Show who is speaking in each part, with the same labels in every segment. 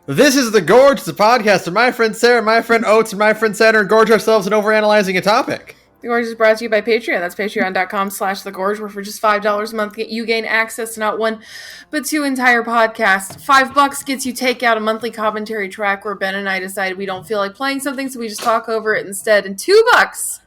Speaker 1: This is The Gorge, the podcast where my friend Sarah, my friend Oates, and my friend Saturn gorge ourselves in overanalyzing a topic.
Speaker 2: The Gorge is brought to you by Patreon. That's patreon.com/thegorge, where for just $5 a month you gain access to not one, but two entire podcasts. $5 gets you Takeout, a monthly commentary track where Ben and I decided we don't feel like playing something, so we just talk over it instead. And $2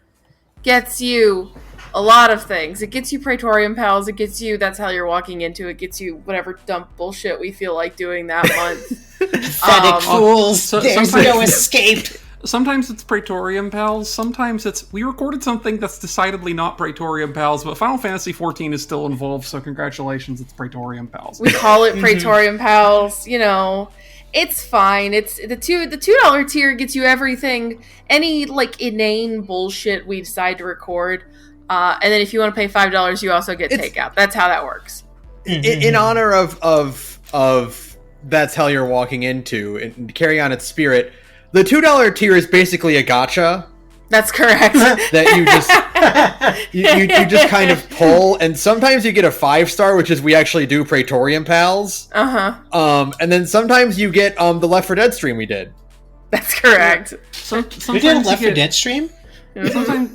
Speaker 2: gets you a lot of things. It gets you Praetorian Pals. It gets you That's How You're Walking Into. It gets you whatever dumb bullshit we feel like doing that month.
Speaker 3: Pathetic fools. There's no escape.
Speaker 4: Sometimes it's Praetorian Pals. Sometimes it's... We recorded something that's decidedly not Praetorian Pals, but Final Fantasy XIV is still involved, so congratulations, it's Praetorian Pals.
Speaker 2: We call it Praetorian Pals, you know. It's fine. It's the $2 tier gets you everything, any like inane bullshit we decide to record. And then if you want to pay $5, you also get Takeout. That's how that works.
Speaker 1: In honor of That's How You're Walking Into, and carry on its spirit, the $2 tier is basically a gacha.
Speaker 2: That's correct.
Speaker 1: That you just you just kind of pull, and sometimes you get a 5-star, which is we actually do Praetorian Pals. And then sometimes you get the Left 4 Dead stream we did.
Speaker 2: That's correct.
Speaker 3: We did a Left 4 Dead stream?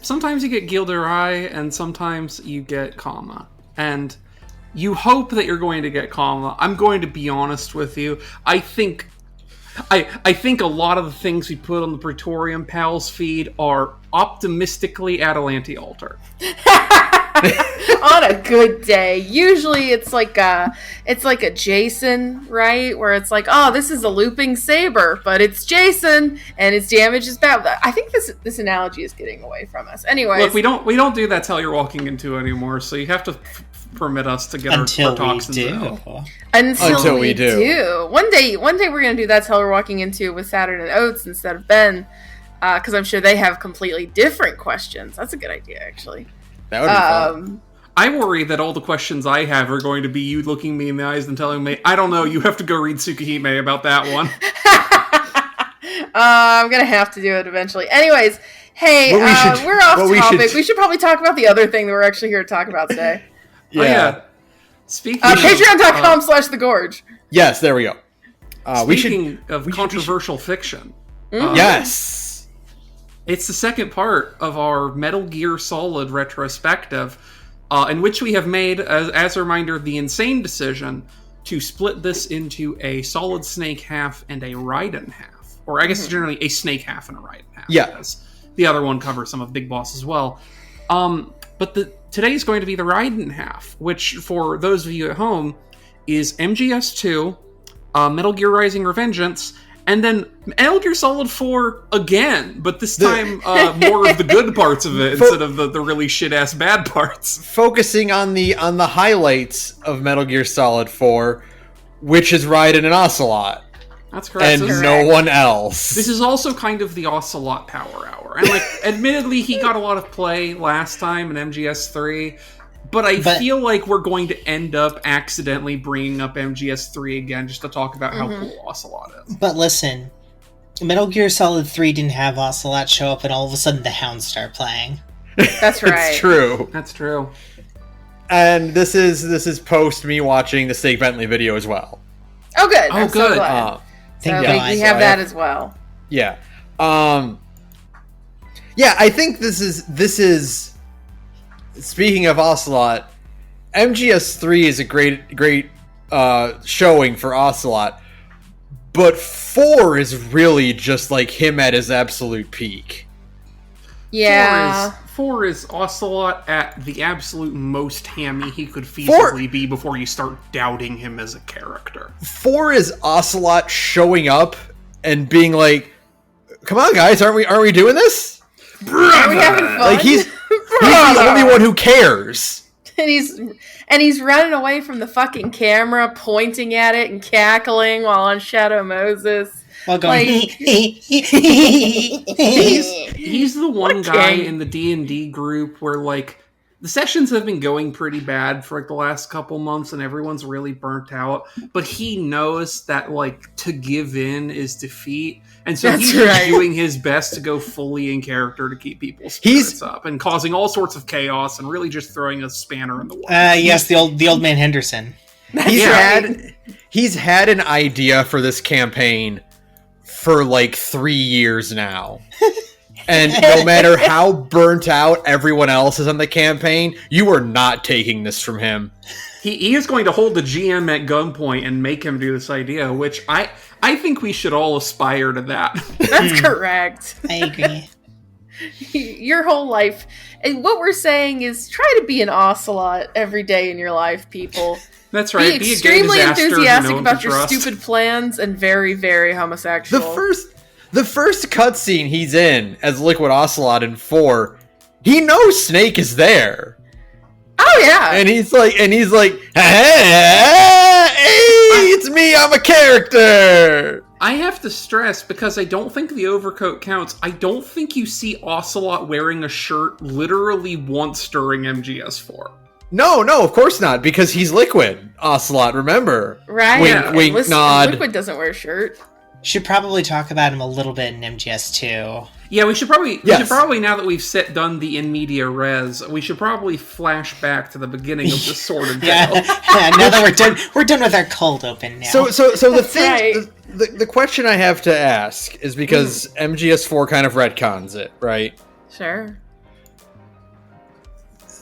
Speaker 4: Sometimes you get Gilderai, and sometimes you get Kama. And you hope that you're going to get Kama. I'm going to be honest with you. I think a lot of the things we put on the Praetorian Pals feed are optimistically Atalante Altar.
Speaker 2: On a good day. Usually it's like a Jason, right? Where it's like, oh, this is a looping saber, but it's Jason and its damage is bad. I think this analogy is getting away from us. Anyways.
Speaker 4: Look, we don't do That's How You're Walking Into anymore, so you have to permit us to get our toxins out.
Speaker 2: Until we do. One day we're going to do That's How We're Walking Into with Saturn and Oates instead of Ben, because I'm sure they have completely different questions. That's a good idea, actually.
Speaker 1: That would be fun.
Speaker 4: I worry that all the questions I have are going to be you looking me in the eyes and telling me, I don't know, you have to go read Tsukihime about that one.
Speaker 2: I'm going to have to do it eventually. Anyways, hey, we're off topic. We should probably talk about the other thing that we're actually here to talk about today.
Speaker 1: Yeah.
Speaker 4: Speaking
Speaker 2: Patreon.com/thegorge.
Speaker 1: Yes, there we go.
Speaker 4: Speaking of controversial fiction.
Speaker 1: Yes.
Speaker 4: It's the second part of our Metal Gear Solid retrospective, in which we have made, as a reminder, the insane decision to split this into a Solid Snake half and a Raiden half. Or I guess generally a Snake half and a Raiden half.
Speaker 1: Yeah.
Speaker 4: Because the other one covers some of Big Boss as well. But today's going to be the Raiden half, which, for those of you at home, is MGS2, Metal Gear Rising Revengeance, and then Metal Gear Solid 4 again, but this time more of the good parts of it instead of the really shit-ass bad parts.
Speaker 1: Focusing on the highlights of Metal Gear Solid 4, which is Raiden and Ocelot.
Speaker 4: That's correct.
Speaker 1: And no one else.
Speaker 4: This is also kind of the Ocelot Power Hour. And, admittedly, he got a lot of play last time in MGS3, but I feel like we're going to end up accidentally bringing up MGS3 again just to talk about how cool Ocelot is.
Speaker 3: But listen, Metal Gear Solid 3 didn't have Ocelot show up and all of a sudden the Hounds start playing.
Speaker 2: That's right.
Speaker 1: It's true.
Speaker 4: That's true.
Speaker 1: And this is post me watching the Steak Bentley video as well.
Speaker 2: Oh, good.
Speaker 4: I'm
Speaker 2: so
Speaker 4: good.
Speaker 2: glad. We have that as well.
Speaker 1: Yeah. I think this is speaking of Ocelot, MGS3 is a great showing for Ocelot, but 4 is really just like him at his absolute peak.
Speaker 2: Yeah.
Speaker 4: 4 is Ocelot at the absolute most hammy he could feasibly be before you start doubting him as a character.
Speaker 1: 4 is Ocelot showing up and being like, "Come on, guys, aren't we doing this?
Speaker 2: Are we having fun?"
Speaker 1: Like he's the only one who cares.
Speaker 2: And he's running away from the fucking camera, pointing at it and cackling while on Shadow Moses.
Speaker 3: While going,
Speaker 4: he's the one guy in the D&D group where, like, the sessions have been going pretty bad for, like, the last couple months and everyone's really burnt out, but he knows that, like, to give in is defeat, and so he's doing his best to go fully in character to keep people's spirits up and causing all sorts of chaos and really just throwing a spanner in the works.
Speaker 3: Yes, the old man Henderson.
Speaker 1: He's had an idea for this campaign for like 3 years now. And no matter how burnt out everyone else is on the campaign, you are not taking this from him.
Speaker 4: He is going to hold the GM at gunpoint and make him do this idea, which I think we should all aspire to that.
Speaker 2: That's correct.
Speaker 3: I agree.
Speaker 2: Your whole life. And what we're saying is try to be an Ocelot every day in your life, people.
Speaker 4: That's right.
Speaker 2: Be extremely enthusiastic about your stupid plans and very, very homosexual.
Speaker 1: The first cutscene he's in as Liquid Ocelot in 4, he knows Snake is there.
Speaker 2: Oh yeah.
Speaker 1: And he's like, hey, it's me, I'm a character.
Speaker 4: I have to stress, because I don't think the overcoat counts, I don't think you see Ocelot wearing a shirt literally once during MGS4.
Speaker 1: No, of course not, because he's Liquid Ocelot, remember?
Speaker 2: Right.
Speaker 1: Wink, nod.
Speaker 2: Liquid doesn't wear a shirt.
Speaker 3: Should probably talk about him a little bit in MGS2.
Speaker 4: Yeah, we should probably, now that we've done the in media res, we should probably flash back to the beginning of the Sword and Tail.
Speaker 3: Now that we're done with our cold open now.
Speaker 1: So the thing,
Speaker 2: right.
Speaker 1: the question I have to ask is because MGS4 kind of retcons it, right?
Speaker 2: Sure.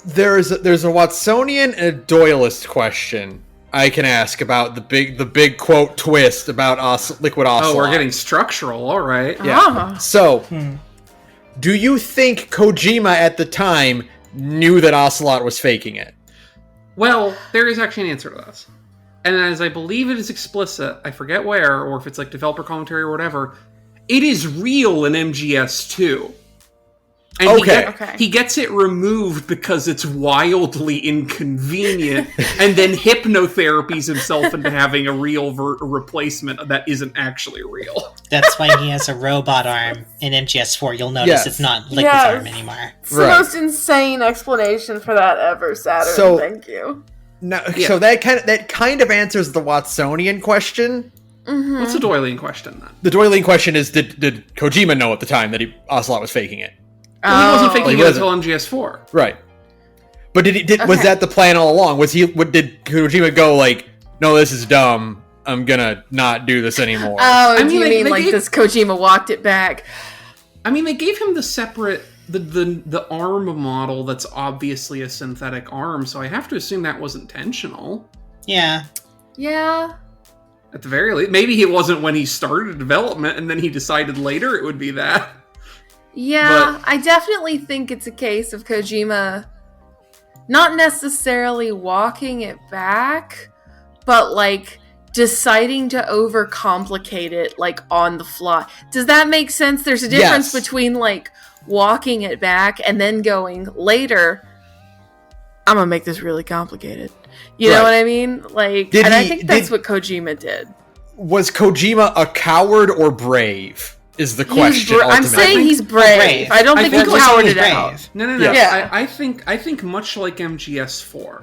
Speaker 1: There's a Watsonian and a Doyleist question I can ask about the big quote twist about Liquid Ocelot.
Speaker 4: Oh, we're getting structural, all right.
Speaker 1: Yeah. So, do you think Kojima at the time knew that Ocelot was faking it?
Speaker 4: Well, there is actually an answer to this. And as I believe it is explicit, I forget where, or if it's like developer commentary or whatever, it is real in MGS2. And he gets it removed because it's wildly inconvenient, and then hypnotherapies himself into having a real replacement that isn't actually real.
Speaker 3: That's why he has a robot arm in MGS4. You'll notice it's not Liquid's arm anymore.
Speaker 2: It's the most insane explanation for that ever, Saturn.
Speaker 1: So,
Speaker 2: thank you.
Speaker 1: So that kind of answers the Watsonian question.
Speaker 2: Mm-hmm.
Speaker 4: What's the Doylean question then?
Speaker 1: The Doylean question is: Did Kojima know at the time that Ocelot was faking it?
Speaker 4: Well, he wasn't faking it until MGS4.
Speaker 1: Right. But was that the plan all along? Did Kojima go like, no, this is dumb, I'm gonna not do this anymore?
Speaker 2: Oh, you mean this Kojima walked it back?
Speaker 4: I mean, they gave him the separate, the arm model that's obviously a synthetic arm, so I have to assume that was intentional.
Speaker 3: Yeah.
Speaker 2: Yeah.
Speaker 4: At the very least. Maybe it wasn't when he started development, and then he decided later it would be that.
Speaker 2: Yeah, I definitely think it's a case of Kojima not necessarily walking it back, but like deciding to overcomplicate it like on the fly. Does that make sense? There's a difference between like walking it back and then going later, I'm gonna make this really complicated. You know what I mean? Like, I think that's what Kojima did.
Speaker 1: Was Kojima a coward or brave? Is the question.
Speaker 2: I'm saying he's brave. I don't think he cowarded out.
Speaker 4: No. Yeah. I think much like MGS4,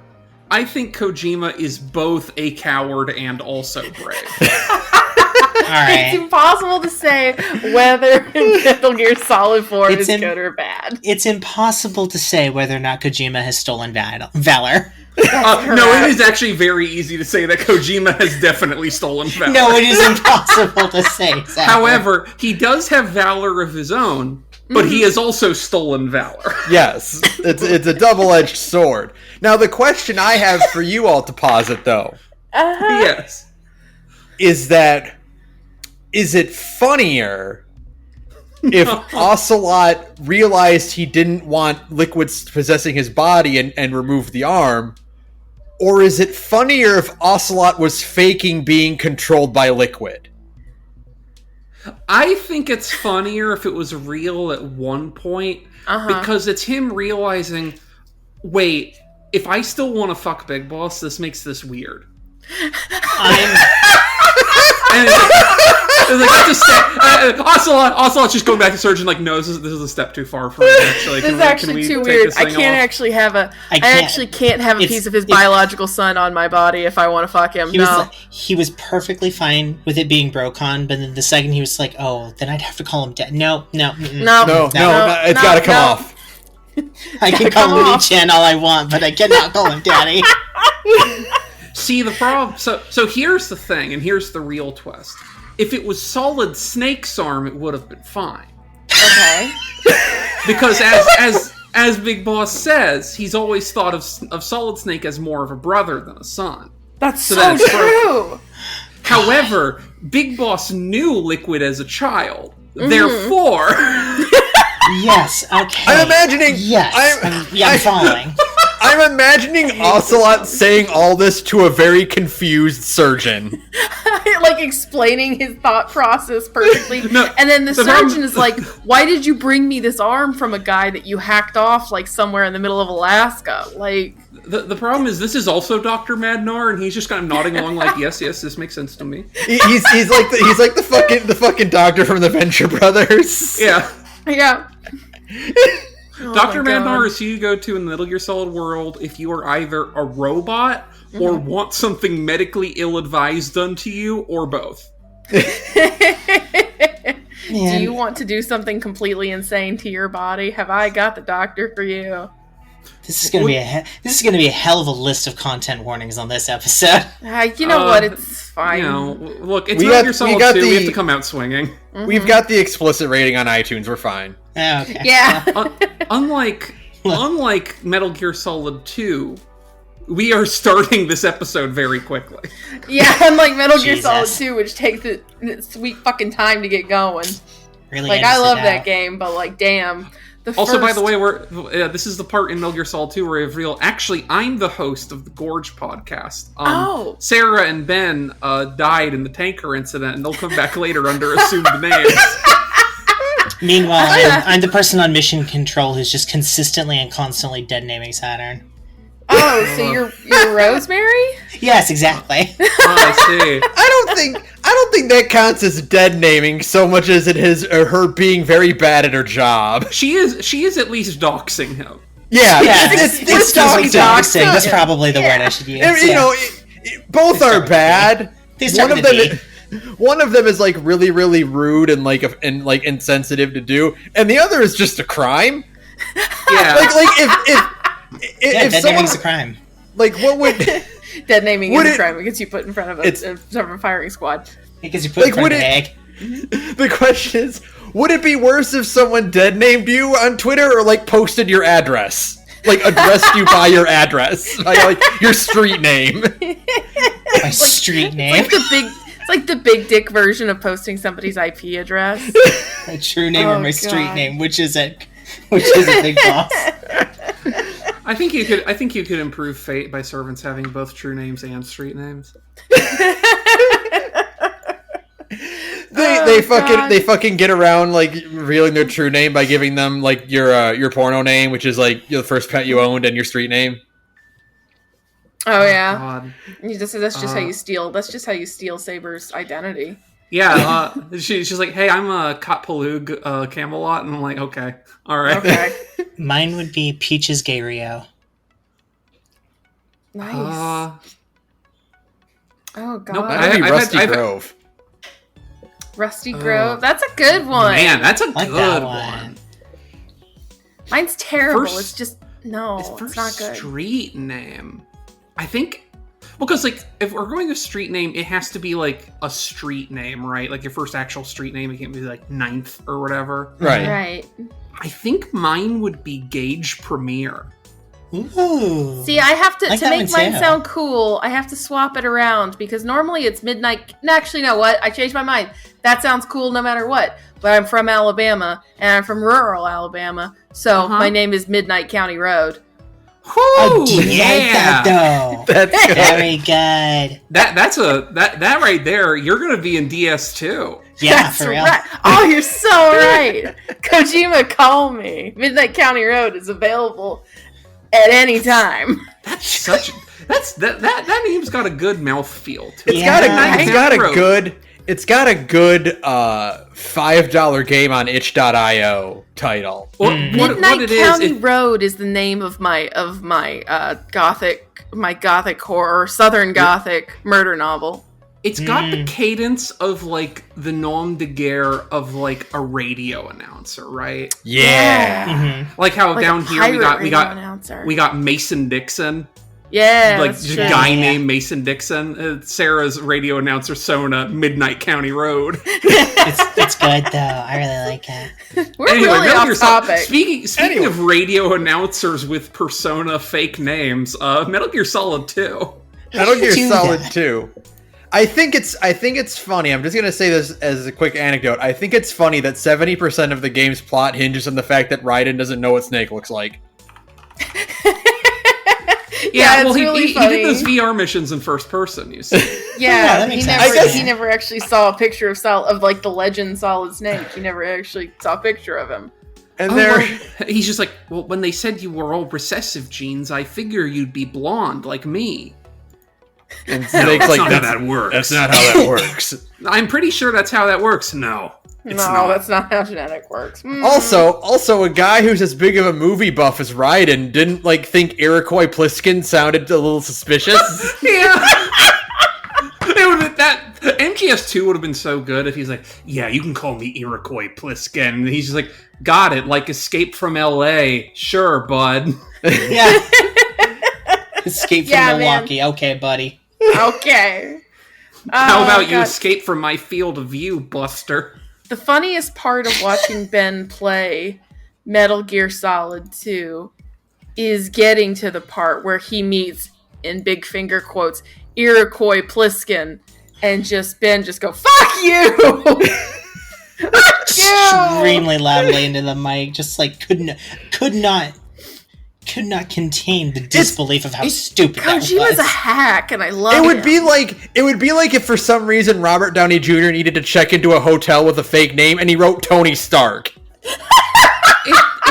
Speaker 4: I think Kojima is both a coward and also brave.
Speaker 3: Right.
Speaker 2: It's impossible to say whether Metal Gear Solid 4 is good or bad.
Speaker 3: It's impossible to say whether or not Kojima has stolen valor.
Speaker 4: No, it is actually very easy to say that Kojima has definitely stolen valor.
Speaker 3: No, it is impossible to say. Exactly.
Speaker 4: However, he does have valor of his own, but he has also stolen valor.
Speaker 1: Yes, it's a double-edged sword. Now, the question I have for you all to posit, though,
Speaker 4: yes,
Speaker 1: is it funnier if Ocelot realized he didn't want liquids possessing his body and removed the arm? Or is it funnier if Ocelot was faking being controlled by Liquid?
Speaker 4: I think it's funnier if it was real at one point, because it's him realizing, wait, if I still want to fuck Big Boss, this makes this weird. And it's like that's a step. Ocelot's just going back to surgeon. Like, no, this is a step too far for me. Actually,
Speaker 2: this is actually too weird. I actually can't have a piece of his biological son on my body if I want to fuck him.
Speaker 3: He was perfectly fine with it being Brocon, but then the second he was like, "Oh, then I'd have to call him Dad." No, it's
Speaker 1: got to come off.
Speaker 3: I can call Looney Chan all I want, but I cannot call him Daddy.
Speaker 4: See the problem. So here's the thing, and here's the real twist. If it was Solid Snake's arm, it would have been fine.
Speaker 2: Okay.
Speaker 4: Because as Big Boss says, he's always thought of Solid Snake as more of a brother than a son.
Speaker 2: That's so
Speaker 4: that's
Speaker 2: true.
Speaker 4: However, Big Boss knew Liquid as a child. Therefore...
Speaker 3: Yes, okay.
Speaker 1: I'm imagining...
Speaker 3: Yes, I'm following.
Speaker 1: I'm imagining Ocelot saying all this to a very confused surgeon.
Speaker 2: Like explaining his thought process perfectly.
Speaker 4: No,
Speaker 2: and then the surgeon
Speaker 4: problem-
Speaker 2: is like, why did you bring me this arm from a guy that you hacked off like somewhere in the middle of Alaska? Like...
Speaker 4: The problem is this is also Dr. Madnar, and he's just kind of nodding along like, yes, this makes sense to me.
Speaker 1: He's like the fucking doctor from the Venture Brothers.
Speaker 4: Yeah.
Speaker 2: Yeah. Oh
Speaker 4: Dr.
Speaker 2: my God.
Speaker 4: Madnar is who you go to in the Metal Gear Solid world if you are either a robot or want something medically ill-advised done to you, or both.
Speaker 2: Do you want to do something completely insane to your body? Have I got the doctor for you?
Speaker 3: This is gonna be a hell of a list of content warnings on this episode.
Speaker 2: You know what? It's fine.
Speaker 4: Look, it's Metal Gear Solid 2. We have to come out swinging.
Speaker 1: We've got the explicit rating on iTunes. We're fine.
Speaker 3: Oh, okay.
Speaker 2: Yeah.
Speaker 4: Unlike Metal Gear Solid 2, we are starting this episode very quickly.
Speaker 2: Yeah, unlike Metal Gear
Speaker 3: Jesus.
Speaker 2: Solid 2, which takes the sweet fucking time to get going.
Speaker 3: Really,
Speaker 2: Like, I love that game, but like, damn.
Speaker 4: Also, by the way, this is the part in Metal Gear Solid 2 where I reveal, actually, I'm the host of the Gorge podcast. Sara and Ben died in the tanker incident, and they'll come back later under assumed names.
Speaker 3: Meanwhile, I'm the person on mission control who's just consistently and constantly dead naming Saturn.
Speaker 2: Oh, so you're Rosemary?
Speaker 3: Yes, exactly.
Speaker 4: I see.
Speaker 1: I don't think that counts as dead naming so much as it is her being very bad at her job.
Speaker 4: She is at least doxing him.
Speaker 1: Yeah,
Speaker 3: it's
Speaker 1: doxing.
Speaker 3: doxing. That's probably the word I should use.
Speaker 1: I mean, you know, both are bad. One of them is like really, really rude and like insensitive to do, and the other is just a crime.
Speaker 4: Yeah,
Speaker 1: if
Speaker 3: dead
Speaker 1: someone,
Speaker 3: naming's a crime.
Speaker 1: Like, what would
Speaker 2: dead naming is a crime? It gets you put in front of a firing squad.
Speaker 3: It gets you put in front of a egg.
Speaker 1: The question is, would it be worse if someone dead named you on Twitter or like posted your address, like addressed you by your address, like your street name?
Speaker 3: My street name.
Speaker 2: It's like the big dick version of posting somebody's IP address.
Speaker 3: My true name or my street name, which is a Big Boss.
Speaker 4: I think you could improve fate by servants having both true names and street names.
Speaker 1: They fucking get around like revealing their true name by giving them like your porno name, which is like the first pet you owned, and your street name.
Speaker 2: Oh yeah,
Speaker 4: God.
Speaker 2: That's just how you steal. That's just how you steal Saber's identity.
Speaker 4: Yeah, she's like, hey, I'm a Kotpalug Camelot, and I'm like, okay, all right.
Speaker 2: Okay.
Speaker 3: Mine would be Peaches Gay Rio.
Speaker 2: Nice. Oh god.
Speaker 4: Nope,
Speaker 1: That'd be Rusty Grove.
Speaker 2: Rusty Grove. That's a good one.
Speaker 4: Man, that's a
Speaker 3: Like
Speaker 4: good
Speaker 3: that
Speaker 4: one.
Speaker 2: Mine's terrible.
Speaker 4: First-
Speaker 2: It's not good.
Speaker 4: Street name. I think, because like if we're going a street name, it has to be like a street name, right? Like your first actual street name. It can't be like 9th or whatever.
Speaker 2: Right.
Speaker 4: I think mine would be Gage Premier.
Speaker 3: Ooh.
Speaker 2: See, I have to
Speaker 3: Like
Speaker 2: to
Speaker 3: that
Speaker 2: make
Speaker 3: one,
Speaker 2: mine
Speaker 3: too.
Speaker 2: sound cool. I have to swap it around because normally it's midnight. Actually, you know what? I changed my mind. That sounds cool no matter what. But I'm from Alabama and I'm from rural Alabama, so my name is Midnight County Road.
Speaker 3: I do like that though.
Speaker 1: That's good.
Speaker 3: Very good.
Speaker 4: That right there. You're gonna be in DS2.
Speaker 3: Yeah,
Speaker 2: That's
Speaker 3: for real.
Speaker 2: right. Oh, you're so right. Kojima, call me. Midnight County Road is available at any time.
Speaker 4: That name's got a good mouthfeel to it.
Speaker 1: It's got a good $5 game on itch.io title.
Speaker 2: Midnight County Road is the name of my gothic horror, southern gothic murder novel.
Speaker 4: It's got the cadence of like the nom de guerre of like a radio announcer, right?
Speaker 1: Yeah.
Speaker 3: Mm-hmm.
Speaker 4: Like how
Speaker 2: Like
Speaker 4: down
Speaker 2: a
Speaker 4: here
Speaker 2: pirate radio announcer.
Speaker 4: we got Mason Dixon.
Speaker 2: Yeah,
Speaker 4: like
Speaker 2: that's
Speaker 4: just
Speaker 2: true.
Speaker 4: a guy named Mason Dixon. Sarah's radio announcer Sona, Midnight County Road.
Speaker 3: It's good though. I really like it.
Speaker 2: We're really
Speaker 4: Metal
Speaker 2: off
Speaker 4: Gear
Speaker 2: topic.
Speaker 4: Speaking of radio announcers with persona fake names, Metal Gear Solid 2.
Speaker 1: Metal Gear
Speaker 3: do
Speaker 1: Solid
Speaker 3: that?
Speaker 1: 2. I think it's funny. I'm just gonna say this as a quick anecdote. I think it's funny that 70% of the game's plot hinges on the fact that Raiden doesn't know what Snake looks like.
Speaker 2: Yeah,
Speaker 4: well,
Speaker 2: it's really
Speaker 4: he
Speaker 2: funny.
Speaker 4: did those VR missions in first person. You see,
Speaker 3: Yeah, that
Speaker 2: he
Speaker 3: makes
Speaker 2: never
Speaker 3: sense.
Speaker 2: he never actually saw a picture of like the legend Solid Snake. He never actually saw a picture of him.
Speaker 1: And
Speaker 4: he's just like, well, when they said you were all recessive genes, I figure you'd be blonde like me.
Speaker 1: and
Speaker 4: No,
Speaker 1: Snake's
Speaker 4: that's
Speaker 1: like,
Speaker 4: not how that works.
Speaker 1: That's not how that works.
Speaker 4: I'm pretty sure that's how that works. No, it's
Speaker 2: No,
Speaker 4: not.
Speaker 2: that's not how genetic works.
Speaker 1: Also, a guy who's as big of a movie buff as Raiden didn't like think Iroquois Pliskin sounded a little suspicious.
Speaker 4: Yeah. That MGS2 would have been so good if he's like, yeah, you can call me Iroquois Pliskin. And he's just like, got it, like Escape from LA. Sure, bud.
Speaker 3: Yeah. Escape from
Speaker 2: Yeah,
Speaker 3: Milwaukee. Okay, buddy.
Speaker 2: Okay.
Speaker 4: How about you
Speaker 2: God.
Speaker 4: escape from my field of view, Buster?
Speaker 2: The funniest part of watching Ben play Metal Gear Solid 2 is getting to the part where he meets, in big finger quotes, Iroquois Pliskin, and Ben just go, fuck you! Fuck you!
Speaker 3: Extremely loudly into the mic, just like could not contain the disbelief of how stupid that was.
Speaker 2: Kojima's a hack, and I love
Speaker 1: It
Speaker 2: him.
Speaker 1: would be like if for some reason Robert Downey Jr. needed to check into a hotel with a fake name and he wrote Tony Stark.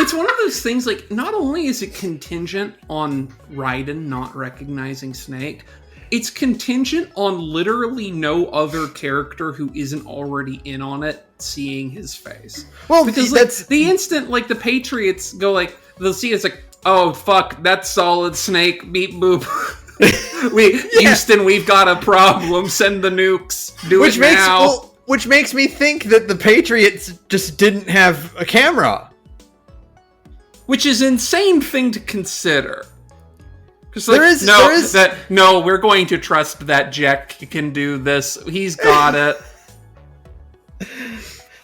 Speaker 4: It's one of those things, like, not only is it contingent on Raiden not recognizing Snake, it's contingent on literally no other character who isn't already in on it seeing his face.
Speaker 1: Well,
Speaker 4: Because like, the instant, like, the Patriots go, like, they'll see it's like, oh, fuck, that's Solid Snake, beep boop. Houston, we've got a problem, send the nukes, do it now.
Speaker 1: Which makes me think that the Patriots just didn't have a camera.
Speaker 4: Which is an insane thing to consider. Because no, we're going to trust that Jack can do this. He's got it.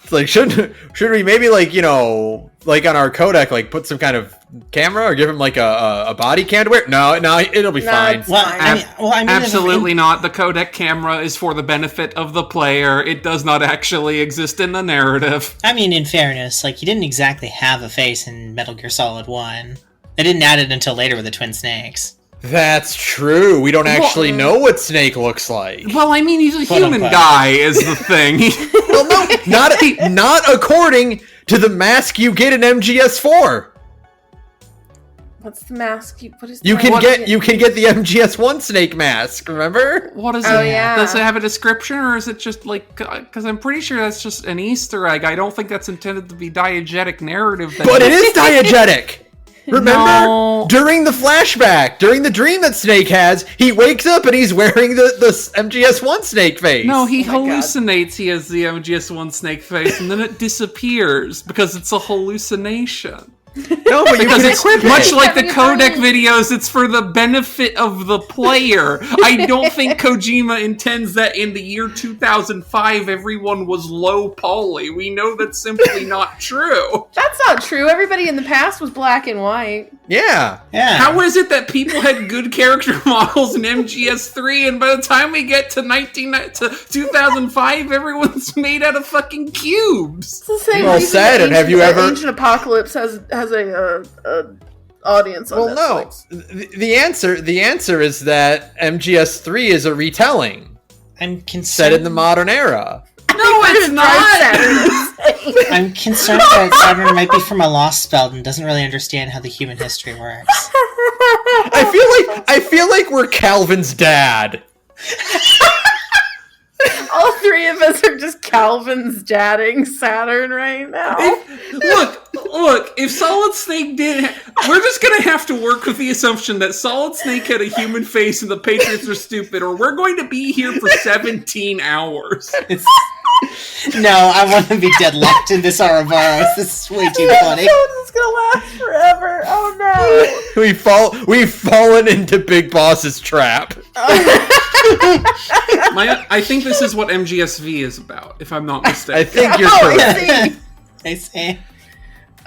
Speaker 1: It's like, should we maybe, like, you know, like on our codec, like put some kind of camera or give him like a body cam to wear? No, it'll be fine.
Speaker 2: it's
Speaker 3: Well,
Speaker 2: fine.
Speaker 3: I mean,
Speaker 4: Absolutely not. The codec camera is for the benefit of the player. It does not actually exist in the narrative.
Speaker 3: I mean, in fairness, like, he didn't exactly have a face in Metal Gear Solid 1. They didn't add it until later with the Twin Snakes.
Speaker 1: That's true. We don't actually know what Snake looks like.
Speaker 4: Well, I mean, he's a
Speaker 3: Quote,
Speaker 4: human
Speaker 3: unquote.
Speaker 4: guy, is the thing.
Speaker 1: Well, no, not according to the mask you get in MGS4.
Speaker 2: What's the mask? What is
Speaker 1: You
Speaker 2: the
Speaker 1: can
Speaker 2: mask?
Speaker 1: get the MGS1 Snake mask. Remember?
Speaker 4: What is
Speaker 2: Oh,
Speaker 4: it?
Speaker 2: yeah.
Speaker 4: Does it have a description, or is it just like? Because I'm pretty sure that's just an Easter egg. I don't think that's intended to be diegetic narrative.
Speaker 1: But it is diegetic. Remember?
Speaker 4: No.
Speaker 1: During the flashback, during the dream that Snake has, he wakes up and he's wearing the MGS1 Snake face.
Speaker 4: No, he
Speaker 2: Oh my God.
Speaker 4: hallucinates he has the MGS1 snake face, and then it disappears because it's a hallucination.
Speaker 1: No, but you
Speaker 4: Because
Speaker 1: can
Speaker 4: it's
Speaker 1: equip
Speaker 4: much
Speaker 1: it.
Speaker 4: like the
Speaker 2: Having a
Speaker 4: codec
Speaker 2: brain.
Speaker 4: videos, it's for the benefit of the player. I don't think Kojima intends that in the year 2005 everyone was low poly. We know that's simply not true.
Speaker 2: That's not true. Everybody in the past was black and white.
Speaker 1: Yeah.
Speaker 3: Yeah.
Speaker 4: How is it that people had good character models in MGS3, and by the time we get to 2005, everyone's made out of fucking cubes?
Speaker 2: It's the same
Speaker 1: Well
Speaker 2: reason
Speaker 1: said,
Speaker 2: that
Speaker 1: and have you
Speaker 2: that
Speaker 1: ever-
Speaker 2: Ancient Apocalypse has a audience on
Speaker 1: Well, no.
Speaker 2: Netflix.
Speaker 1: The answer is that MGS3 is a retelling
Speaker 3: I'm concerned.
Speaker 1: set in the modern era.
Speaker 4: No, it's not!
Speaker 3: I'm concerned that Saturn might be from a lost belt and doesn't really understand how the human history works.
Speaker 1: I feel like we're Calvin's dad.
Speaker 2: All three of us are just Calvin's dadding Saturn right now.
Speaker 4: Look, if Solid Snake we're just gonna have to work with the assumption that Solid Snake had a human face and the Patriots are stupid, or we're going to be here for 17 hours.
Speaker 3: No, I want to be deadlocked in this Ouroboros. This is way too funny.
Speaker 2: This is gonna last forever. Oh no.
Speaker 1: We've fallen into Big Boss's trap.
Speaker 4: I think this is what MGSV is about, if I'm not mistaken.
Speaker 1: I think you're correct.
Speaker 3: I see.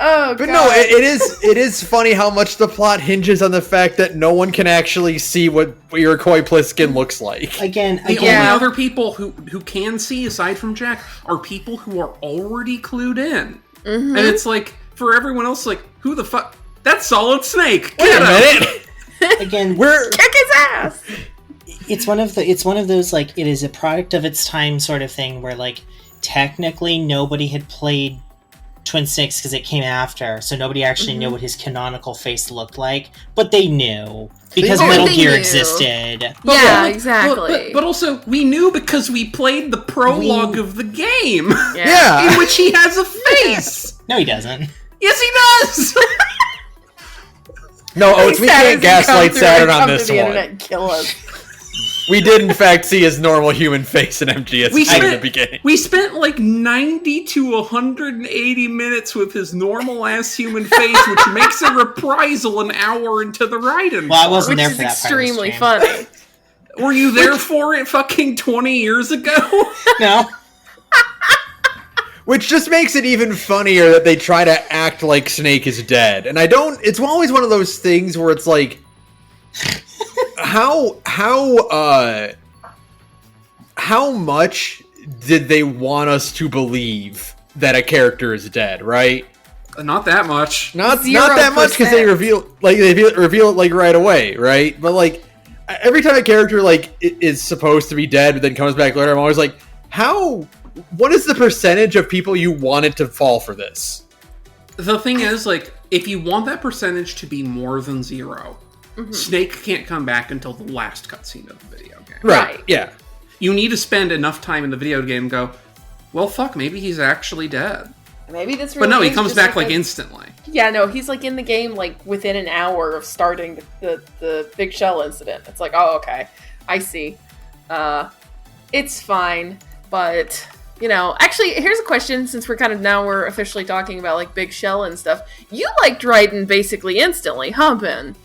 Speaker 2: Oh,
Speaker 1: But
Speaker 2: God.
Speaker 1: no, it is funny how much the plot hinges on the fact that no one can actually see what Iroquois Pliskin looks like.
Speaker 3: Again,
Speaker 4: The only other people who can see, aside from Jack, are people who are already clued in.
Speaker 2: Mm-hmm.
Speaker 4: And it's like, for everyone else, like, who the fuck? That's Solid Snake!
Speaker 1: Wait a minute!
Speaker 3: again,
Speaker 2: Kick his ass!
Speaker 3: it's one of those, like, it is a product of its time sort of thing where, like, technically nobody had played Twin Snakes because it came after, so nobody actually knew what his canonical face looked like, but they knew because Metal Gear existed.
Speaker 2: Yeah, exactly.
Speaker 4: But also, we knew because we played the prologue of the game,
Speaker 1: Yeah.
Speaker 4: in which he has a face.
Speaker 3: No, he doesn't.
Speaker 4: Yes, he does.
Speaker 1: No, Oates, we can't gaslight Saturn on this one.
Speaker 2: And kill us.
Speaker 1: We did, in fact, see his normal human face in MGS in the beginning.
Speaker 4: We spent like 90 to 180 minutes with his normal-ass human face, which makes a reprisal an hour into the Raiden.
Speaker 3: Well, I wasn't
Speaker 2: Which
Speaker 3: there
Speaker 2: is
Speaker 3: for that
Speaker 2: extremely
Speaker 3: part of the
Speaker 2: funny.
Speaker 4: Were you there for it fucking 20 years ago?
Speaker 3: No.
Speaker 1: Which just makes it even funnier that they try to act like Snake is dead. And it's always one of those things where it's like, how much did they want us to believe that a character is dead, right?
Speaker 4: Not that much.
Speaker 1: Not that much, because they reveal it like right away, right? But like every time a character like is supposed to be dead but then comes back later, I'm always like, what is the percentage of people you wanted to fall for this?
Speaker 4: The thing is, like, if you want that percentage to be more than 0, Snake can't come back until the last cutscene of the video game.
Speaker 1: Right. Yeah.
Speaker 4: You need to spend enough time in the video game and go, well, fuck, maybe he's actually dead.
Speaker 2: Maybe this really
Speaker 4: But no, he
Speaker 2: is
Speaker 4: comes
Speaker 2: just
Speaker 4: back like
Speaker 2: a-
Speaker 4: instantly.
Speaker 2: Yeah, no, he's like in the game like within an hour of starting the big shell incident. It's like, oh, okay, I see. It's fine, but actually, here's a question. Since we're officially talking about like big shell and stuff, you liked Raiden basically instantly, huh, Ben?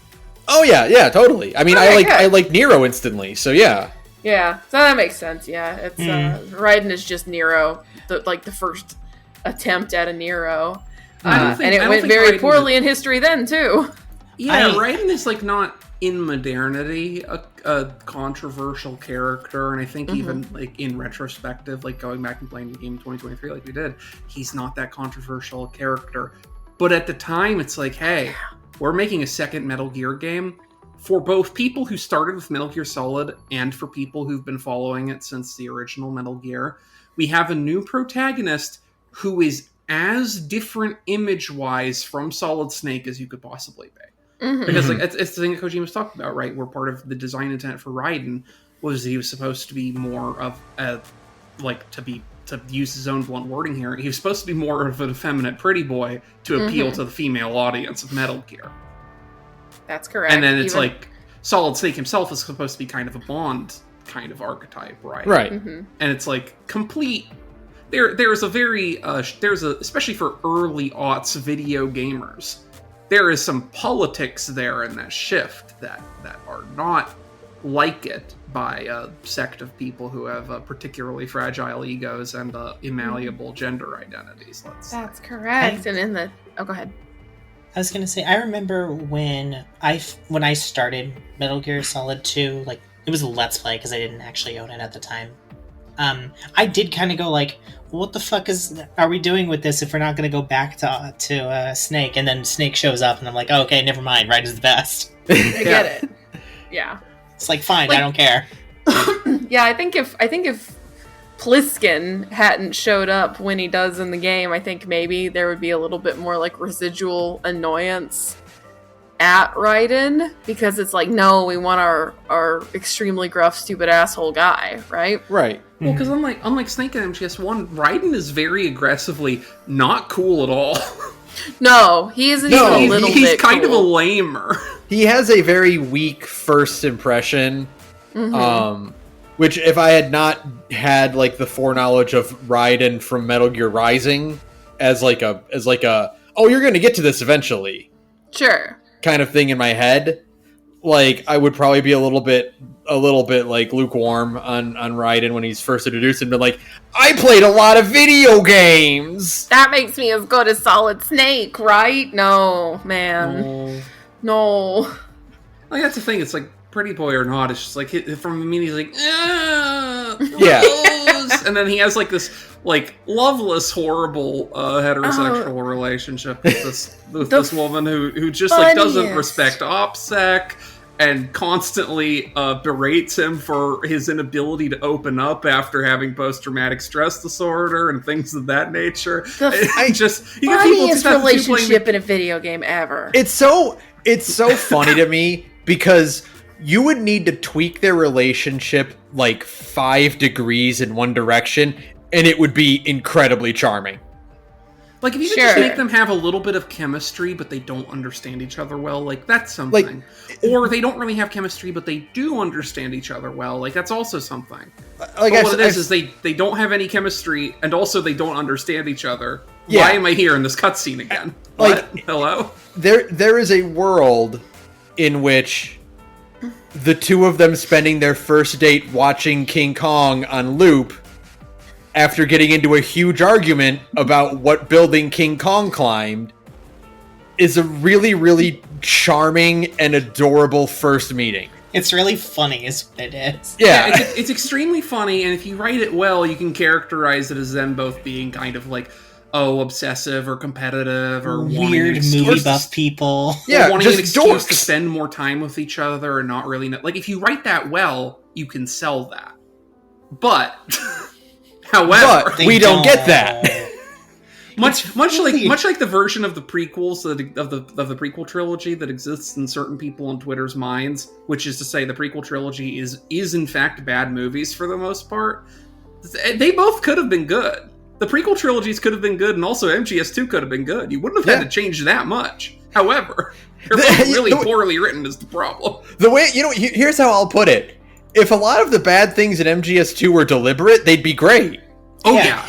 Speaker 1: Oh yeah, totally. I mean,
Speaker 2: Okay,
Speaker 1: I
Speaker 2: good.
Speaker 1: like Nero instantly, so yeah.
Speaker 2: Yeah, so that makes sense. Yeah, it's Raiden is just Nero, the first attempt at a Nero,
Speaker 4: I
Speaker 2: and it
Speaker 4: don't
Speaker 2: went
Speaker 4: think
Speaker 2: very
Speaker 4: Raiden
Speaker 2: poorly in history then too.
Speaker 4: Yeah, Raiden is like not in modernity a controversial character, and I think even like in retrospective, like going back and playing the game in 2023 like we did, he's not that controversial a character. But at the time, it's like, hey, we're making a second Metal Gear game for both people who started with Metal Gear Solid and for people who've been following it since the original Metal Gear. We have a new protagonist who is as different image-wise from Solid Snake as you could possibly be. Because like it's the thing that Kojima was talking about, right? Where part of the design intent for Raiden was he was supposed to be more of a to use his own blunt wording here, he was supposed to be more of an effeminate pretty boy to appeal to the female audience of Metal Gear.
Speaker 2: That's correct.
Speaker 4: And then it's like Solid Snake himself is supposed to be kind of a Bond kind of archetype, right?
Speaker 1: Right.
Speaker 4: And it's like complete. There's a very especially for early aughts video gamers, there is some politics there in that shift that are not like it by a sect of people who have particularly fragile egos and immalleable gender identities.
Speaker 2: That's correct. And go ahead.
Speaker 3: I was gonna say, I remember when I started Metal Gear Solid 2, like, it was a Let's Play because I didn't actually own it at the time. I did kind of go like, what the fuck are we doing with this if we're not gonna go back to Snake? And then Snake shows up and I'm like, oh, okay, never mind, Raiden's the best.
Speaker 2: I get it. Yeah.
Speaker 3: It's like, fine, I don't care.
Speaker 2: Yeah, I think if Pliskin hadn't showed up when he does in the game, I think maybe there would be a little bit more like residual annoyance at Raiden, because it's like, no, we want our extremely gruff, stupid asshole guy, right?
Speaker 1: Right.
Speaker 4: Well, because unlike Snake and MGS1, Raiden is very aggressively not cool at all.
Speaker 2: No, he isn't even a little bit
Speaker 4: He's kind of a
Speaker 2: cool.
Speaker 4: lamer.
Speaker 1: He has a very weak first impression, which if I had not had like the foreknowledge of Raiden from Metal Gear Rising as like a oh, you're going to get to this eventually.
Speaker 2: Sure.
Speaker 1: kind of thing in my head, like I would probably be a little bit like lukewarm on Raiden when he's first introduced and been like, I played a lot of video games.
Speaker 2: That makes me as good as Solid Snake, right? No, man. No.
Speaker 4: Like, that's the thing. It's like Pretty Boy or Not. It's just like from the mean, he's like, Rose! And then he has like this like loveless, horrible heterosexual relationship with this woman who just like doesn't respect OPSEC and constantly berates him for his inability to open up after having post-traumatic stress disorder and things of that nature.
Speaker 2: Funniest relationship in a video game ever.
Speaker 1: It's so funny to me because you would need to tweak their relationship like 5 degrees in one direction, and it would be incredibly charming.
Speaker 4: Like, if you could just make them have a little bit of chemistry, but they don't understand each other well, like, that's something. Or they don't really have chemistry, but they do understand each other well, like, that's also something. Like, but what it is they don't have any chemistry, and also they don't understand each other. Yeah. Why am I here in this cutscene again? Like, what? Hello?
Speaker 1: There is a world in which the two of them spending their first date watching King Kong on loop after getting into a huge argument about what building King Kong climbed is a really, really charming and adorable first meeting.
Speaker 3: It's really funny is what it is.
Speaker 1: Yeah.
Speaker 4: It's extremely funny, and if you write it well, you can characterize it as them both being kind of like, obsessive or competitive or
Speaker 3: weird movie buff people.
Speaker 4: Yeah, wanting an excuse to spend more time with each other and not really like, if you write that well, you can sell that. But however,
Speaker 1: we don't get that.
Speaker 4: much like the version of the prequels of the prequel trilogy that exists in certain people on Twitter's minds, which is to say the prequel trilogy is in fact bad movies for the most part. They both could have been good. The prequel trilogies could have been good, and also MGS2 could have been good. You wouldn't have had to change that much. However, they're both really poorly written is the problem.
Speaker 1: The way, here's how I'll put it. If a lot of the bad things in MGS2 were deliberate, they'd be great.
Speaker 4: Oh, yeah.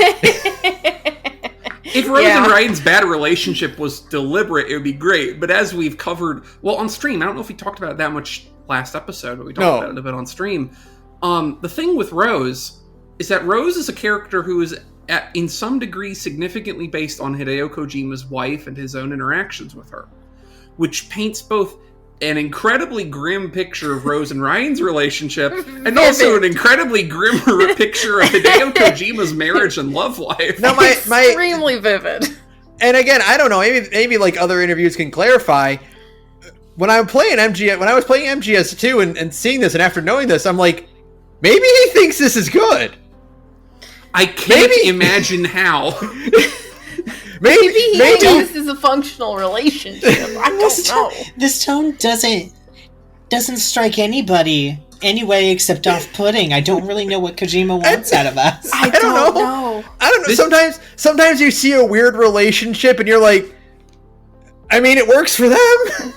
Speaker 4: If Rose and Raiden's bad relationship was deliberate, it would be great. But as we've covered, well, on stream, I don't know if we talked about it that much last episode, but we talked about it a bit on stream. The thing with Rose is that Rose is a character who is in some degree significantly based on Hideo Kojima's wife and his own interactions with her, which paints both an incredibly grim picture of Rose and Ryan's relationship and also an incredibly grim picture of Hideo Kojima's marriage and love life.
Speaker 1: No, my
Speaker 2: extremely vivid.
Speaker 1: And again, I don't know, maybe like other interviews can clarify. When I was playing MGS2 and seeing this, and after knowing this, I'm like, maybe he thinks this is good.
Speaker 4: I can't imagine how.
Speaker 2: Maybe he thinks this is a functional relationship. I don't know.
Speaker 3: This tone doesn't strike anybody anyway except off-putting. I don't really know what Kojima wants out of us.
Speaker 2: I don't know.
Speaker 1: I don't know. Sometimes you see a weird relationship and you're like, I mean, it works for them.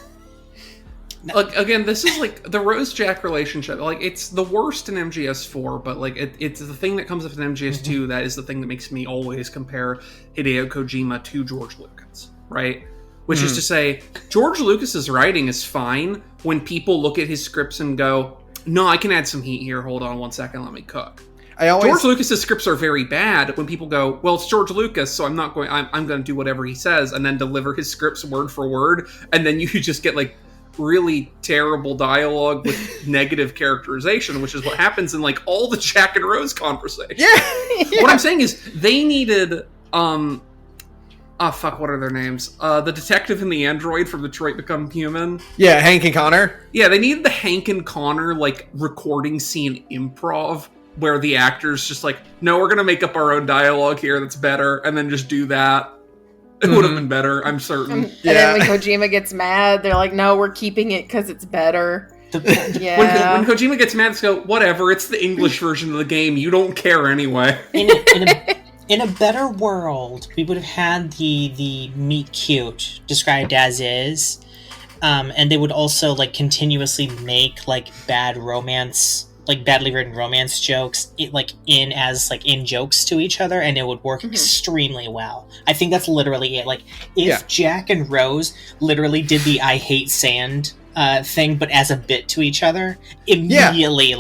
Speaker 4: Like, again, this is like the Rose-Jack relationship. Like, it's the worst in MGS4, but like it's the thing that comes up in MGS2 that is the thing that makes me always compare Hideo Kojima to George Lucas, right? Which is to say, George Lucas's writing is fine when people look at his scripts and go, no, I can add some heat here. Hold on one second, let me cook. George Lucas's scripts are very bad when people go, well, it's George Lucas, so I'm going to do whatever he says, and then deliver his scripts word for word, and then you just get like really terrible dialogue with negative characterization, which is what happens in like all the Jack and Rose conversations.
Speaker 1: Yeah.
Speaker 4: What I'm saying is they needed what are their names? The detective and the android from Detroit Become Human.
Speaker 1: Yeah, Hank and Connor.
Speaker 4: Yeah, they needed the Hank and Connor like recording scene improv where the actors just like, no, we're gonna make up our own dialogue here that's better, and then just do that. It would have been better, I'm certain.
Speaker 2: And then when Kojima gets mad, they're like, no, we're keeping it because it's better.
Speaker 4: When Kojima gets mad, it's go, whatever, it's the English version of the game, you don't care anyway.
Speaker 3: In a better world, we would have had the meet cute described as is, and they would also like continuously make like bad romance like badly written romance jokes in jokes to each other, and it would work extremely well. I think that's literally it. Like if Jack and Rose literally did the I hate sand thing, but as a bit to each other, immediately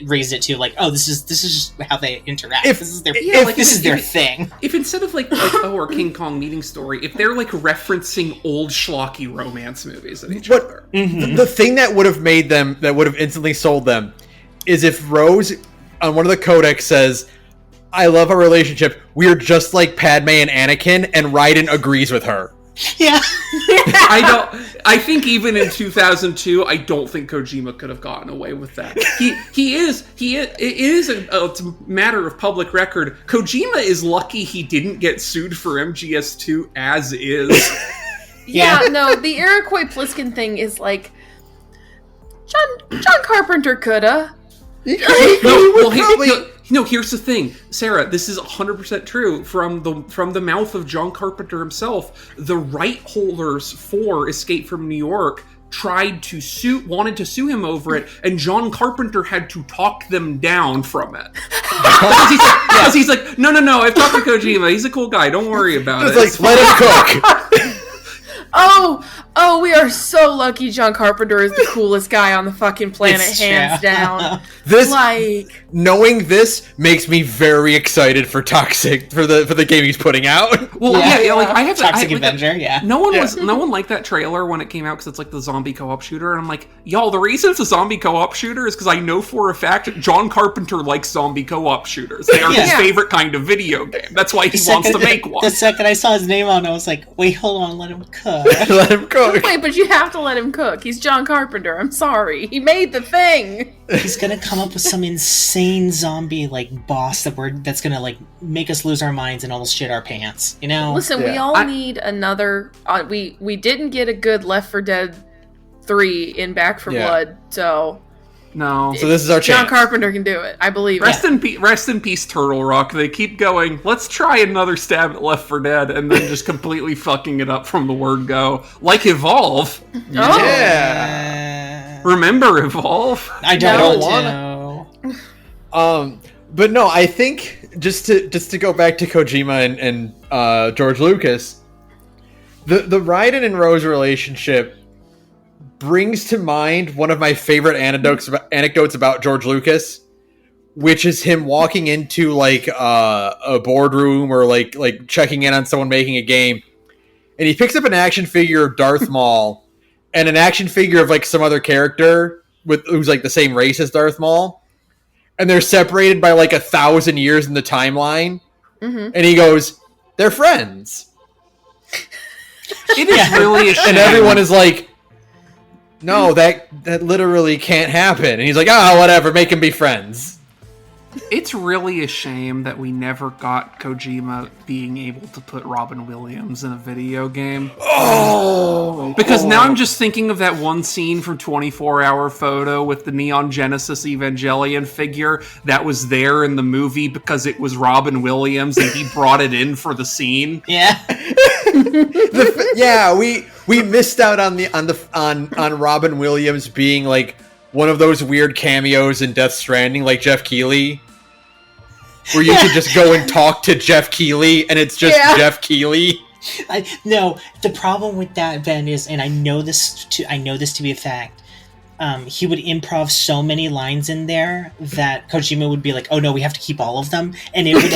Speaker 3: raised it to like, oh, this is just how they interact. This is their thing.
Speaker 4: If instead of like or King Kong meeting story, if they're like referencing old schlocky romance movies at each other,
Speaker 1: the thing that would have made them, that would have instantly sold them, is if Rose on one of the codex says, "I love our relationship. We're just like Padme and Anakin," and Raiden agrees with her.
Speaker 3: Yeah.
Speaker 4: I think even in 2002, I don't think Kojima could have gotten away with that. It is a matter of public record. Kojima is lucky he didn't get sued for MGS2 as is.
Speaker 2: No, the Iroquois Pliskin thing is like, John Carpenter coulda.
Speaker 4: No, here's the thing, Sarah. This is 100% true from the mouth of John Carpenter himself. The right holders for Escape from New York wanted to sue him over it, and John Carpenter had to talk them down from it. Because he's like, no, I've talked to Kojima. He's a cool guy. Don't worry about it.
Speaker 1: It's like, let him cook.
Speaker 2: Oh, we are so lucky John Carpenter is the coolest guy on the fucking planet, hands down.
Speaker 1: Knowing this makes me very excited for Toxic, for the game he's putting out.
Speaker 4: Well, I have
Speaker 3: Toxic Avenger,
Speaker 4: No one liked that trailer when it came out because it's like the zombie co-op shooter, and I'm like, y'all, the reason it's a zombie co-op shooter is because I know for a fact John Carpenter likes zombie co-op shooters. They are his favorite kind of video game. That's why he wants to make one.
Speaker 3: The second I saw his name on it, I was like, wait, hold on, let him cook.
Speaker 1: Let him cook.
Speaker 2: Wait, but you have to let him cook. He's John Carpenter. I'm sorry. He made the thing.
Speaker 3: He's gonna come up with some insane zombie boss that's gonna make us lose our minds and almost shit our pants. You know?
Speaker 2: Listen, we all need another. We didn't get a good Left 4 Dead 3 in Back 4 Blood, so.
Speaker 4: No.
Speaker 1: So this is our chance.
Speaker 2: John Carpenter can do it. I believe it.
Speaker 4: Rest in peace, Turtle Rock. They keep going, let's try another stab at Left 4 Dead, and then just completely fucking it up from the word go. Like Evolve.
Speaker 1: Yeah.
Speaker 4: Remember Evolve?
Speaker 3: I don't want
Speaker 1: to. But no, I think just to go back to Kojima and George Lucas, the Raiden and Rose relationship brings to mind one of my favorite anecdotes about George Lucas, which is him walking into a boardroom or like checking in on someone making a game, and he picks up an action figure of Darth Maul and an action figure of some other character who's the same race as Darth Maul, and they're separated by 1,000 years in the timeline, and he goes, "They're friends."
Speaker 4: It is really a shame.
Speaker 1: And everyone is like, "No, that literally can't happen." And he's like, whatever, make them be friends.
Speaker 4: It's really a shame that we never got Kojima being able to put Robin Williams in a video game. Because now I'm just thinking of that one scene from 24 Hour Photo with the Neon Genesis Evangelion figure that was there in the movie because it was Robin Williams and he brought it in for the scene.
Speaker 3: Yeah.
Speaker 1: We missed out on Robin Williams being one of those weird cameos in Death Stranding, like Jeff Keighley, where you could just go and talk to Jeff Keighley, and it's just Jeff Keighley.
Speaker 3: No, the problem with that, Ben, is, and I know this to be a fact. He would improv so many lines in there that Kojima would be like, "Oh no, we have to keep all of them," and it would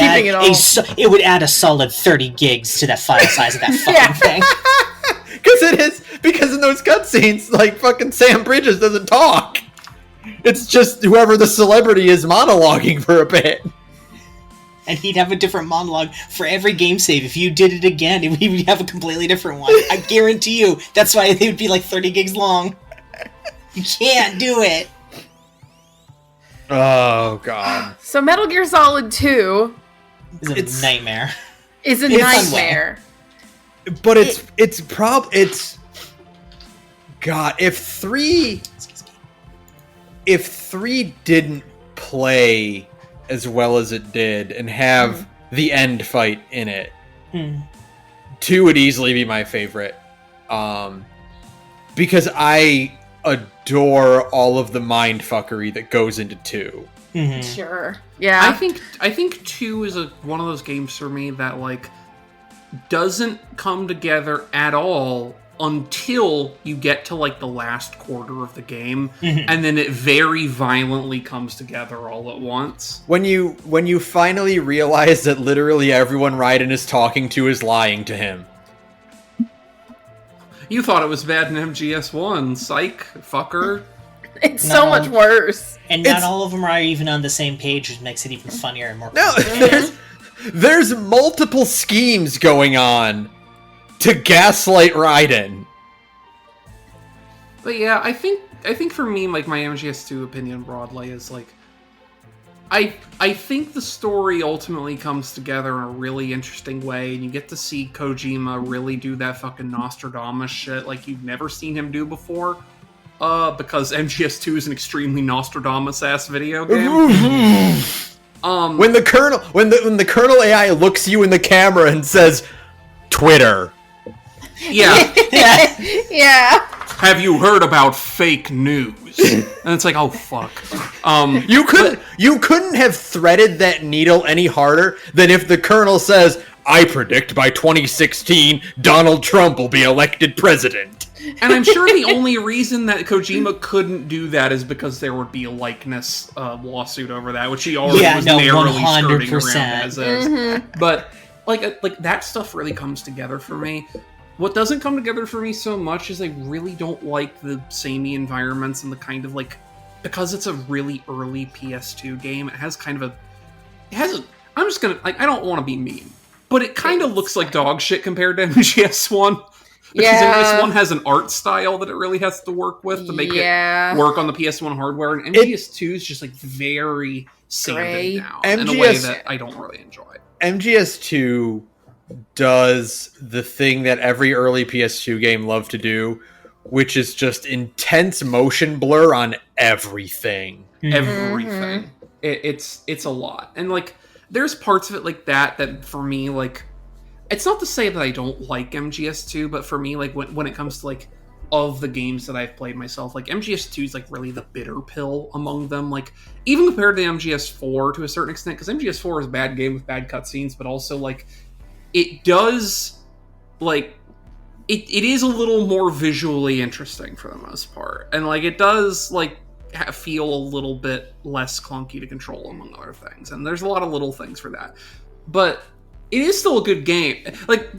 Speaker 3: add a solid 30 gigs to that file size of that fucking thing.
Speaker 1: Because in those cutscenes, fucking Sam Bridges doesn't talk. It's just whoever the celebrity is monologuing for a bit.
Speaker 3: And he'd have a different monologue for every game save. If you did it again, he would have a completely different one. I guarantee you. That's why they would be 30 gigs long. You can't do it.
Speaker 1: Oh, God.
Speaker 2: So Metal Gear Solid 2
Speaker 3: is a nightmare.
Speaker 2: It's a nightmare.
Speaker 1: But it's God, if 3 didn't play as well as it did and have the end fight in it, 2 would easily be my favorite. Because I adore all of the mindfuckery that goes into 2.
Speaker 3: Mhm.
Speaker 2: Sure. Yeah.
Speaker 4: I think 2 is one of those games for me that like doesn't come together at all until you get to like the last quarter of the game, and then it very violently comes together all at once.
Speaker 1: When you finally realize that literally everyone Raiden is talking to is lying to him.
Speaker 4: You thought it was bad in MGS1, psych, fucker.
Speaker 2: It's so much worse.
Speaker 3: And not all of them are even on the same page, which makes it even funnier and more
Speaker 1: No, there's multiple schemes going on to gaslight Raiden.
Speaker 4: But yeah, I think for me, like my MGS2 opinion broadly is like, I think the story ultimately comes together in a really interesting way, and you get to see Kojima really do that fucking Nostradamus shit like you've never seen him do before. Because MGS2 is an extremely Nostradamus-ass video game.
Speaker 1: When the Colonel AI looks you in the camera and says, "Twitter."
Speaker 4: Yeah.
Speaker 2: Yeah.
Speaker 4: Have you heard about fake news? And it's like, oh fuck.
Speaker 1: You couldn't have threaded that needle any harder than if the Colonel says, "I predict by 2016 Donald Trump will be elected president."
Speaker 4: And I'm sure the only reason that Kojima couldn't do that is because there would be a likeness lawsuit over that, which he already was narrowly
Speaker 3: 100%.
Speaker 4: skirting around as is. But like that stuff really comes together for me. What doesn't come together for me so much is I really don't like the samey environments and the kind of like, because it's a really early PS2 game, it has I'm just gonna, like, I don't want to be mean, but it kind of looks like dog shit compared to MGS1. Because MGS1 has an art style that it really has to work with to make it work on the PS1 hardware, and MGS2 is just like very sanded down in a way that I don't really enjoy.
Speaker 1: MGS2 does the thing that every early PS2 game loved to do, which is just intense motion blur on everything.
Speaker 4: Everything. It's a lot. And like there's parts of it like that for me, like, it's not to say that I don't like MGS2, but for me, like when it comes to like of the games that I've played myself, like MGS2 is like really the bitter pill among them. Like even compared to MGS4 to a certain extent, because MGS4 is a bad game with bad cutscenes, but also like it does like it is a little more visually interesting for the most part, and like it does like feel a little bit less clunky to control among other things, and there's a lot of little things for that, but it is still a good game. Like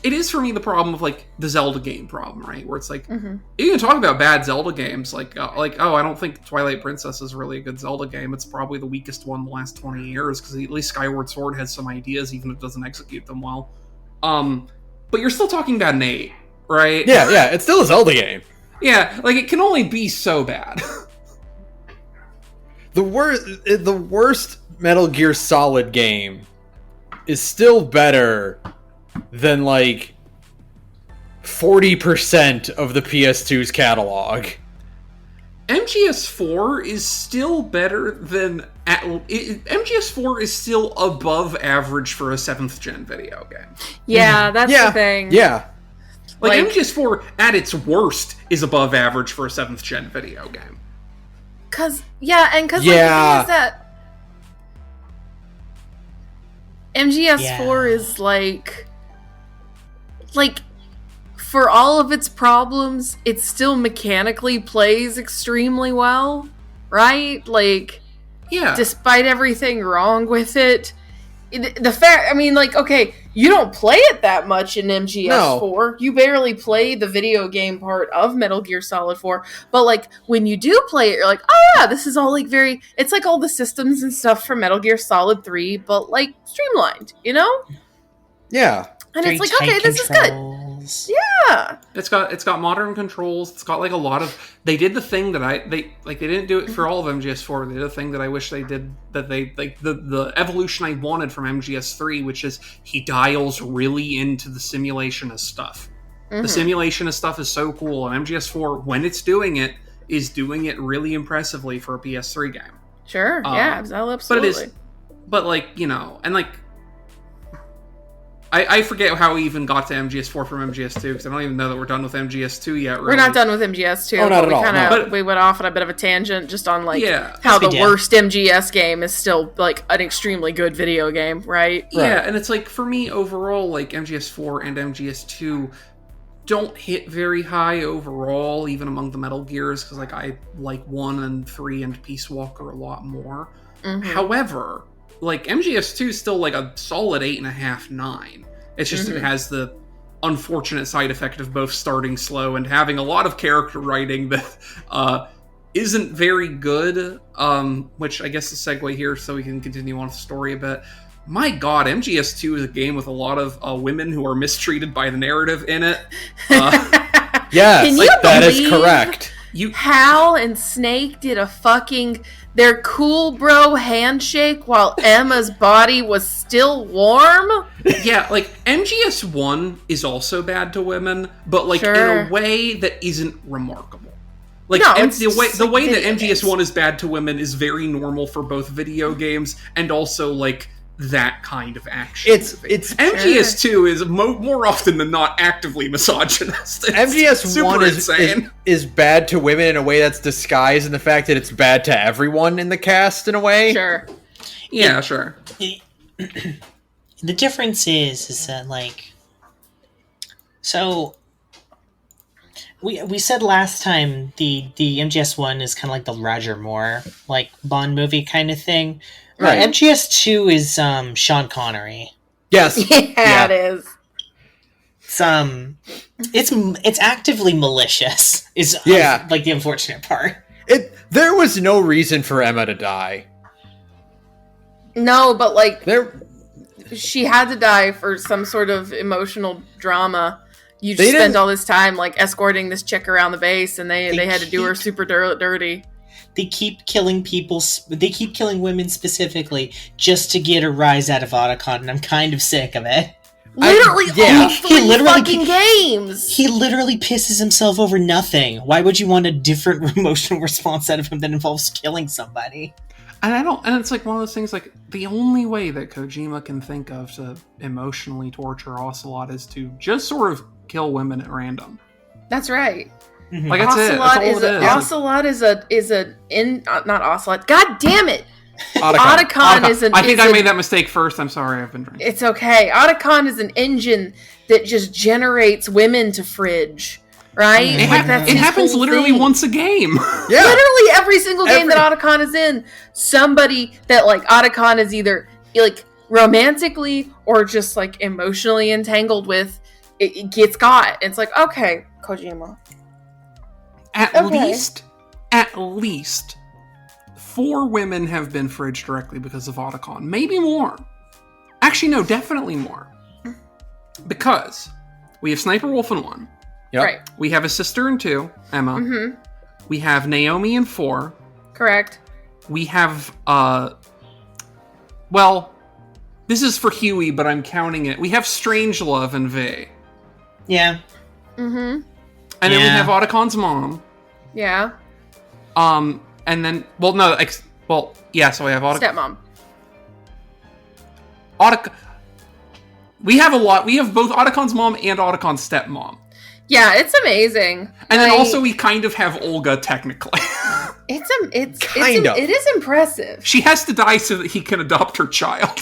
Speaker 4: it is for me the problem of like the Zelda game problem, right? Where it's like you can talk about bad Zelda games, like oh, I don't think Twilight Princess is really a good Zelda game. It's probably the weakest one in the last 20 years because at least Skyward Sword has some ideas, even if it doesn't execute them well. But you're still talking about an 8, right?
Speaker 1: Yeah, it's still a Zelda game.
Speaker 4: Yeah, like it can only be so bad.
Speaker 1: The worst Metal Gear Solid game is still better than like 40% of the PS2's catalog.
Speaker 4: MGS4 is still better than MGS4 is still above average for a 7th gen video game.
Speaker 2: Yeah, that's the thing.
Speaker 1: Yeah.
Speaker 4: Like MGS4 at its worst is above average for a 7th gen video game.
Speaker 2: Cause the thing is that MGS4 is like for all of its problems, it still mechanically plays extremely well, right? Like,
Speaker 4: yeah,
Speaker 2: despite everything wrong with it, okay, you don't play it that much in MGS4. No. You barely play the video game part of Metal Gear Solid 4. But, like, when you do play it, you're like, oh, yeah, this is all, like, it's like all the systems and stuff from Metal Gear Solid 3, but, like, streamlined, you know?
Speaker 1: Yeah.
Speaker 2: And it's like, okay, this is good. Yeah.
Speaker 4: It's got modern controls. It's got like a lot of. They did the thing that they didn't do it for all of MGS4. They did a thing that I wish they did. That they like the evolution I wanted from MGS3, which is he dials really into the simulationist stuff. The simulationist stuff is so cool, and MGS4 when it's doing it is doing it really impressively for a PS3 game.
Speaker 2: Sure. Yeah. Absolutely.
Speaker 4: But like, you know, and like. I forget how we even got to MGS4 from MGS2, because I don't even know that we're done with MGS2 yet, really.
Speaker 2: We're not done with MGS2.
Speaker 1: Oh, not at all, no.
Speaker 2: We went off on a bit of a tangent just on, like,
Speaker 4: Yeah.
Speaker 2: how
Speaker 3: Yes, we
Speaker 2: the
Speaker 3: did.
Speaker 2: worst MGS game is still, like, an extremely good video game, right?
Speaker 4: Yeah, and it's like, for me, overall, like, MGS4 and MGS2 don't hit very high overall, even among the Metal Gears, because, like, I like 1 and 3 and Peace Walker a lot more.
Speaker 2: Mm-hmm.
Speaker 4: However, like, MGS2 is still, like, a solid 8.5, 9. It's just it has the unfortunate side effect of both starting slow and having a lot of character writing that isn't very good, which I guess is a segue here so we can continue on with the story a bit. My god, MGS2 is a game with a lot of women who are mistreated by the narrative in it.
Speaker 1: Yes,
Speaker 2: Can you
Speaker 1: that is
Speaker 2: believe-
Speaker 1: correct.
Speaker 2: Hal and Snake did a fucking their cool bro handshake while Emma's body was still warm.
Speaker 4: Yeah, like, MGS1 is also bad to women, but, like, in
Speaker 2: Sure.
Speaker 4: a way that isn't remarkable. Like,
Speaker 2: No, it's
Speaker 4: the
Speaker 2: just
Speaker 4: way
Speaker 2: like
Speaker 4: that
Speaker 2: video
Speaker 4: MGS1
Speaker 2: games.
Speaker 4: is bad to women is very normal for both video games and also, like, that kind of action.
Speaker 1: It's
Speaker 4: MGS2 is more often than not actively misogynist. It's
Speaker 1: MGS1
Speaker 4: super insane.
Speaker 1: is bad to women in a way that's disguised in the fact that it's bad to everyone in the cast in a way.
Speaker 2: Sure.
Speaker 4: Yeah, sure.
Speaker 3: The difference is that, like, so we said last time the MGS1 is kind of like the Roger Moore, like, Bond movie kind of thing.
Speaker 1: Right.
Speaker 3: MGS2 is Sean Connery.
Speaker 1: Yes.
Speaker 2: Yeah, it is.
Speaker 3: It's actively malicious. Is
Speaker 1: Yeah.
Speaker 3: like the unfortunate part.
Speaker 1: There was no reason for Emma to die.
Speaker 2: No, but like
Speaker 1: There
Speaker 2: she had to die for some sort of emotional drama. You
Speaker 1: They
Speaker 2: just spend
Speaker 1: didn't-
Speaker 2: all this time like escorting this chick around the base, and they had to do her super dirty.
Speaker 3: They keep killing people. They keep killing women specifically just to get a rise out of Otacon, and I'm kind of sick of it.
Speaker 2: Literally
Speaker 1: yeah.
Speaker 2: all
Speaker 3: He
Speaker 2: three
Speaker 3: literally
Speaker 2: fucking games.
Speaker 3: He literally pisses himself over nothing. Why would you want a different emotional response out of him that involves killing somebody?
Speaker 4: And it's like one of those things, like, the only way that Kojima can think of to emotionally torture Ocelot is to just sort of kill women at random.
Speaker 2: That's right.
Speaker 4: Like, that's it. That's all it is.
Speaker 2: Ocelot not Ocelot. God damn it!
Speaker 1: Otacon.
Speaker 2: Otacon is an.
Speaker 4: I think
Speaker 2: is
Speaker 4: I
Speaker 2: a-
Speaker 4: made that mistake first. I'm sorry. I've been drinking.
Speaker 2: It's okay. Otacon is an engine that just generates women to fridge, right?
Speaker 4: It,
Speaker 2: Like, that's
Speaker 4: it
Speaker 2: his
Speaker 4: happens
Speaker 2: whole
Speaker 4: literally
Speaker 2: thing.
Speaker 4: once a game.
Speaker 1: Yeah.
Speaker 2: Literally every single game that Otacon is in, somebody that like Otacon is either like romantically or just like emotionally entangled with, it gets got. It's like, okay, Kojima.
Speaker 4: At
Speaker 2: Okay.
Speaker 4: least 4 women have been fridged directly because of Otacon. Maybe more. Actually, no, definitely more. Because we have Sniper Wolf in 1.
Speaker 1: Yep.
Speaker 2: Right.
Speaker 4: We have a sister in 2, Emma.
Speaker 2: Mm-hmm.
Speaker 4: We have Naomi in 4.
Speaker 2: Correct.
Speaker 4: We have, well, this is for Huey, but I'm counting it. We have Strangelove in V.
Speaker 3: Yeah.
Speaker 2: Mm-hmm.
Speaker 4: And then we
Speaker 3: Yeah.
Speaker 4: have Otacon's mom.
Speaker 2: Yeah.
Speaker 4: And then, well, no, so I have
Speaker 2: Stepmom.
Speaker 4: We have a lot. We have both Otacon's mom and Otacon's stepmom.
Speaker 2: Yeah, it's amazing.
Speaker 4: And then
Speaker 2: Like,
Speaker 4: also we kind of have Olga, technically.
Speaker 2: it is impressive.
Speaker 4: She has to die so that he can adopt her child.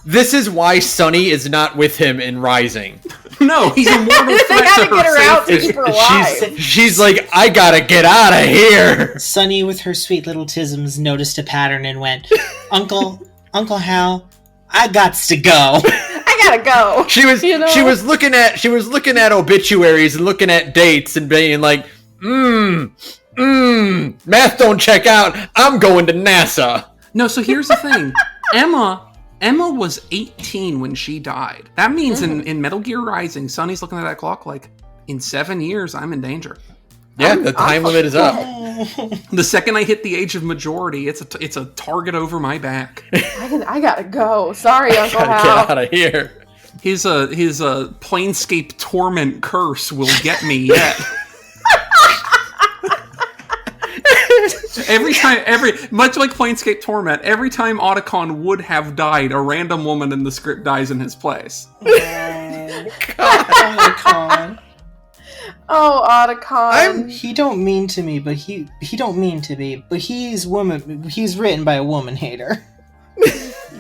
Speaker 1: This is why Sunny is not with him in Rising.
Speaker 4: No, he's a mortal
Speaker 2: They
Speaker 4: threat
Speaker 2: had
Speaker 4: to
Speaker 2: to get
Speaker 4: her
Speaker 2: her out to
Speaker 4: safety.
Speaker 2: keep her alive.
Speaker 1: She's like, I gotta get out of here.
Speaker 3: Sunny, with her sweet little tisms, noticed a pattern and went, Uncle Hal, I gots to go.
Speaker 2: I gotta go.
Speaker 1: She was
Speaker 2: You know?
Speaker 1: she was looking at obituaries and looking at dates and being like, math don't check out. I'm going to NASA.
Speaker 4: No, so here's the thing. Emma was 18 when she died. That means in Metal Gear Rising, Sonny's looking at that clock like, in 7 years, I'm in danger.
Speaker 1: Yeah, the time limit is up.
Speaker 4: The second I hit the age of majority, it's a target over my back.
Speaker 2: I gotta go. Sorry, Uncle
Speaker 1: Gotta
Speaker 2: Hal.
Speaker 1: get out of here.
Speaker 4: His Planescape Torment curse will get me yet. much like Planescape Torment, every time Otacon would have died, a random woman in the script dies in his place.
Speaker 3: Otacon.
Speaker 2: Oh, Otacon.
Speaker 3: He don't mean to me, but he don't mean to be. But he's written by a woman hater.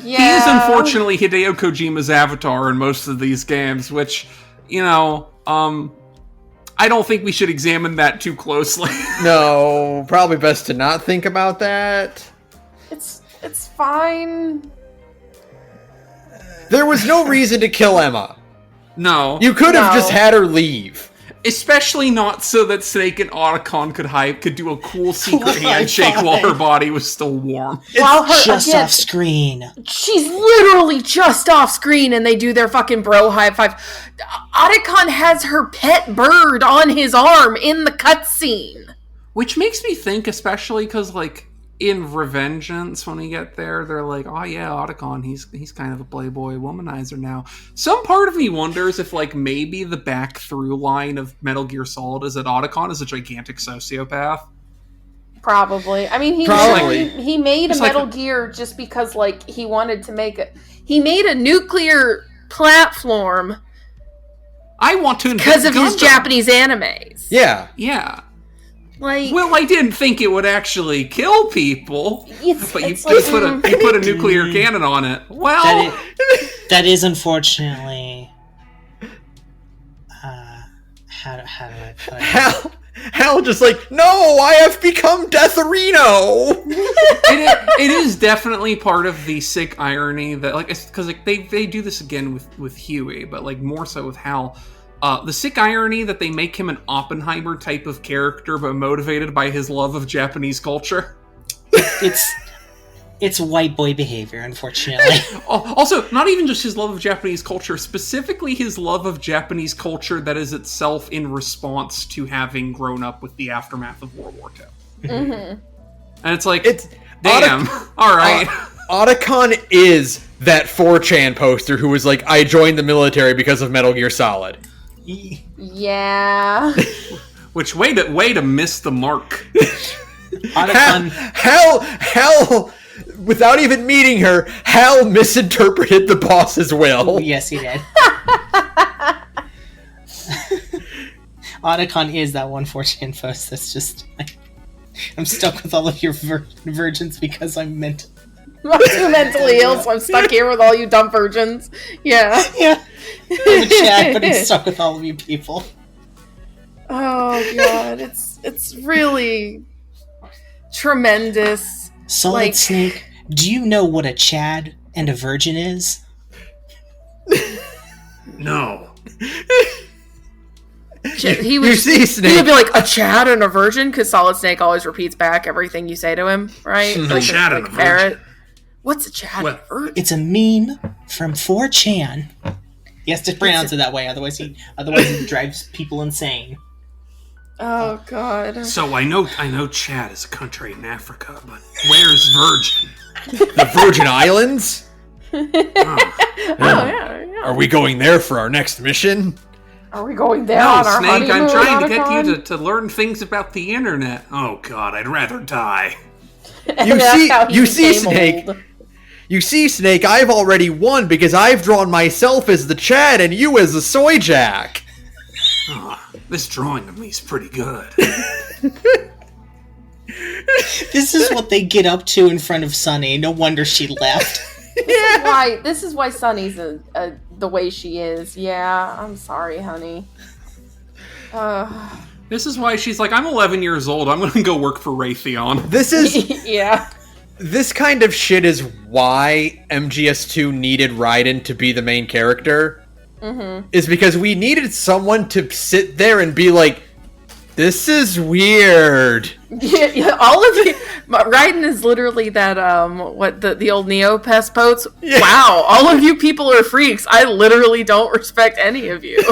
Speaker 2: Yeah.
Speaker 4: He is unfortunately Hideo Kojima's avatar in most of these games, which, I don't think we should examine that too closely.
Speaker 1: No, probably best to not think about that.
Speaker 2: It's fine.
Speaker 1: There was no reason to kill Emma.
Speaker 4: No.
Speaker 1: You could have just had her leave.
Speaker 4: Especially not so that Snake and Otacon could do a cool secret handshake while her body was still warm.
Speaker 2: While her
Speaker 3: Just off screen.
Speaker 2: She's literally just off screen and they do their fucking bro high five. Otacon has her pet bird on his arm in the cutscene.
Speaker 4: Which makes me think, especially because, like, in Revengeance, when we get there, they're like, oh yeah, Otacon, he's kind of a playboy womanizer now. Some part of me wonders if, like, maybe the back through line of Metal Gear Solid is that Otacon is a gigantic sociopath.
Speaker 2: Probably. I mean, he made a Metal Gear just because, like, he wanted to he made a nuclear platform.
Speaker 4: I want to
Speaker 2: because of his Japanese animes.
Speaker 1: Yeah.
Speaker 4: Yeah.
Speaker 2: Like,
Speaker 4: well, I didn't think it would actually kill people, but you put a nuclear cannon on it. Well,
Speaker 3: that is unfortunately. How do I put it?
Speaker 1: Hal just like, no, I have become Deatherino.
Speaker 4: It is definitely part of the sick irony that, like, because like they do this again with Huey, but like more so with Hal. The sick irony that they make him an Oppenheimer type of character, but motivated by his love of Japanese culture.
Speaker 3: It's white boy behavior, unfortunately.
Speaker 4: Also, not even just his love of Japanese culture, specifically his love of Japanese culture that is itself in response to having grown up with the aftermath of World War II.
Speaker 2: Mm-hmm.
Speaker 4: And it's like, damn, all right.
Speaker 1: Otacon is that 4chan poster who was like, I joined the military because of Metal Gear Solid.
Speaker 2: Yeah.
Speaker 4: Which way to miss the mark.
Speaker 1: Hal, without even meeting her, Hal misinterpreted the boss's will.
Speaker 3: Yes, he did. Otacon is that one 4chan post that's just I'm stuck with all of your virgins because I'm too
Speaker 2: mentally ill, so I'm stuck here with all you dumb virgins. Yeah.
Speaker 3: Yeah. I'm a Chad, but I'm stuck with all of you people.
Speaker 2: Oh god, it's really tremendous.
Speaker 3: Solid Snake, do you know what a Chad and a virgin is?
Speaker 4: No.
Speaker 2: He would be like, a Chad and a virgin, because Solid Snake always repeats back everything you say to him, right?
Speaker 4: Like Chad and a virgin.
Speaker 2: What's a Chad and a virgin?
Speaker 3: It's a meme from 4chan. He has to pronounce it that way, otherwise he drives people insane.
Speaker 2: Oh god.
Speaker 4: So I know Chad is a country in Africa, but where's Virgin?
Speaker 1: The Virgin Islands?
Speaker 2: Yeah.
Speaker 1: Are we going there for our next mission?
Speaker 2: Are we going there on our
Speaker 4: Snake,
Speaker 2: honeymoon?
Speaker 4: I'm trying to get you to learn things about the internet. Oh god, I'd rather die.
Speaker 1: You see, Snake. Old. You see, Snake, I've already won because I've drawn myself as the Chad and you as the Soy Jack.
Speaker 4: This drawing of me is pretty good.
Speaker 3: This is what they get up to in front of Sunny. No wonder she left.
Speaker 2: This is why Sunny's the way she is. Yeah, I'm sorry, honey.
Speaker 4: This is why she's like, I'm 11 years old. I'm going to go work for Raytheon.
Speaker 1: This is...
Speaker 2: Yeah.
Speaker 1: This kind of shit is why MGS2 needed Raiden to be the main character. Mm-hmm. Is because we needed someone to sit there and be like, this is weird.
Speaker 2: Yeah, all of you. Raiden is literally that, the old Neopest posts. Yeah. Wow, all of you people are freaks. I literally don't respect any of you.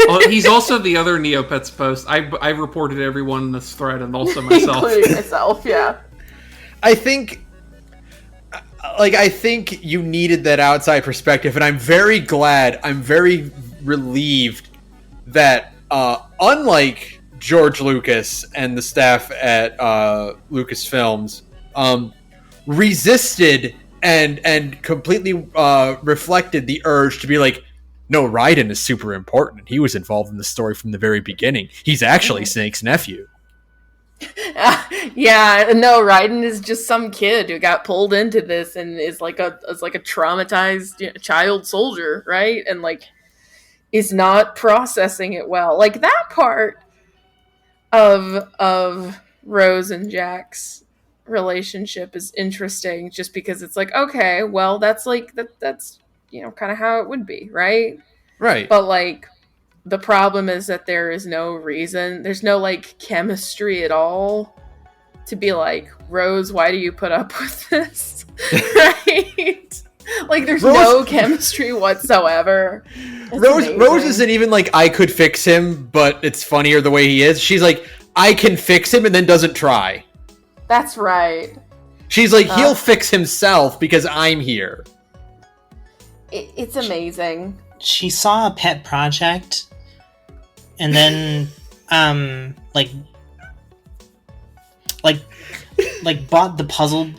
Speaker 4: Well, he's also the other Neopets post. I reported everyone in this thread and also myself.
Speaker 2: Including myself, yeah.
Speaker 1: I think you needed that outside perspective, and I'm very relieved that, unlike George Lucas and the staff at Lucasfilms resisted and completely reflected the urge to be like, no, Raiden is super important. He was involved in the story from the very beginning. He's actually Snake's nephew.
Speaker 2: Yeah, no, Raiden is just some kid who got pulled into this and is like a traumatized child soldier, right? And like is not processing it well. Like that part of Rose and Jack's relationship is interesting just because it's like, okay, well, that's kind of how it would be, right?
Speaker 1: Right.
Speaker 2: But like the problem is that there is no reason, there's no like chemistry at all to be like, Rose, why do you put up with this? Right? Like there's no chemistry whatsoever.
Speaker 1: Rose isn't even like, I could fix him, but it's funnier the way he is. She's like, I can fix him, and then doesn't try.
Speaker 2: That's right.
Speaker 1: She's like, he'll fix himself because I'm here.
Speaker 2: It's amazing.
Speaker 3: She saw a pet project, and then, bought the puzzle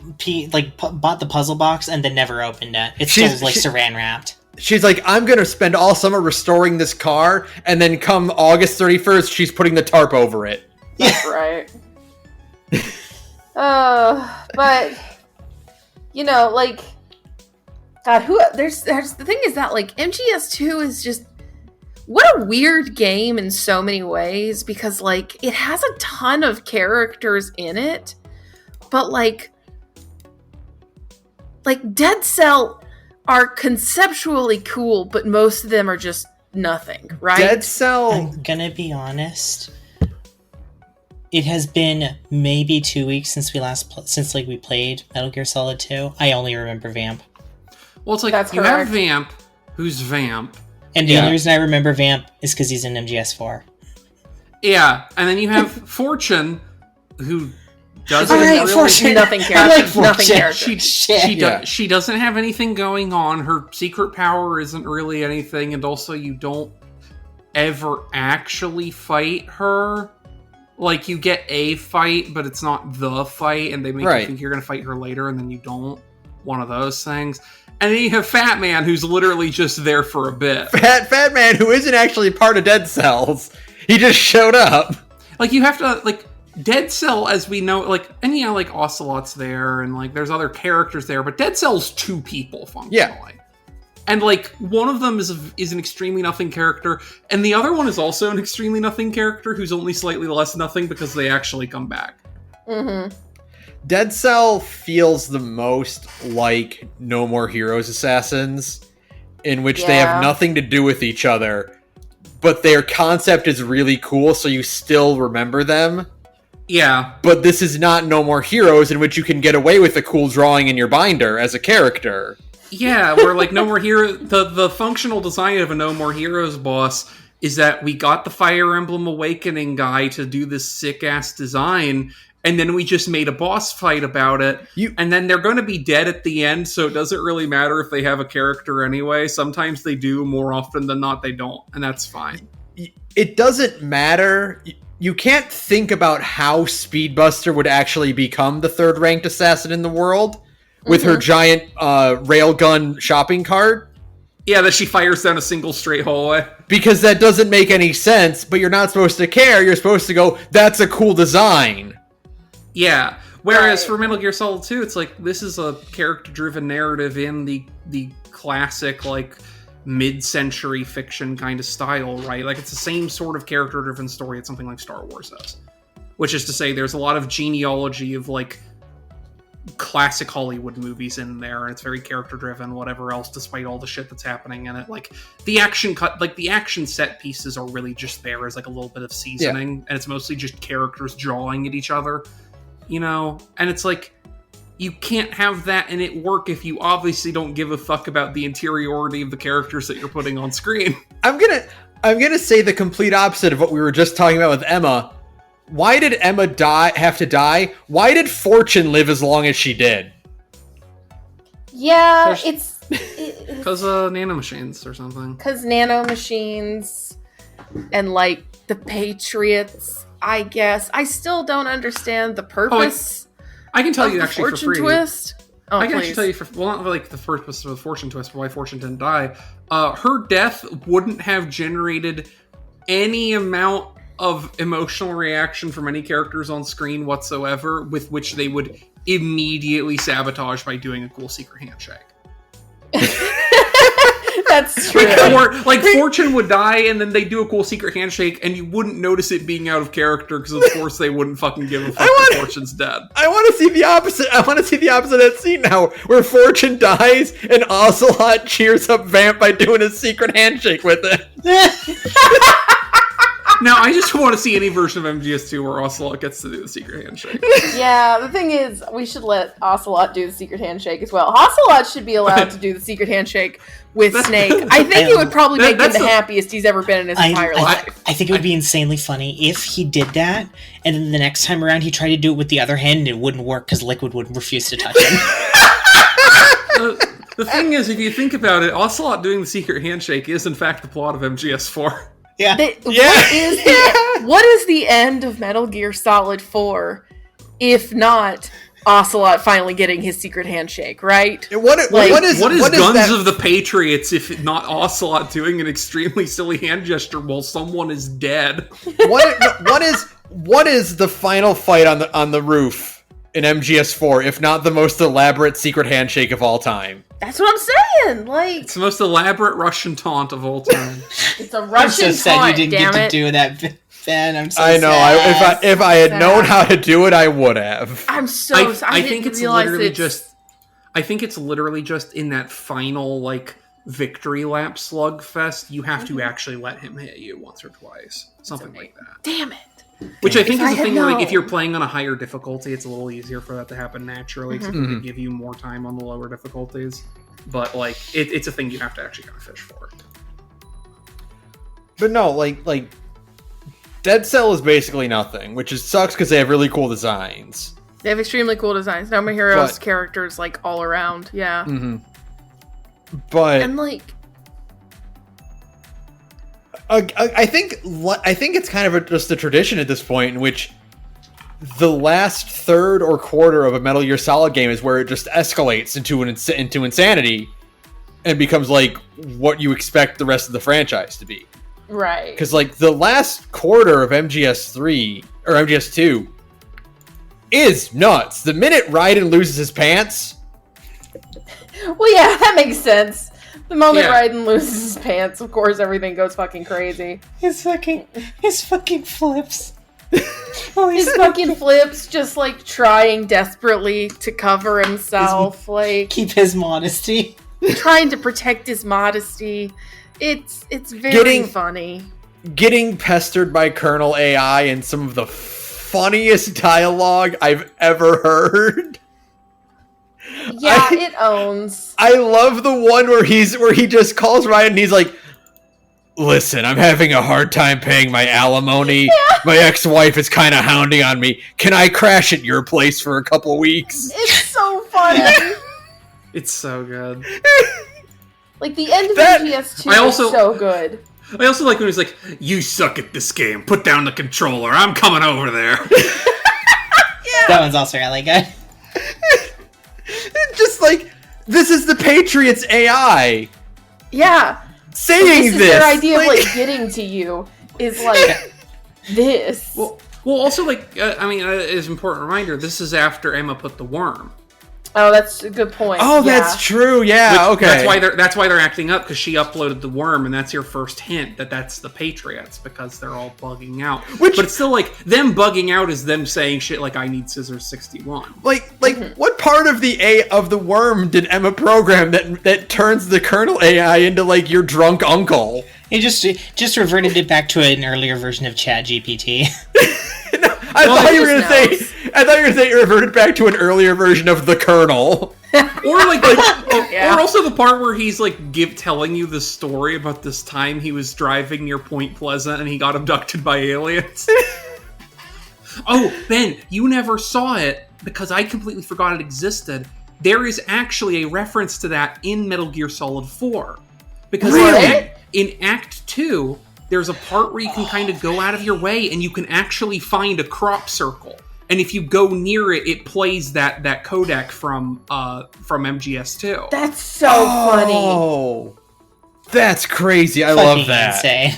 Speaker 3: bought the puzzle box and then never opened it. It's still saran wrapped.
Speaker 1: She's like, I'm gonna spend all summer restoring this car, and then come August 31st, she's putting the tarp over it.
Speaker 2: That's right. But like, God, there's the thing is that like MGS2 is just what a weird game in so many ways, because like it has a ton of characters in it, but like Dead Cell are conceptually cool, but most of them are just nothing, right?
Speaker 1: Dead Cell.
Speaker 3: I'm gonna be honest. It has been maybe 2 weeks since we we played Metal Gear Solid 2. I only remember Vamp.
Speaker 4: Well, it's like
Speaker 2: That's
Speaker 4: you
Speaker 2: correct.
Speaker 4: have Vamp, who's Vamp.
Speaker 3: And the only reason I remember Vamp is because he's in MGS4.
Speaker 4: Yeah, and then you have Fortune, who doesn't
Speaker 3: Alright, Fortune.
Speaker 2: Nothing
Speaker 3: I
Speaker 2: character.
Speaker 3: like Fortune.
Speaker 2: Nothing character.
Speaker 4: She doesn't have anything going on. Her secret power isn't really anything, and also you don't ever actually fight her. Like, you get a fight, but it's not the fight, and they make you think you're going to fight her later, and then you don't. One of those things. And then you have Fat Man, who's literally just there for a bit.
Speaker 1: Fat Man, who isn't actually part of Dead Cells. He just showed up.
Speaker 4: Like, you have to, like, Dead Cell, as we know, like, and yeah, like, Ocelot's there, and, like, there's other characters there, but Dead Cell's two people, functionally.
Speaker 1: Yeah.
Speaker 4: And, like, one of them is an extremely nothing character, and the other one is also an extremely nothing character who's only slightly less nothing because they actually come back.
Speaker 2: Mm-hmm.
Speaker 1: Dead Cell feels the most like No More Heroes Assassins, in which they have nothing to do with each other, but their concept is really cool, so you still remember them.
Speaker 4: Yeah.
Speaker 1: But this is not No More Heroes, in which you can get away with a cool drawing in your binder as a character.
Speaker 4: Yeah, where, like, No More Heroes... The functional design of a No More Heroes boss is that we got the Fire Emblem Awakening guy to do this sick-ass design, and then we just made a boss fight about it, and then they're going to be dead at the end, so it doesn't really matter if they have a character anyway. Sometimes they do, more often than not they don't, and that's fine.
Speaker 1: It doesn't matter. You can't think about how Speedbuster would actually become the third-ranked assassin in the world with her giant railgun shopping cart.
Speaker 4: Yeah, that she fires down a single straight hallway.
Speaker 1: Because that doesn't make any sense, but you're not supposed to care. You're supposed to go, that's a cool design.
Speaker 4: Yeah. Whereas for Metal Gear Solid 2, it's like, this is a character-driven narrative in the classic, like, mid-century fiction kind of style, right? Like, it's the same sort of character-driven story that something like Star Wars does. Which is to say, there's a lot of genealogy of, like, classic Hollywood movies in there, and it's very character-driven, whatever else, despite all the shit that's happening in it. Like, the action set pieces are really just there as, like, a little bit of seasoning, and it's mostly just characters jawing at each other. You know, and it's like, you can't have that and it work if you obviously don't give a fuck about the interiority of the characters that you're putting on screen.
Speaker 1: I'm gonna say the complete opposite of what we were just talking about with Emma. Why did Emma have to die? Why did Fortune live as long as she did?
Speaker 2: Yeah,
Speaker 4: because nanomachines or something.
Speaker 2: Because nanomachines and like the Patriots I guess. I still don't understand the purpose.
Speaker 4: I can tell
Speaker 2: of
Speaker 4: you
Speaker 2: the
Speaker 4: actually
Speaker 2: fortune
Speaker 4: for free.
Speaker 2: twist. Oh,
Speaker 4: I can
Speaker 2: please.
Speaker 4: actually tell you for well, not like the purpose of the fortune twist, but why Fortune didn't die. Her death wouldn't have generated any amount of emotional reaction from any characters on screen whatsoever, with which they would immediately sabotage by doing a cool secret handshake.
Speaker 2: That's true.
Speaker 4: Or, like, Fortune would die, and then they do a cool secret handshake, and you wouldn't notice it being out of character, because of course they wouldn't fucking give a fuck if Fortune's dead.
Speaker 1: I want to see the opposite. I want to see the opposite of that scene now, where Fortune dies and Ocelot cheers up Vamp by doing a secret handshake with it.
Speaker 4: Now, I just want to see any version of MGS2 where Ocelot gets to do the secret handshake.
Speaker 2: Yeah, the thing is, we should let Ocelot do the secret handshake as well. Ocelot should be allowed to do the secret handshake with Snake. I think it would probably make him the happiest he's ever been in his entire life.
Speaker 3: I think it would be insanely funny if he did that, and then the next time around he tried to do it with the other hand, and it wouldn't work because Liquid would refuse to touch him.
Speaker 4: The thing is, if you think about it, Ocelot doing the secret handshake is in fact the plot of MGS4.
Speaker 3: Yeah.
Speaker 2: What is the end of Metal Gear Solid 4 if not Ocelot finally getting his secret handshake, right?
Speaker 1: What is
Speaker 4: Guns
Speaker 1: that?
Speaker 4: of the Patriots if not Ocelot doing an extremely silly hand gesture while someone is dead?
Speaker 1: What is the final fight on the roof in MGS4 if not the most elaborate secret handshake of all time?
Speaker 2: That's what I'm saying. Like,
Speaker 4: It's the most elaborate Russian taunt of all time.
Speaker 2: it's a
Speaker 3: I'm
Speaker 2: Russian
Speaker 3: so sad
Speaker 2: taunt,
Speaker 3: you didn't
Speaker 2: damn
Speaker 3: get
Speaker 2: it.
Speaker 3: to do that, Ben. I'm so
Speaker 1: I know.
Speaker 3: sad.
Speaker 1: If I had known how to do it, I would have.
Speaker 2: I'm so
Speaker 4: I
Speaker 2: didn't
Speaker 4: think it's
Speaker 2: realize
Speaker 4: literally
Speaker 2: it's-
Speaker 4: just. I think it's literally just in that final like victory lap slugfest. You have to actually let him hit you once or twice, something like that.
Speaker 2: Damn it.
Speaker 4: Which I think
Speaker 2: If
Speaker 4: is
Speaker 2: I
Speaker 4: a
Speaker 2: had
Speaker 4: thing where, like, if
Speaker 2: known.
Speaker 4: you're playing on a higher difficulty, it's a little easier for that to happen naturally, because it give you more time on the lower difficulties. But like, it's a thing you have to actually kind of fish for.
Speaker 1: But no, like Dead Cell is basically nothing, which sucks because they have really cool designs.
Speaker 2: They have extremely cool designs. No Heroes
Speaker 1: But-
Speaker 2: characters, like, all around. Yeah.
Speaker 1: But
Speaker 2: And, like,
Speaker 1: I think it's kind of just a tradition at this point in which the last third or quarter of a Metal Gear Solid game is where it just escalates into insanity and becomes like what you expect the rest of the franchise to be.
Speaker 2: right.
Speaker 1: Because like the last quarter of MGS3 or MGS2 is nuts. The minute Raiden loses his pants,
Speaker 2: Well, yeah, that makes sense. The moment
Speaker 4: Yeah.
Speaker 2: Raiden loses his pants, of course, everything goes fucking crazy.
Speaker 3: His fucking flips.
Speaker 2: His fucking flips, just, like, trying desperately to cover himself, like,
Speaker 3: Keep his modesty.
Speaker 2: trying to protect his modesty. It's very
Speaker 1: Getting-
Speaker 2: funny.
Speaker 1: getting pestered by Colonel AI and some of the funniest dialogue I've ever heard.
Speaker 2: Yeah, it owns.
Speaker 1: I love the one where he just calls Ryan and he's like, "Listen, I'm having a hard time paying my alimony. My ex-wife is kind of hounding on me. Can I crash at your place for a couple weeks?"
Speaker 2: It's so funny.
Speaker 4: It's so good.
Speaker 2: Like, the end of
Speaker 1: That-
Speaker 2: MGS2
Speaker 4: I also-
Speaker 2: is so good.
Speaker 4: I also like when he's like, "You suck at this game. Put down the controller. I'm coming over there."
Speaker 3: That one's also really good.
Speaker 1: Just like, this is the Patriots AI
Speaker 2: Yeah.
Speaker 1: saying
Speaker 2: This is
Speaker 1: this.
Speaker 2: their idea of, like, getting to you. Is, like, this.
Speaker 4: Well, also, like, as an important reminder, this is after Emma put the worm.
Speaker 2: Oh, that's a good point.
Speaker 1: Oh,
Speaker 2: Yeah.
Speaker 1: that's true. Yeah,
Speaker 4: Which-
Speaker 1: okay.
Speaker 4: That's why they're acting up, because she uploaded the worm, and that's your first hint that that's the Patriots, because they're all bugging out.
Speaker 1: Which-
Speaker 4: But it's still like them bugging out is them saying shit like "I need scissors 61."
Speaker 1: Like, what part of the worm did Emma program that turns the Colonel AI into like your drunk uncle?
Speaker 3: He just reverted it back to an earlier version of ChatGPT.
Speaker 1: I thought you were
Speaker 2: he
Speaker 1: gonna
Speaker 2: just
Speaker 1: say. I thought you were gonna say it reverted back to an earlier version of the Colonel.
Speaker 4: Or like,
Speaker 2: Yeah.
Speaker 4: or also the part where he's like telling you the story about this time he was driving near Point Pleasant and he got abducted by aliens. Oh, Ben, you never saw it because I completely forgot it existed. There is actually a reference to that in Metal Gear Solid 4. Because
Speaker 2: Really?
Speaker 4: in Act 2, there's a part where you can kind of go out of your way and you can actually find a crop circle. And if you go near it, it plays that codec from MGS2.
Speaker 2: That's so funny.
Speaker 1: Oh, that's crazy! I love that.
Speaker 3: Insane.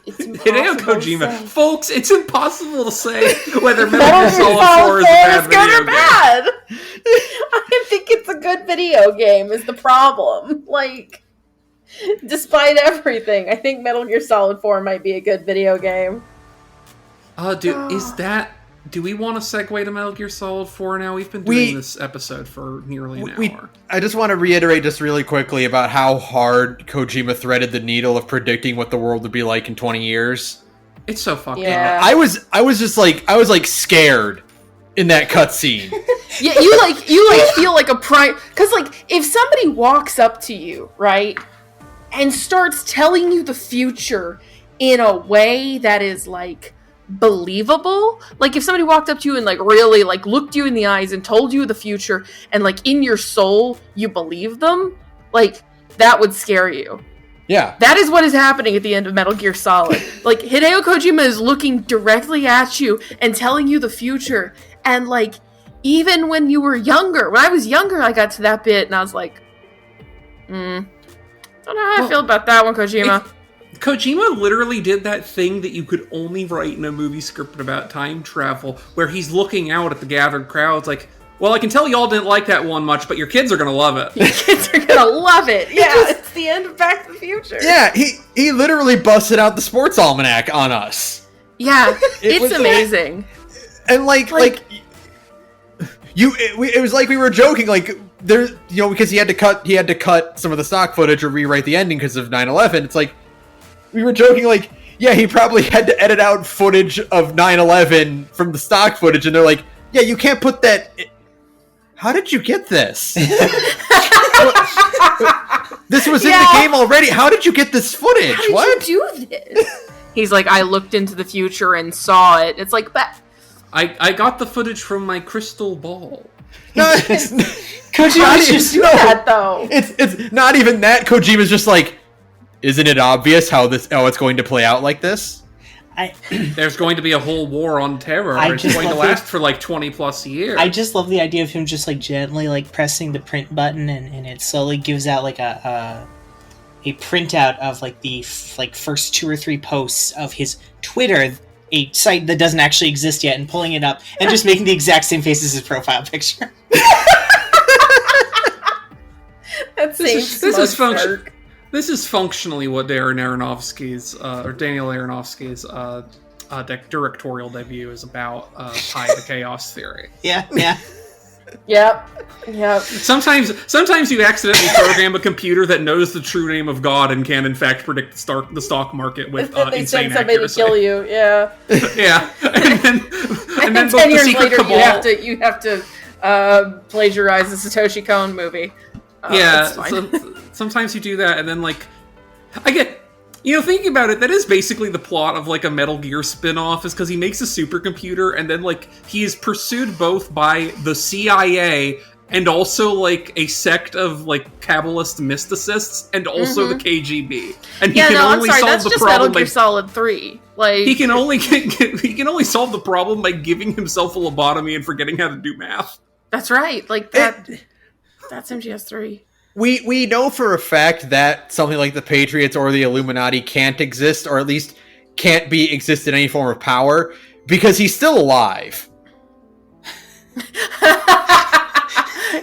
Speaker 2: It's
Speaker 4: Hideo
Speaker 2: impossible to
Speaker 4: Kojima,
Speaker 2: say.
Speaker 4: folks, it's impossible to say whether Metal Gear Solid 4 is a bad
Speaker 2: good
Speaker 4: video
Speaker 2: or bad. I think it's a good video game is the problem. Like, despite everything, I think Metal Gear Solid 4 might be a good video game.
Speaker 4: Do we want to segue to Metal Gear Solid 4 now? We've been doing this episode for nearly an hour.
Speaker 1: I just want to reiterate just really quickly about how hard Kojima threaded the needle of predicting what the world would be like in 20 years.
Speaker 4: It's so fucking
Speaker 2: Yeah.
Speaker 1: I was like scared in that cutscene.
Speaker 2: Yeah, you feel like a prime, because like if somebody walks up to you, right, and starts telling you the future in a way that is like believable, like if somebody walked up to you and like really like looked you in the eyes and told you the future and like in your soul you believe them, like that would scare you.
Speaker 1: Yeah.
Speaker 2: That is what is happening at the end of Metal Gear Solid. Like, Hideo Kojima is looking directly at you and telling you the future. And, like, even when you were younger, when I was younger, I got to that bit and I was like, don't know how I feel about that one, Kojima.
Speaker 4: Kojima literally did that thing that you could only write in a movie script about time travel, where he's looking out at the gathered crowds like, well, I can tell y'all didn't like that one much, but your kids are gonna love it.
Speaker 2: Your kids are gonna love it. Yeah, it's the end of Back to the Future.
Speaker 1: Yeah, he literally busted out the sports almanac on us.
Speaker 2: Yeah,
Speaker 1: It was
Speaker 2: it's amazing.
Speaker 1: And it was like we were joking, like there, because he had to cut some of the stock footage or rewrite the ending because of 9/11. It's like we were joking, like, yeah, he probably had to edit out footage of 9/11 from the stock footage, and they're like, yeah, you can't put that. How did you get this? This was in the game already. How did you get this footage?
Speaker 2: How did you do this? He's like, I looked into the future and saw it. It's like, but
Speaker 4: I got the footage from my crystal ball.
Speaker 1: No,
Speaker 2: Kojima's just do that though.
Speaker 1: It's not even that. Kojima's just like, isn't it obvious how it's going to play out like this?
Speaker 4: There's going to be a whole war on terror. It's going to last for like 20 plus years.
Speaker 3: I just love the idea of him just like gently like pressing the print button and it slowly gives out like a printout of like the first 2 or 3 posts of his Twitter, a site that doesn't actually exist yet, and pulling it up and just making the exact same face as his profile picture.
Speaker 4: This is functionally what Daniel Aronofsky's directorial debut is about. Tied to chaos theory.
Speaker 3: Yeah.
Speaker 2: Yep.
Speaker 4: Sometimes you accidentally program a computer that knows the true name of God and can in fact predict the stock market with
Speaker 2: they
Speaker 4: insane
Speaker 2: send somebody
Speaker 4: accuracy.
Speaker 2: to kill you. Yeah.
Speaker 4: Yeah, and then
Speaker 2: 10
Speaker 4: both the
Speaker 2: years
Speaker 4: secret
Speaker 2: later,
Speaker 4: cabal.
Speaker 2: you have to plagiarize the Satoshi Kon movie.
Speaker 4: Yeah,
Speaker 2: it's fine.
Speaker 4: so sometimes you do that, and then like, I get, thinking about it, that is basically the plot of like a Metal Gear spin-off, is because he makes a supercomputer, and then like he is pursued both by the CIA and also like a sect of like Kabbalist mysticists, and also the KGB. And he can only solve
Speaker 2: that's
Speaker 4: the
Speaker 2: just
Speaker 4: problem
Speaker 2: Metal Gear Solid 3. Like
Speaker 4: he can only solve the problem by giving himself a lobotomy and forgetting how to do math.
Speaker 2: That's right. Like that. That's MGS3.
Speaker 1: We know for a fact that something like the Patriots or the Illuminati can't exist, or at least can't exist in any form of power, because he's still alive.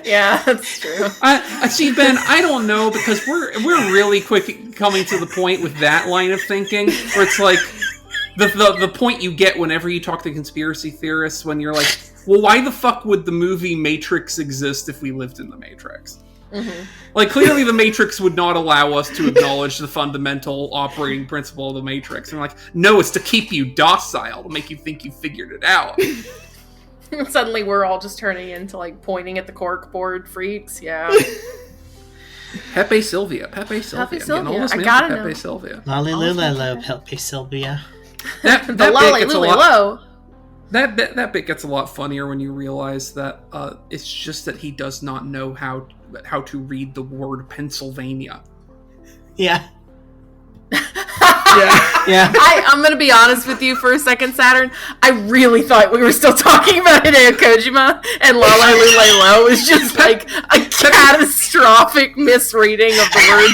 Speaker 2: Yeah, that's true.
Speaker 4: I see, Ben. I don't know, because we're really quick coming to the point with that line of thinking, where it's like the point you get whenever you talk to conspiracy theorists, when you're like, well, why the fuck would the movie Matrix exist if we lived in the Matrix?
Speaker 2: Mm-hmm.
Speaker 4: Like, clearly the Matrix would not allow us to acknowledge the fundamental operating principle of the Matrix. And we're like, no, it's to keep you docile, to make you think you figured it out.
Speaker 2: Suddenly we're all just turning into like pointing at the corkboard freaks. Yeah.
Speaker 4: Pepe Sylvia. I'm getting all this
Speaker 2: I
Speaker 4: name
Speaker 2: gotta
Speaker 4: for
Speaker 2: know.
Speaker 4: Pepe Sylvia.
Speaker 3: Lolly Pepe Sylvia.
Speaker 4: That
Speaker 2: The
Speaker 4: bit
Speaker 2: lolly
Speaker 4: gets a
Speaker 2: lily
Speaker 4: lot.
Speaker 2: low.
Speaker 4: That bit gets a lot funnier when you realize that it's just that he does not know how to read the word Pennsylvania.
Speaker 3: Yeah. Yeah.
Speaker 2: I'm gonna be honest with you for a second, Saturn. I really thought we were still talking about Hideo Kojima, and La La Lu was just like a catastrophic misreading of the word.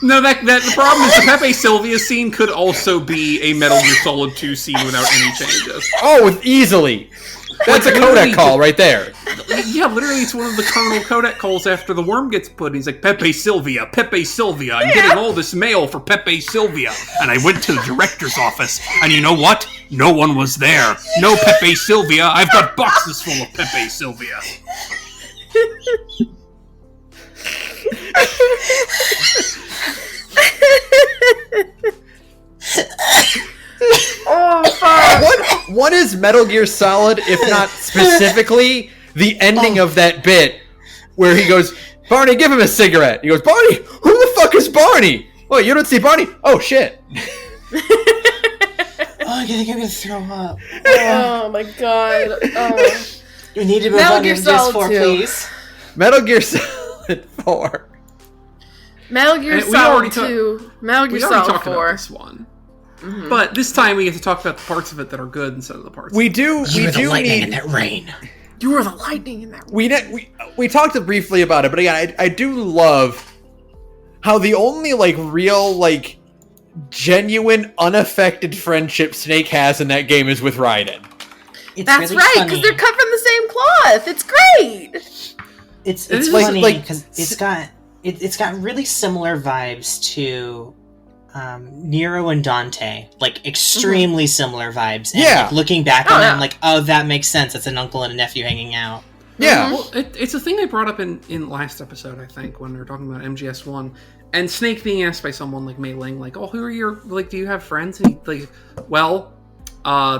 Speaker 4: No, that the problem is the Pepe Sylvia scene could also be a Metal Gear Solid 2 scene without any changes.
Speaker 1: Oh, easily. That's a codec call right there.
Speaker 4: Yeah, literally, it's one of the Colonel codec calls after the worm gets put. He's like, Pepe Sylvia, I'm getting all this mail for Pepe Sylvia. And I went to the director's office, and you know what? No one was there. No Pepe Sylvia. I've got boxes full of Pepe Sylvia.
Speaker 2: Oh, fuck.
Speaker 1: What is Metal Gear Solid, if not specifically the ending of that bit where he goes, Barney, give him a cigarette. He goes, Barney? Who the fuck is Barney? Oh, you don't see Barney? Oh, shit.
Speaker 3: I think I'm gonna throw up.
Speaker 2: Oh my god. Oh.
Speaker 3: You need to move
Speaker 2: Metal
Speaker 3: on
Speaker 2: Gear
Speaker 3: to
Speaker 2: Solid
Speaker 3: PS4,
Speaker 2: 2.
Speaker 3: please.
Speaker 1: Metal Gear Solid 4.
Speaker 2: Metal Gear
Speaker 4: And we already
Speaker 2: Solid 2. Metal Gear
Speaker 4: We already
Speaker 2: Solid
Speaker 4: talked
Speaker 2: 4.
Speaker 4: about this one. Mm-hmm. But this time we get to talk about the parts of it that are good instead of the parts.
Speaker 1: We do.
Speaker 3: You
Speaker 1: We
Speaker 3: were the
Speaker 1: do
Speaker 3: lightning
Speaker 1: need.
Speaker 3: in that rain.
Speaker 2: You were the lightning in that.
Speaker 1: We talked briefly about it, but again, I do love how the only real genuine unaffected friendship Snake has in that game is with Raiden.
Speaker 3: It's
Speaker 2: That's
Speaker 3: really
Speaker 2: right,
Speaker 3: funny.
Speaker 2: because they're cut from the same cloth. It's great.
Speaker 3: It's funny because it's got really similar vibes to Nero and Dante, extremely similar vibes. And,
Speaker 1: Yeah.
Speaker 3: looking back on it, I'm like, oh, that makes sense. It's an uncle and a nephew hanging out.
Speaker 1: Yeah.
Speaker 4: Well, it's a thing they brought up in last episode, I think, when they were talking about MGS1. And Snake being asked by someone like Mei Ling, oh, who are your, do you have friends? And he,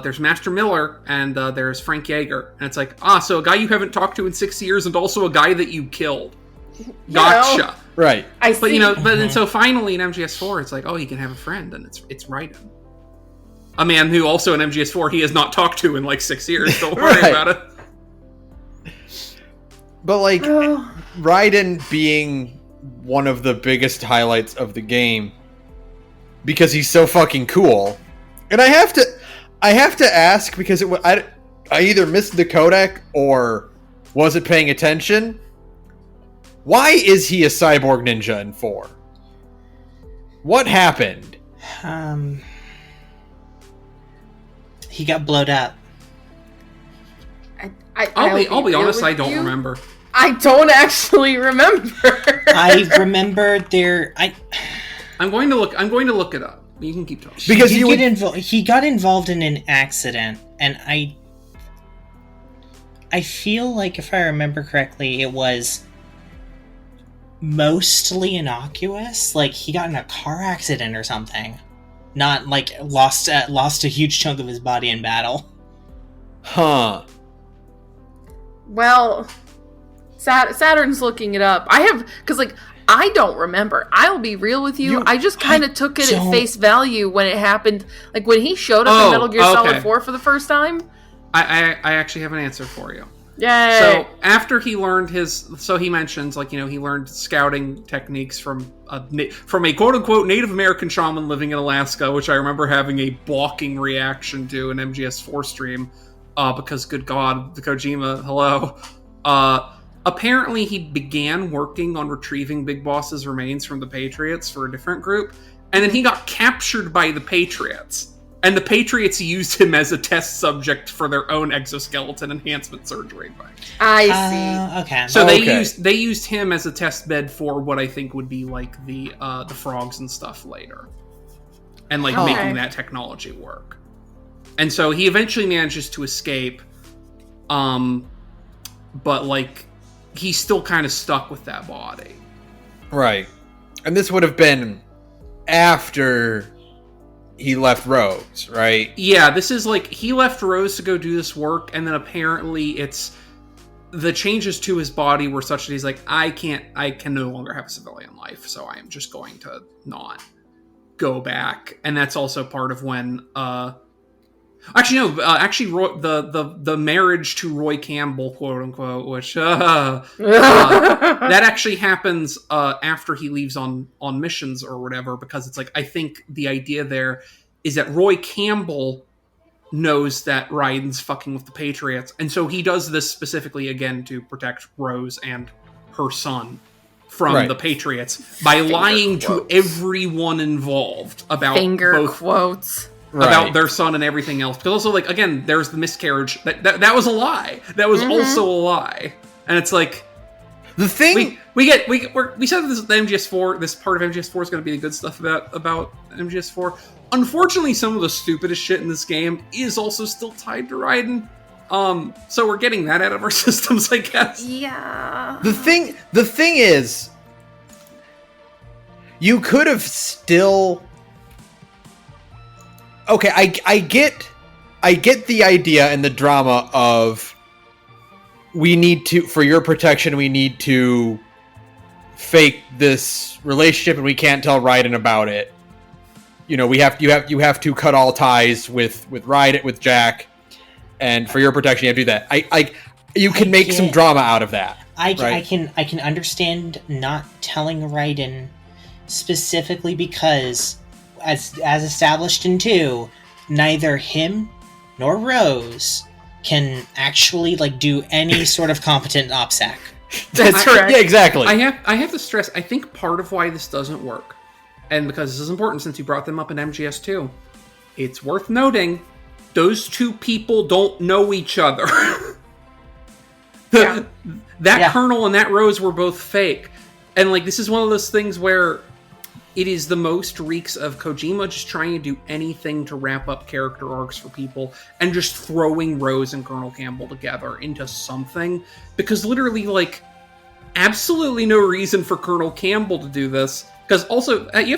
Speaker 4: there's Master Miller and there's Frank Yeager. And it's so a guy you haven't talked to in 6 years and also a guy that you killed. Gotcha.
Speaker 1: Right.
Speaker 2: I see.
Speaker 4: And so finally in MGS4, it's he can have a friend, and it's Raiden. A man who also in MGS4 he has not talked to in 6 years. Don't worry about it.
Speaker 1: But Raiden being one of the biggest highlights of the game because he's so fucking cool. And I have to ask because I either missed the codec or wasn't paying attention. Why is he a cyborg ninja in 4? What happened?
Speaker 3: He got blowed up.
Speaker 4: I'll be honest, I don't remember.
Speaker 2: I don't actually remember.
Speaker 3: I remember
Speaker 4: I'm going to look it up. You can keep talking.
Speaker 1: Because
Speaker 3: he got involved in an accident, and I feel like if I remember correctly, it was mostly innocuous. He got in a car accident or something. Not lost a huge chunk of his body in battle.
Speaker 1: Huh.
Speaker 2: Well, Saturn's looking it up. I don't remember. I'll be real with you. I just kind of took it at face value when it happened. When he showed up in Metal Gear Solid 4 for the first time.
Speaker 4: I actually have an answer for you.
Speaker 2: Yay.
Speaker 4: So after he learned he mentions he learned scouting techniques from a quote unquote Native American shaman living in Alaska, which I remember having a balking reaction to in MGS4 stream, because good God, the Kojima, hello. Apparently he began working on retrieving Big Boss's remains from the Patriots for a different group, and then he got captured by the Patriots. And the Patriots used him as a test subject for their own exoskeleton enhancement surgery.
Speaker 2: I see.
Speaker 3: Okay.
Speaker 4: So they used him as a test bed for what I think would be the frogs and stuff later, and making that technology work. And so he eventually manages to escape, but he's still kind of stuck with that body.
Speaker 1: Right. And this would have been after he left Rose, right?
Speaker 4: Yeah, this is he left Rose to go do this work, and then apparently the changes to his body were such that he's I can no longer have a civilian life, so I am just going to not go back. And that's also part of when Actually, no. Actually, Roy, the marriage to Roy Campbell, quote unquote, which that actually happens after he leaves on missions or whatever. Because it's like, I think the idea there is that Roy Campbell knows that Raiden's fucking with the Patriots, and so he does this specifically again to protect Rose and her son from the Patriots by lying to everyone involved about
Speaker 2: quotes.
Speaker 4: About their son and everything else. Because also, like, again, there's the miscarriage. That was a lie. That was also a lie. And it's like,
Speaker 1: the thing
Speaker 4: we said this the MGS4. This part of MGS4 is going to be the good stuff about MGS4. Unfortunately, some of the stupidest shit in this game is also still tied to Raiden. So we're getting that out of our systems, I guess.
Speaker 2: Yeah.
Speaker 1: The thing is, you could have still. Okay, I get the idea and the drama of we need to, for your protection, we need to fake this relationship and we can't tell Raiden about it. You know, you have to cut all ties with Raiden, with Jack, and for your protection you have to do that. You can make some drama out of that. I
Speaker 3: can understand not telling Raiden specifically because as established in 2, neither him nor Rose can actually do any sort of competent OPSEC.
Speaker 1: That's correct. Yeah, exactly.
Speaker 4: I have to stress, I think part of why this doesn't work, and because this is important since you brought them up in MGS2, it's worth noting those two people don't know each other. Colonel and that Rose were both fake. And this is one of those things where it is the most reeks of Kojima just trying to do anything to wrap up character arcs for people and just throwing Rose and Colonel Campbell together into something. Because literally, absolutely no reason for Colonel Campbell to do this. Because also, you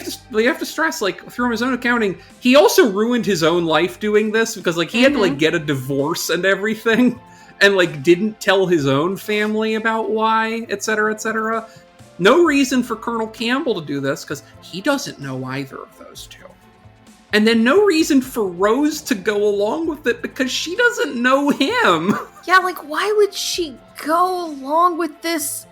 Speaker 4: have to stress, through his own accounting, he also ruined his own life doing this. Because, he had to, get a divorce and everything. And, didn't tell his own family about why, etc., etc. No reason for Colonel Campbell to do this, because he doesn't know either of those two. And then no reason for Rose to go along with it, because she doesn't know him.
Speaker 2: Yeah, why would she go along with this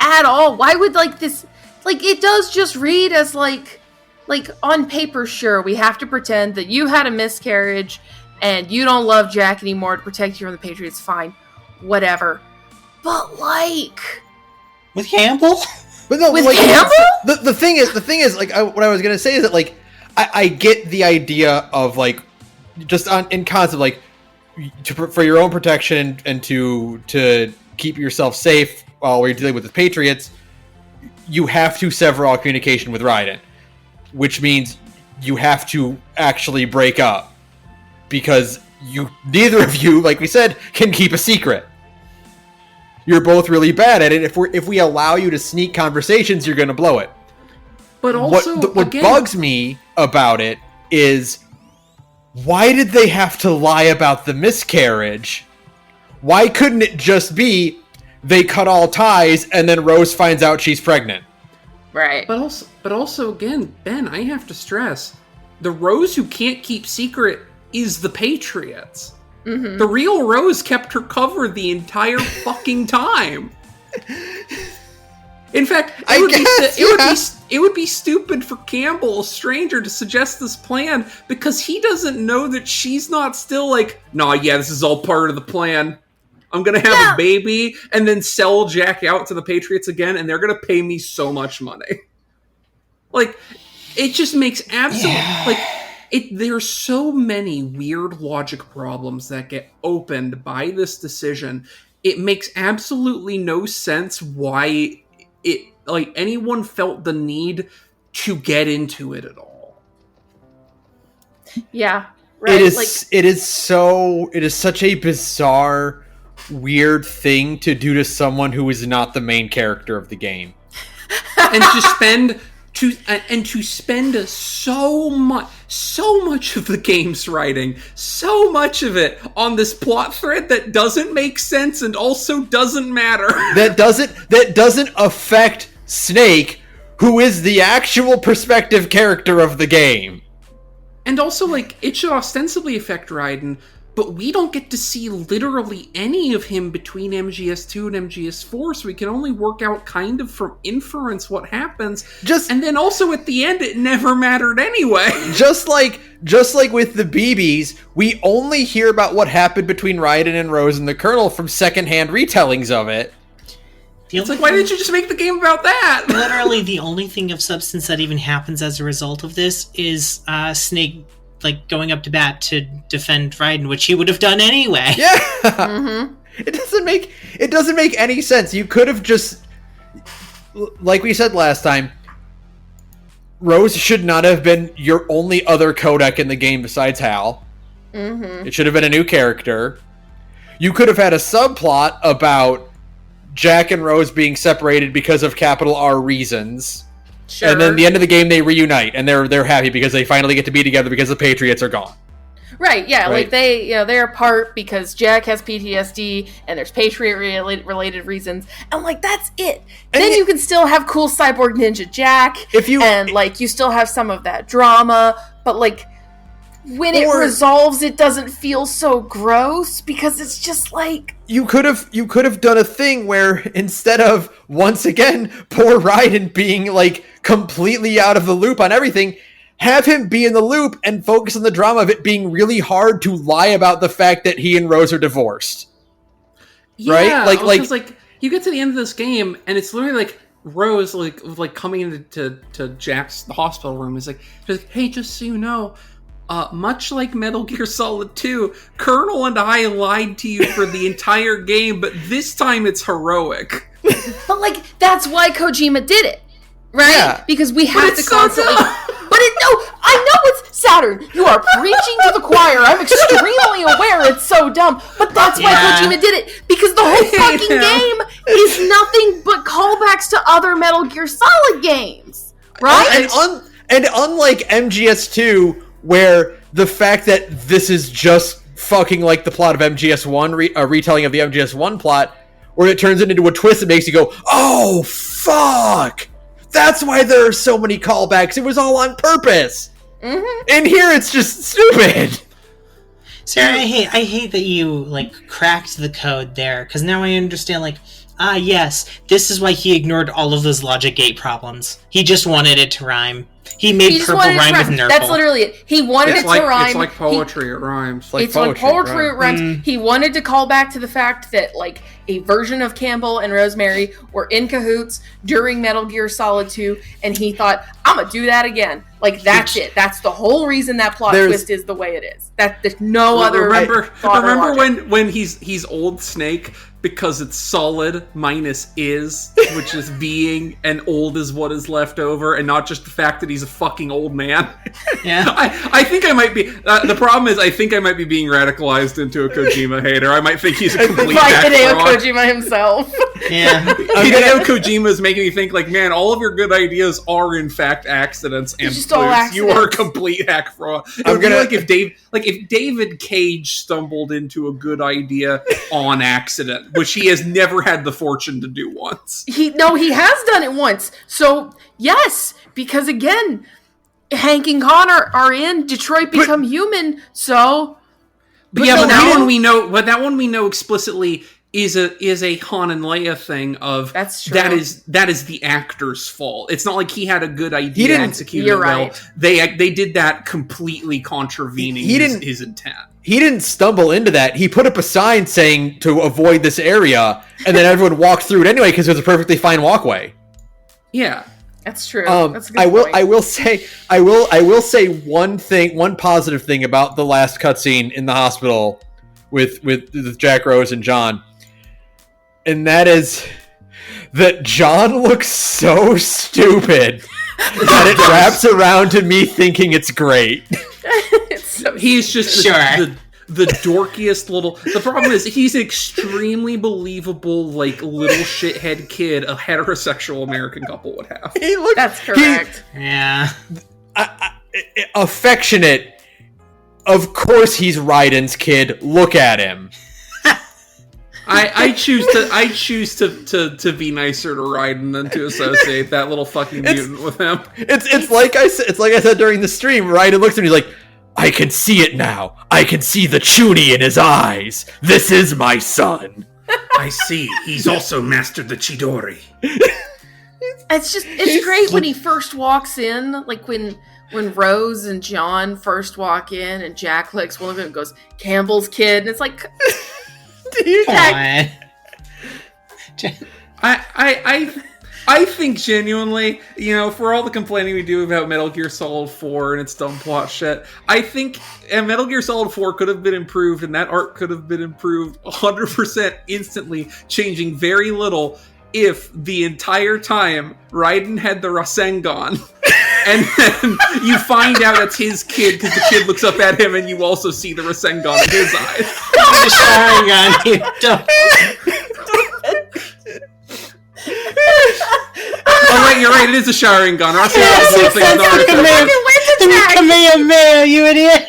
Speaker 2: at all? Why would, this... it does just read as, on paper, sure, we have to pretend that you had a miscarriage, and you don't love Jack anymore to protect you from the Patriots, fine. Whatever. But,
Speaker 3: with Campbel?
Speaker 1: But no,
Speaker 2: with Campbell?
Speaker 1: The thing is, what I was gonna say is that, I get the idea of, just in concept, for your own protection and to keep yourself safe while we're dealing with the Patriots, you have to sever all communication with Raiden, which means you have to actually break up because neither of you, like we said, can keep a secret. You're both really bad at it. If we allow you to sneak conversations, you're going to blow it.
Speaker 4: But also,
Speaker 1: what bugs me about it is, why did they have to lie about the miscarriage? Why couldn't it just be they cut all ties and then Rose finds out she's pregnant?
Speaker 2: Right.
Speaker 4: But also, again, Ben, I have to stress, the Rose who can't keep secret is the Patriots. Mm-hmm. The real Rose kept her covered the entire fucking time. In fact, it would be stupid for Campbell, a stranger, to suggest this plan because he doesn't know that she's not still this is all part of the plan. I'm going to have a baby and then sell Jack out to the Patriots again, and they're going to pay me so much money. It just makes absolute... There's so many weird logic problems that get opened by this decision. It makes absolutely no sense why anyone felt the need to get into it at all.
Speaker 2: Yeah, right.
Speaker 1: It is such a bizarre, weird thing to do to someone who is not the main character of the game.
Speaker 4: And to spend so much of the game's writing, so much of it on this plot thread that doesn't make sense and also doesn't matter.
Speaker 1: That doesn't affect Snake, who is the actual perspective character of the game.
Speaker 4: And also, like, it should ostensibly affect Raiden, but we don't get to see literally any of him between MGS2 and MGS4, so we can only work out kind of from inference what happens. And then also at the end, it never mattered anyway.
Speaker 1: Just like with the BBs, we only hear about what happened between Raiden and Rose and the Colonel from secondhand retellings of it.
Speaker 4: It's like, why didn't you just make the game about that?
Speaker 3: Literally, the only thing of substance that even happens as a result of this is Snake, like, going up to bat to defend Raiden, which he would have done anyway.
Speaker 1: Yeah. Mm-hmm. It doesn't make any sense. You could have just, like we said last time, Rose should not have been your only other codec in the game besides Hal. Mm-hmm. It should have been a new character. You could have had a subplot about Jack and Rose being separated because of capital R reasons. Sure. And then at the end of the game they reunite and they're happy because they finally get to be together because the Patriots are gone.
Speaker 2: Right, yeah, right. Like they're apart because Jack has PTSD and there's Patriot related reasons. And like that's it. And then you can still have cool cyborg ninja Jack and like you still have some of that drama, but like when it resolves, it doesn't feel so gross because it's just like
Speaker 1: you could have done a thing where instead of once again poor Raiden being like completely out of the loop on everything, have him be in the loop and focus on the drama of it being really hard to lie about the fact that he and Rose are divorced.
Speaker 4: Yeah,
Speaker 1: right?
Speaker 4: Like you get to the end of this game and it's literally like Rose like coming into Jack's hospital room is like, hey, just so you know. Much like Metal Gear Solid 2, Colonel and I lied to you for the entire game, but this time it's heroic.
Speaker 2: But, like, that's why Kojima did it, right? Yeah. Because we have to constantly... I know it's Saturn. You are preaching to the choir. I'm extremely aware it's so dumb, but that's why Kojima did it. Because the whole fucking game is nothing but callbacks to other Metal Gear Solid games, right?
Speaker 1: And unlike MGS2... where the fact that this is just fucking like the plot of MGS1, a retelling of the MGS1 plot, where it turns it into a twist that makes you go, oh, fuck! That's why there are so many callbacks. It was all on purpose. Mm-hmm. And here it's just stupid.
Speaker 3: Sarah, I hate that you, like, cracked the code there, because now I understand, like, yes, this is why he ignored all of those logic gate problems. He just wanted it to rhyme. He made purple rhyme with Nurple.
Speaker 2: That's literally it. He wanted it to rhyme.
Speaker 4: It's like poetry, it rhymes.
Speaker 2: It's like poetry, it rhymes. He wanted to call back to the fact that, like, a version of Campbell and Rosemary were in cahoots during Metal Gear Solid 2, and he thought, I'm gonna do that again. Like, that's it. That's the whole reason that plot twist is the way it is. There's no other.
Speaker 4: Remember when he's old Snake because it's solid minus is, which is being, and old is what is left over, and not just the fact that he's a fucking old man.
Speaker 3: Yeah,
Speaker 4: I think I might be. The problem is, I think I might be being radicalized into a Kojima hater. I might think he's a complete
Speaker 2: Hideo Kojima himself.
Speaker 3: Yeah,
Speaker 4: Hideo Kojima is making me think like, man, all of your good ideas are in fact accidents and flukes. You are a complete hack fraud. It would be like if David Cage stumbled into a good idea on accident, which he has never had the fortune to do once.
Speaker 2: He has done it once. So yes, because again, Hank and Connor are in Detroit Become Human. So,
Speaker 4: but that one we know explicitly is a Han and Leia thing of
Speaker 2: that's true.
Speaker 4: That is the actor's fault. It's not like he had a good idea executed well.
Speaker 2: Right.
Speaker 4: They did that completely contravening his intent.
Speaker 1: He didn't stumble into that. He put up a sign saying to avoid this area, and then everyone walked through it anyway because it was a perfectly fine walkway.
Speaker 4: Yeah,
Speaker 2: that's true. That's a good point.
Speaker 1: I will say one positive thing about the last cutscene in the hospital with Jack, Rose, and John, and that is that John looks so stupid that it wraps around to me thinking it's great.
Speaker 4: He's just the dorkiest little... The problem is, he's an extremely believable, like, little shithead kid a heterosexual American couple would have.
Speaker 2: That's correct.
Speaker 1: Affectionate. Of course he's Raiden's kid. Look at him.
Speaker 4: I choose to be nicer to Raiden than to associate that little fucking mutant with him.
Speaker 1: It's like I said during the stream. Raiden looks at me, he's like, I can see it now. I can see the Chuny in his eyes. This is my son.
Speaker 4: I see. He's also mastered the Chidori.
Speaker 2: It's great when he first walks in, like when Rose and John first walk in and Jack licks one of them and goes, Campbell's kid, and it's like
Speaker 3: Come on.
Speaker 4: I think genuinely, for all the complaining we do about Metal Gear Solid 4 and its dumb plot shit, I think Metal Gear Solid 4 could have been improved, and that art could have been improved 100% instantly, changing very little if the entire time Raiden had the Rasengan, and then you find out it's his kid because the kid looks up at him and you also see the Rasengan in his eyes.
Speaker 3: The Sharingan, you don't.
Speaker 4: Oh right, you're right, it is a Sharingan.
Speaker 3: Kamehameha, you idiot!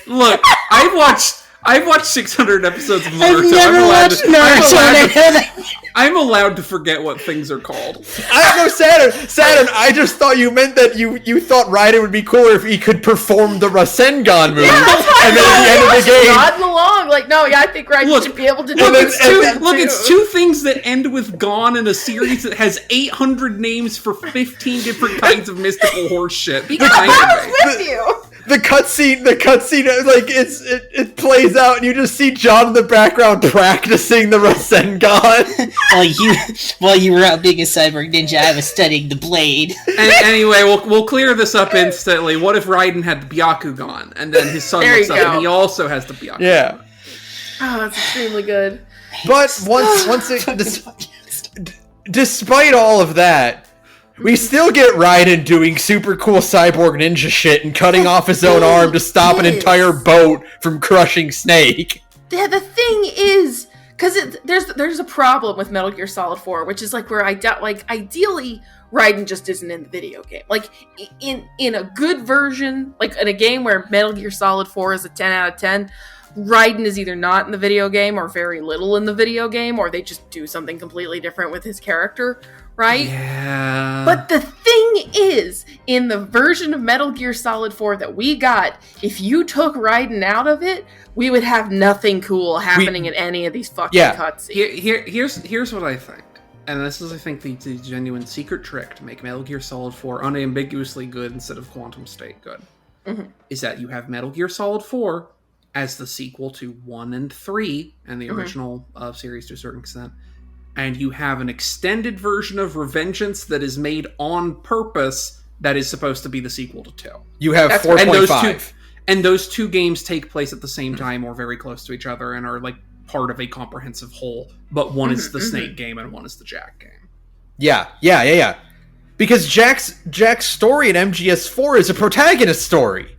Speaker 4: Look, I've watched 600 episodes of Naruto.
Speaker 3: I've never watched Naruto.
Speaker 4: I'm allowed to forget what things are called.
Speaker 1: I know, Saturn. I just thought you meant that you thought Raiden would be cooler if he could perform the Rasengan move.
Speaker 2: Yeah, that's why
Speaker 1: and then at the end of the game,
Speaker 2: nodding along. Like, no, yeah, I think Raiden should be able to do
Speaker 4: it's two things that end with "Gone" in a series that has 800 names for 15 different kinds of mystical horse shit. Be kind to me.
Speaker 2: With you.
Speaker 1: The cutscene, like it plays out, and you just see John in the background practicing the Rasengan.
Speaker 3: While you were out being a cyborg ninja, I was studying the blade.
Speaker 4: And anyway, we'll clear this up instantly. What if Raiden had the Byakugan, and then his son looks up and he also has the Byakugan?
Speaker 1: Yeah.
Speaker 2: Oh, that's extremely good.
Speaker 1: But despite all of that, we still get Raiden doing super cool cyborg ninja shit and cutting off his own arm to stop an entire boat from crushing Snake.
Speaker 2: Yeah, the thing is, because there's a problem with Metal Gear Solid 4, which is like where ideally Raiden just isn't in the video game. Like in a good version, like in a game where Metal Gear Solid 4 is a 10 out of 10, Raiden is either not in the video game or very little in the video game, or they just do something completely different with his character. Right?
Speaker 4: Yeah.
Speaker 2: But the thing is, in the version of Metal Gear Solid 4 that we got, if you took Raiden out of it, we would have nothing cool happening in any of these fucking cutscenes.
Speaker 4: Here's what I think. And this is, I think, the genuine secret trick to make Metal Gear Solid 4 unambiguously good instead of Quantum State good. Mm-hmm. Is that you have Metal Gear Solid 4 as the sequel to 1 and 3 and the original series to a certain extent. And you have an extended version of Revengeance that is made on purpose that is supposed to be the sequel to 2.
Speaker 1: You have 4.5.
Speaker 4: And those two games take place at the same time or very close to each other and are like part of a comprehensive whole, but one is the Snake game and one is the Jack game.
Speaker 1: Yeah. Because Jack's story in MGS4 is a protagonist story.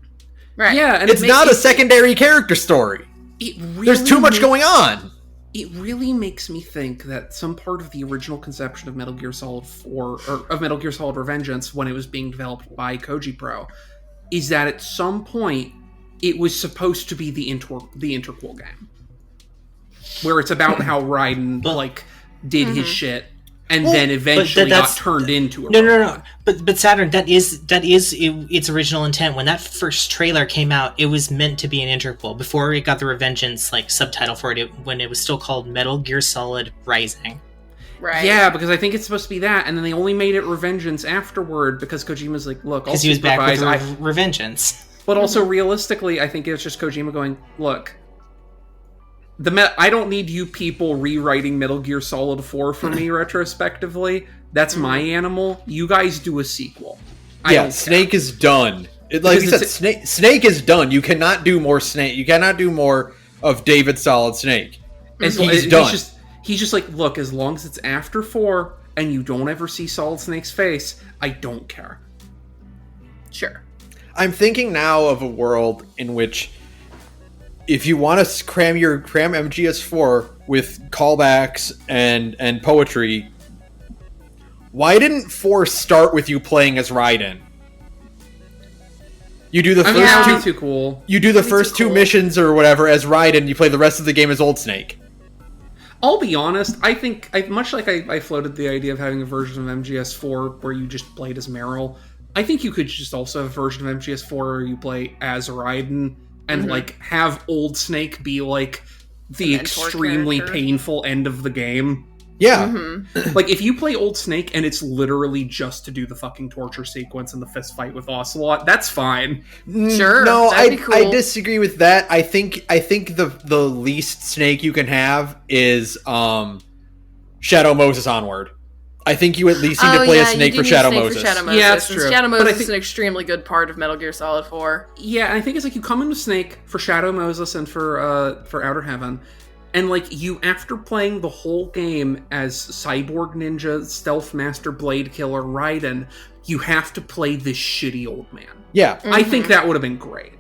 Speaker 2: Right.
Speaker 4: Yeah, and
Speaker 1: it's not a secondary character story. There's too much going on.
Speaker 4: It really makes me think that some part of the original conception of Metal Gear Solid 4, or of Metal Gear Solid Revengeance, when it was being developed by Koji Pro, is that at some point it was supposed to be the interquel game, where it's about how Raiden did his shit, and then eventually got turned into a
Speaker 3: No. But Saturn, that is its original intent. When that first trailer came out, it was meant to be an interquel before it got the Revengeance subtitle for it. When it was still called Metal Gear Solid Rising.
Speaker 2: Right.
Speaker 4: Yeah, because I think it's supposed to be that, and then they only made it Revengeance afterward because Kojima's like, look,
Speaker 3: because he was back with Revengeance.
Speaker 4: But also realistically, I think it's just Kojima going, look. I don't need you people rewriting Metal Gear Solid 4 for me retrospectively. That's my animal. You guys do a sequel.
Speaker 1: Snake is done. Like you said, Snake is done. You cannot do more Snake. You cannot do more of David Solid Snake.
Speaker 4: He's done. He's just like, look, as long as it's after 4 and you don't ever see Solid Snake's face, I don't care.
Speaker 2: Sure.
Speaker 1: I'm thinking now of a world in which if you want to cram MGS4 with callbacks and poetry, why didn't 4 start with you playing as Raiden? You do the first two.
Speaker 4: Too cool.
Speaker 1: You do the first two missions or whatever as Raiden. You play the rest of the game as Old Snake.
Speaker 4: I'll be honest. I think much like I floated the idea of having a version of MGS4 where you just played as Meryl. I think you could just also have a version of MGS4 where you play as Raiden and like have Old Snake be like the extremely painful end of the game.
Speaker 1: Yeah.
Speaker 4: Like if you play Old Snake and it's literally just to do the fucking torture sequence and the fist fight with Ocelot, that's fine.
Speaker 2: Sure.
Speaker 1: No,
Speaker 2: that'd be cool.
Speaker 1: I disagree with that. I think the least Snake you can have is Shadow Moses Onward. I think you at least need to play a Snake for Shadow Moses.
Speaker 4: Yeah, that's true.
Speaker 2: Shadow Moses is an extremely good part of Metal Gear Solid 4.
Speaker 4: Yeah, and I think it's like you come into Snake for Shadow Moses and for Outer Heaven, and like you, after playing the whole game as Cyborg Ninja, Stealth Master, Blade Killer, Raiden, you have to play this shitty old man.
Speaker 1: Yeah.
Speaker 4: I think that would have been great.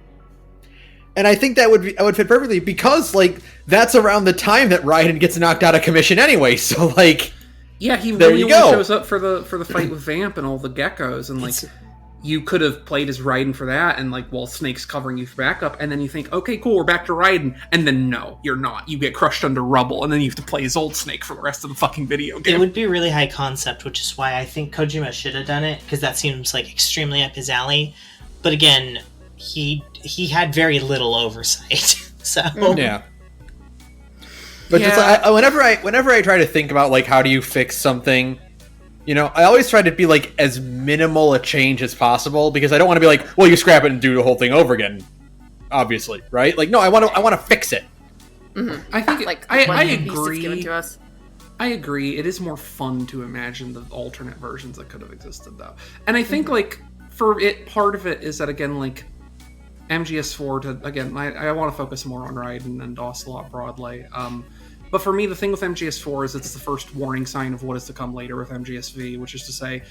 Speaker 1: And I think that would fit perfectly because like that's around the time that Raiden gets knocked out of commission anyway. So like,
Speaker 4: yeah, he
Speaker 1: there
Speaker 4: really
Speaker 1: you
Speaker 4: only
Speaker 1: go.
Speaker 4: shows up for the fight with Vamp and all the geckos, and like you could have played as Raiden for that, and like while Snake's covering you for backup, and then you think, okay, cool, we're back to Raiden, and then no, you're not. You get crushed under rubble, and then you have to play as Old Snake for the rest of the fucking video game.
Speaker 3: It would be really high concept, which is why I think Kojima should have done it, because that seems like extremely up his alley. But again, he had very little oversight. So
Speaker 1: yeah. But just like, whenever I try to think about like how do you fix something, you know, I always try to be like as minimal a change as possible because I don't want to be like, well, you scrap it and do the whole thing over again. Obviously, right? Like, no, I want to fix it.
Speaker 4: I think
Speaker 2: Like
Speaker 4: I
Speaker 2: one piece that's
Speaker 4: agree.
Speaker 2: given to us.
Speaker 4: I agree. It is more fun to imagine the alternate versions that could have existed, though. And I think like for it, part of it is that again, like MGS4 to again, I want to focus more on Raiden and Ocelot broadly. But for me, the thing with MGS4 is it's the first warning sign of what is to come later with MGSV, which is to say,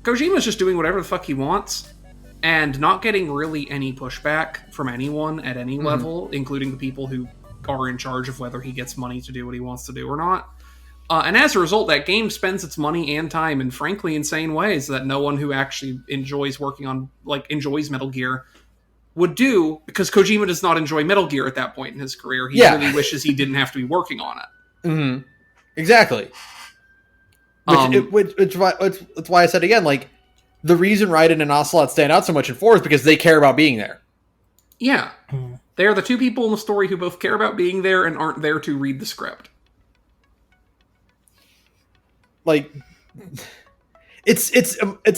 Speaker 4: Kojima's just doing whatever the fuck he wants, and not getting really any pushback from anyone at any level, including the people who are in charge of whether he gets money to do what he wants to do or not. And as a result, that game spends its money and time in frankly insane ways that no one who actually enjoys working on, like, enjoys Metal Gear would do, because Kojima does not enjoy Metal Gear at that point in his career. He really wishes he didn't have to be working on it.
Speaker 1: Exactly. Which that's why I said again, like, the reason Raiden and Ocelot stand out so much in 4 is because they care about being there.
Speaker 4: Yeah. They are the two people in the story who both care about being there and aren't there to read the script. Like, it's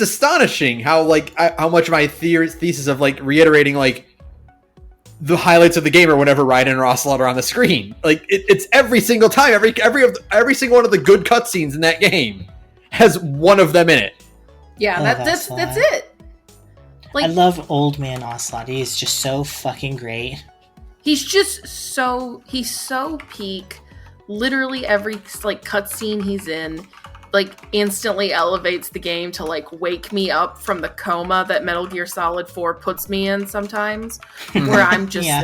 Speaker 4: astonishing how how much of my thesis of like reiterating like the highlights of the game or whenever Raiden or Ocelot are on the screen. Like it's every single time, every single one of the good cutscenes in that game has one of them in it.
Speaker 2: Yeah, that's it. Like,
Speaker 3: I love old man Ocelot. He is just so fucking great.
Speaker 2: He's so peak. Literally every like cutscene he's in, like, instantly elevates the game to like wake me up from the coma that Metal Gear Solid 4 puts me in sometimes, where I'm just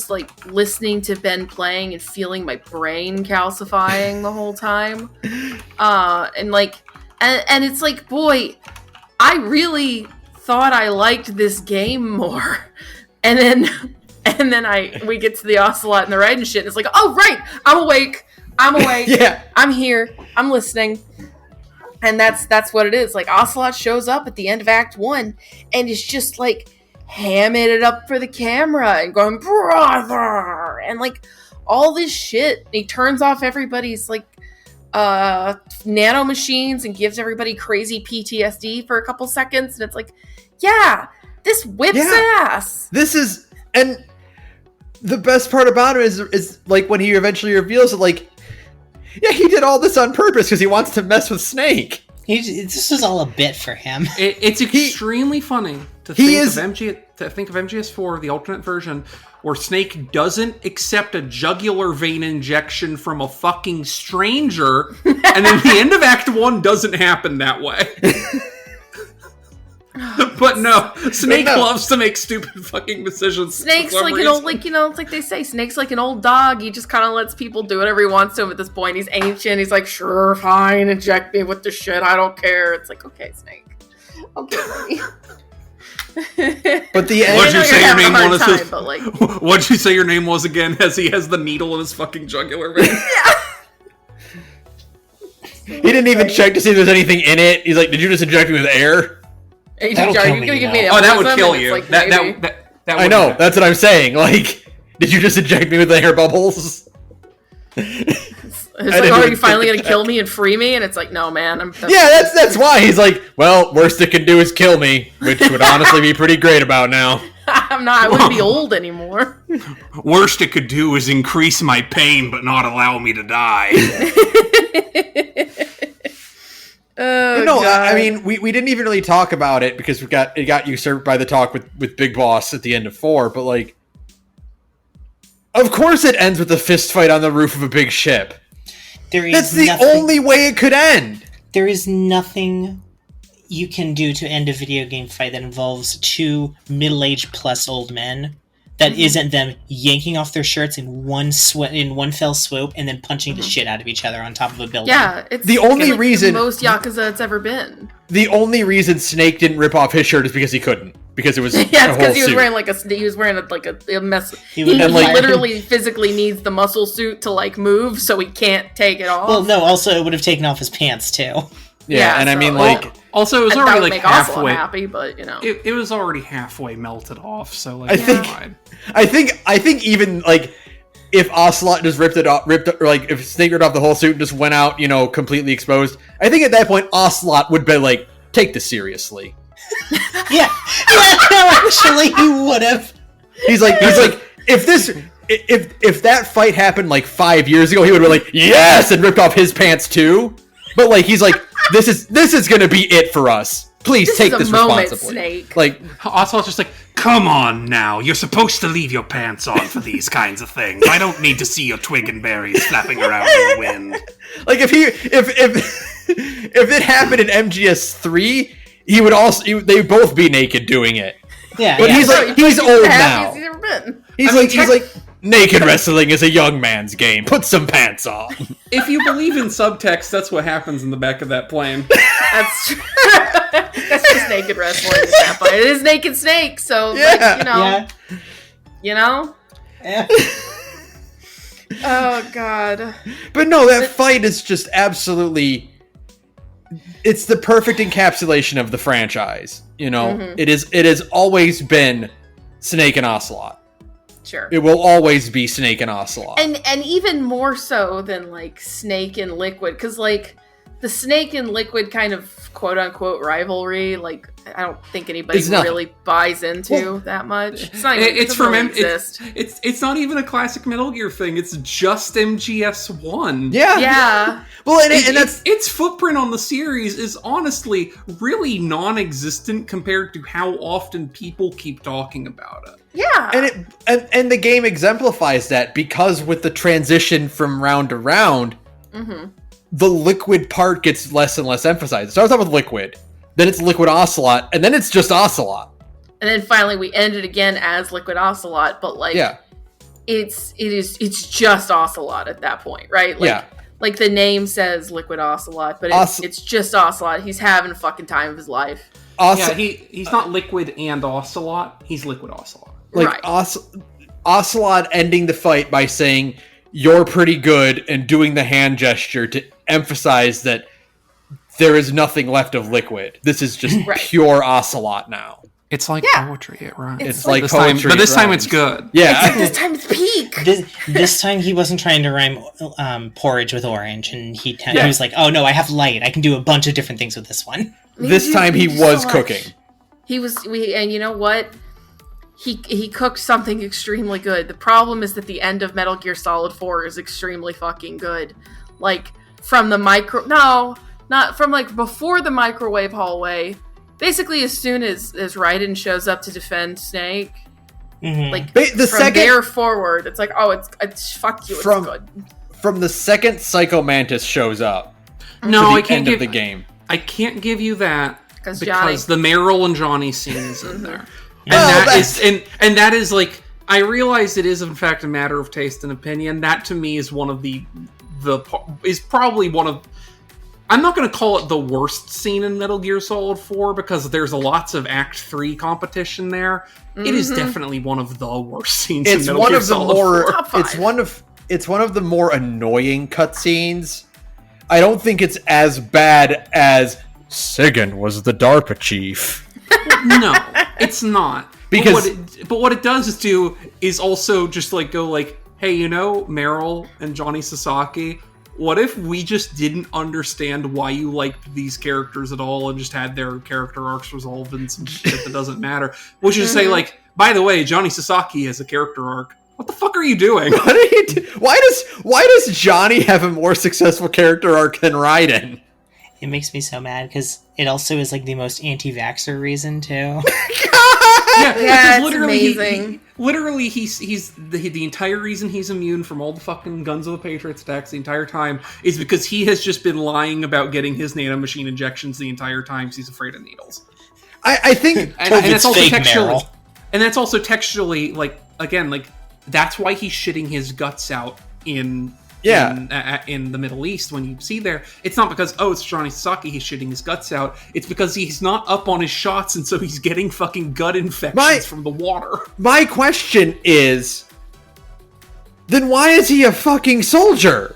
Speaker 2: like listening to Ben playing and feeling my brain calcifying the whole time, and it's like, boy, I really thought I liked this game more, and then we get to the Ocelot and the Raiden shit, and it's like, oh right, I'm awake.
Speaker 1: Yeah.
Speaker 2: I'm here. I'm listening. And that's what it is. Like, Ocelot shows up at the end of Act 1 and is just like hamming it up for the camera and going, brother, and like all this shit. He turns off everybody's like nano machines and gives everybody crazy PTSD for a couple seconds, and it's like, yeah, this whips ass.
Speaker 1: This is, and the best part about it is like when he eventually reveals it, like, yeah, he did all this on purpose because he wants to mess with Snake.
Speaker 3: This is all a bit for him.
Speaker 4: It's extremely funny to think of MGS4, the alternate version, where Snake doesn't accept a jugular vein injection from a fucking stranger, and then the end of Act 1 doesn't happen that way. But no, Snake loves to make stupid fucking decisions.
Speaker 2: Snake's like an old, like, you know, it's like they say, Snake's like an old dog. He just kind of lets people do whatever he wants to him at this point. He's ancient. He's like, sure, fine, inject me with the shit. I don't care. It's like, okay, Snake. Okay, buddy.
Speaker 1: But the end.
Speaker 4: What'd you say your name was? What'd you say your name was again? As he has the needle in his fucking jugular vein.
Speaker 2: Yeah.
Speaker 1: He didn't even check to see if there's anything in it. He's like, did you just inject me with air?
Speaker 3: That'll
Speaker 2: Are
Speaker 3: kill
Speaker 2: you
Speaker 3: me,
Speaker 2: gonna
Speaker 3: you
Speaker 2: give me
Speaker 3: know.
Speaker 2: an
Speaker 4: Oh, that would
Speaker 2: embolism?
Speaker 4: kill
Speaker 2: And
Speaker 4: you.
Speaker 2: it's like, maybe.
Speaker 4: That
Speaker 1: I
Speaker 4: would
Speaker 1: know.
Speaker 4: happen.
Speaker 1: That's what I'm saying. Like, did you just inject me with the air bubbles?
Speaker 2: It's
Speaker 1: I
Speaker 2: like,
Speaker 1: didn't
Speaker 2: are
Speaker 1: even
Speaker 2: you finally
Speaker 1: think
Speaker 2: gonna
Speaker 1: to
Speaker 2: kill me and free me? And it's like, no, man.
Speaker 1: Yeah, that's why he's like, well, worst it can do is kill me, which would honestly be pretty great about now.
Speaker 2: I'm not. I wouldn't be old anymore.
Speaker 4: Worst it could do is increase my pain, but not allow me to die.
Speaker 2: Oh,
Speaker 1: No,
Speaker 2: God.
Speaker 1: I mean, we didn't even really talk about it because it got usurped by the talk with Big Boss at the end of 4, but like, of course it ends with a fist fight on the roof of a big ship. That's the only way it could end.
Speaker 3: There is nothing you can do to end a video game fight that involves two middle-aged plus old men that isn't them yanking off their shirts in one fell swoop and then punching the shit out of each other on top of a building.
Speaker 2: Yeah, it's
Speaker 1: The only reason-
Speaker 2: the most Yakuza it's ever been.
Speaker 1: The only reason Snake didn't rip off his shirt is because he couldn't. Because it was
Speaker 2: Yeah,
Speaker 1: a
Speaker 2: it's
Speaker 1: whole
Speaker 2: because he was
Speaker 1: suit.
Speaker 2: wearing a mess.
Speaker 3: He
Speaker 2: He,
Speaker 3: would-
Speaker 1: like-
Speaker 2: literally physically needs the muscle suit to like move, so he can't take it off.
Speaker 3: Well, no, also it would have taken off his pants too.
Speaker 1: Yeah, and I
Speaker 2: so-
Speaker 1: mean, like,
Speaker 4: Also, it was
Speaker 2: that
Speaker 4: already
Speaker 2: would
Speaker 4: like
Speaker 2: make Ocelot
Speaker 4: halfway.
Speaker 2: happy, but you know.
Speaker 4: It was already halfway melted off, so like
Speaker 1: I think-
Speaker 4: fine.
Speaker 1: I think even like if Ocelot just ripped or like if Snake ripped off the whole suit and just went out, completely exposed, I think at that point Ocelot would be like, take this seriously.
Speaker 3: Yeah, no, actually, he would have.
Speaker 1: He's like, if that fight happened like 5 years ago, he would have been like, yes, and ripped off his pants too. But like, he's like, this is gonna be it for us. Please take
Speaker 2: is a
Speaker 1: this
Speaker 2: moment,
Speaker 1: responsibly.
Speaker 2: Snake.
Speaker 1: Like,
Speaker 4: Ocelot's just like, come on now, you're supposed to leave your pants on for these kinds of things. I don't need to see your twig and berries flapping around in the wind.
Speaker 1: like if it happened in MGS3, they would both be naked doing it.
Speaker 3: Yeah,
Speaker 1: But
Speaker 3: yeah.
Speaker 1: he's like, he's old now.
Speaker 2: He's ever been.
Speaker 1: He's like, naked wrestling is a young man's game. Put some pants on.
Speaker 4: If you believe in subtext, that's what happens in the back of that plane.
Speaker 2: That's true. That's just naked wrestling. At that point. It is naked Snake, so
Speaker 1: Yeah.
Speaker 2: like,
Speaker 3: yeah.
Speaker 2: you know.
Speaker 3: Yeah.
Speaker 2: Oh God.
Speaker 1: But no, that fight is just absolutely... It's the perfect encapsulation of the franchise. It has always been Snake and Ocelot.
Speaker 2: Sure.
Speaker 1: It will always be Snake and Ocelot.
Speaker 2: And even more so than like Snake and Liquid, because like the Snake and Liquid kind of quote unquote rivalry, like I don't think anybody
Speaker 1: It's nothing.
Speaker 2: really buys into that much. It's not even,
Speaker 4: It's
Speaker 2: it doesn't
Speaker 4: from
Speaker 2: really exist.
Speaker 4: it's not even a classic Metal Gear thing. It's just MGS1.
Speaker 2: Yeah.
Speaker 1: Well, and that's...
Speaker 4: Its footprint on the series is honestly really non-existent compared to how often people keep talking about it.
Speaker 2: Yeah.
Speaker 1: And the game exemplifies that because with the transition from round to round, the Liquid part gets less and less emphasized. It starts out with Liquid, then it's Liquid Ocelot, and then it's just Ocelot.
Speaker 2: And then finally we end it again as Liquid Ocelot, but like it's just Ocelot at that point, right? Like, like the name says Liquid Ocelot, but it's just Ocelot. He's having a fucking time of his life.
Speaker 4: He's not Liquid and Ocelot. He's Liquid Ocelot.
Speaker 1: Like
Speaker 2: Right.
Speaker 1: Ocelot ending the fight by saying, "You're pretty good," and doing the hand gesture to emphasize that there is nothing left of Liquid. This is just pure Ocelot now.
Speaker 4: It's like poetry, it rhymes.
Speaker 1: It's like
Speaker 4: this time,
Speaker 1: poetry,
Speaker 4: but this
Speaker 1: it
Speaker 4: time
Speaker 1: rhymes.
Speaker 4: it's good.
Speaker 1: Yeah.
Speaker 2: This time it's peak.
Speaker 3: This time he wasn't trying to rhyme porridge with orange, and he was like, "Oh no, I have light. I can do a bunch of different things with this one."
Speaker 1: This time he was cooking.
Speaker 2: And you know what? He cooked something extremely good. The problem is that the end of Metal Gear Solid 4 is extremely fucking good. Like, from the not from like before the microwave hallway. Basically, as soon as Raiden shows up to defend Snake, like from there forward, it's like, oh, it's fuck you, it's good.
Speaker 1: From the second Psycho Mantis shows up,
Speaker 4: No,
Speaker 1: to the end of the game.
Speaker 4: I can't give you that because
Speaker 2: Johnny.
Speaker 4: the Meryl and Johnny scene is in there, and
Speaker 1: Well,
Speaker 4: that is like, I realize it is in fact a matter of taste and opinion. That to me is one of is probably one of. I'm not going to call it the worst scene in Metal Gear Solid 4 because there's lots of Act 3 competition there. It is definitely one of the worst scenes in Metal Gear Solid 4.
Speaker 1: It's one of the more annoying cutscenes. I don't think it's as bad as Sigan was the DARPA chief.
Speaker 4: No, it's not.
Speaker 1: Because
Speaker 4: but what it does do is also just like go like, hey, you know, Meryl and Johnny Sasaki, what if we just didn't understand why you liked these characters at all and just had their character arcs resolved in some shit that doesn't matter? Which is to say, like, by the way, Johnny Sasaki has a character arc. What the fuck are you doing?
Speaker 1: What are you why does Johnny have a more successful character arc than Raiden?
Speaker 3: It makes me so mad because it also is like the most anti-vaxxer reason too.
Speaker 4: Yeah,
Speaker 2: it's
Speaker 4: literally,
Speaker 2: amazing.
Speaker 4: He's the entire reason he's immune from all the fucking Guns of the Patriots attacks the entire time is because he has just been lying about getting his nanomachine injections the entire time because he's afraid of needles.
Speaker 1: I think
Speaker 4: and that's also
Speaker 3: fake,
Speaker 4: textually,
Speaker 3: Meryl.
Speaker 4: and that's also textually like again like that's why he's shitting his guts out in the Middle East. When you see there, it's not because it's Johnny Sasaki he's shitting his guts out. It's because he's not up on his shots, and so he's getting fucking gut infections from the water.
Speaker 1: My question is, then why is he a fucking soldier?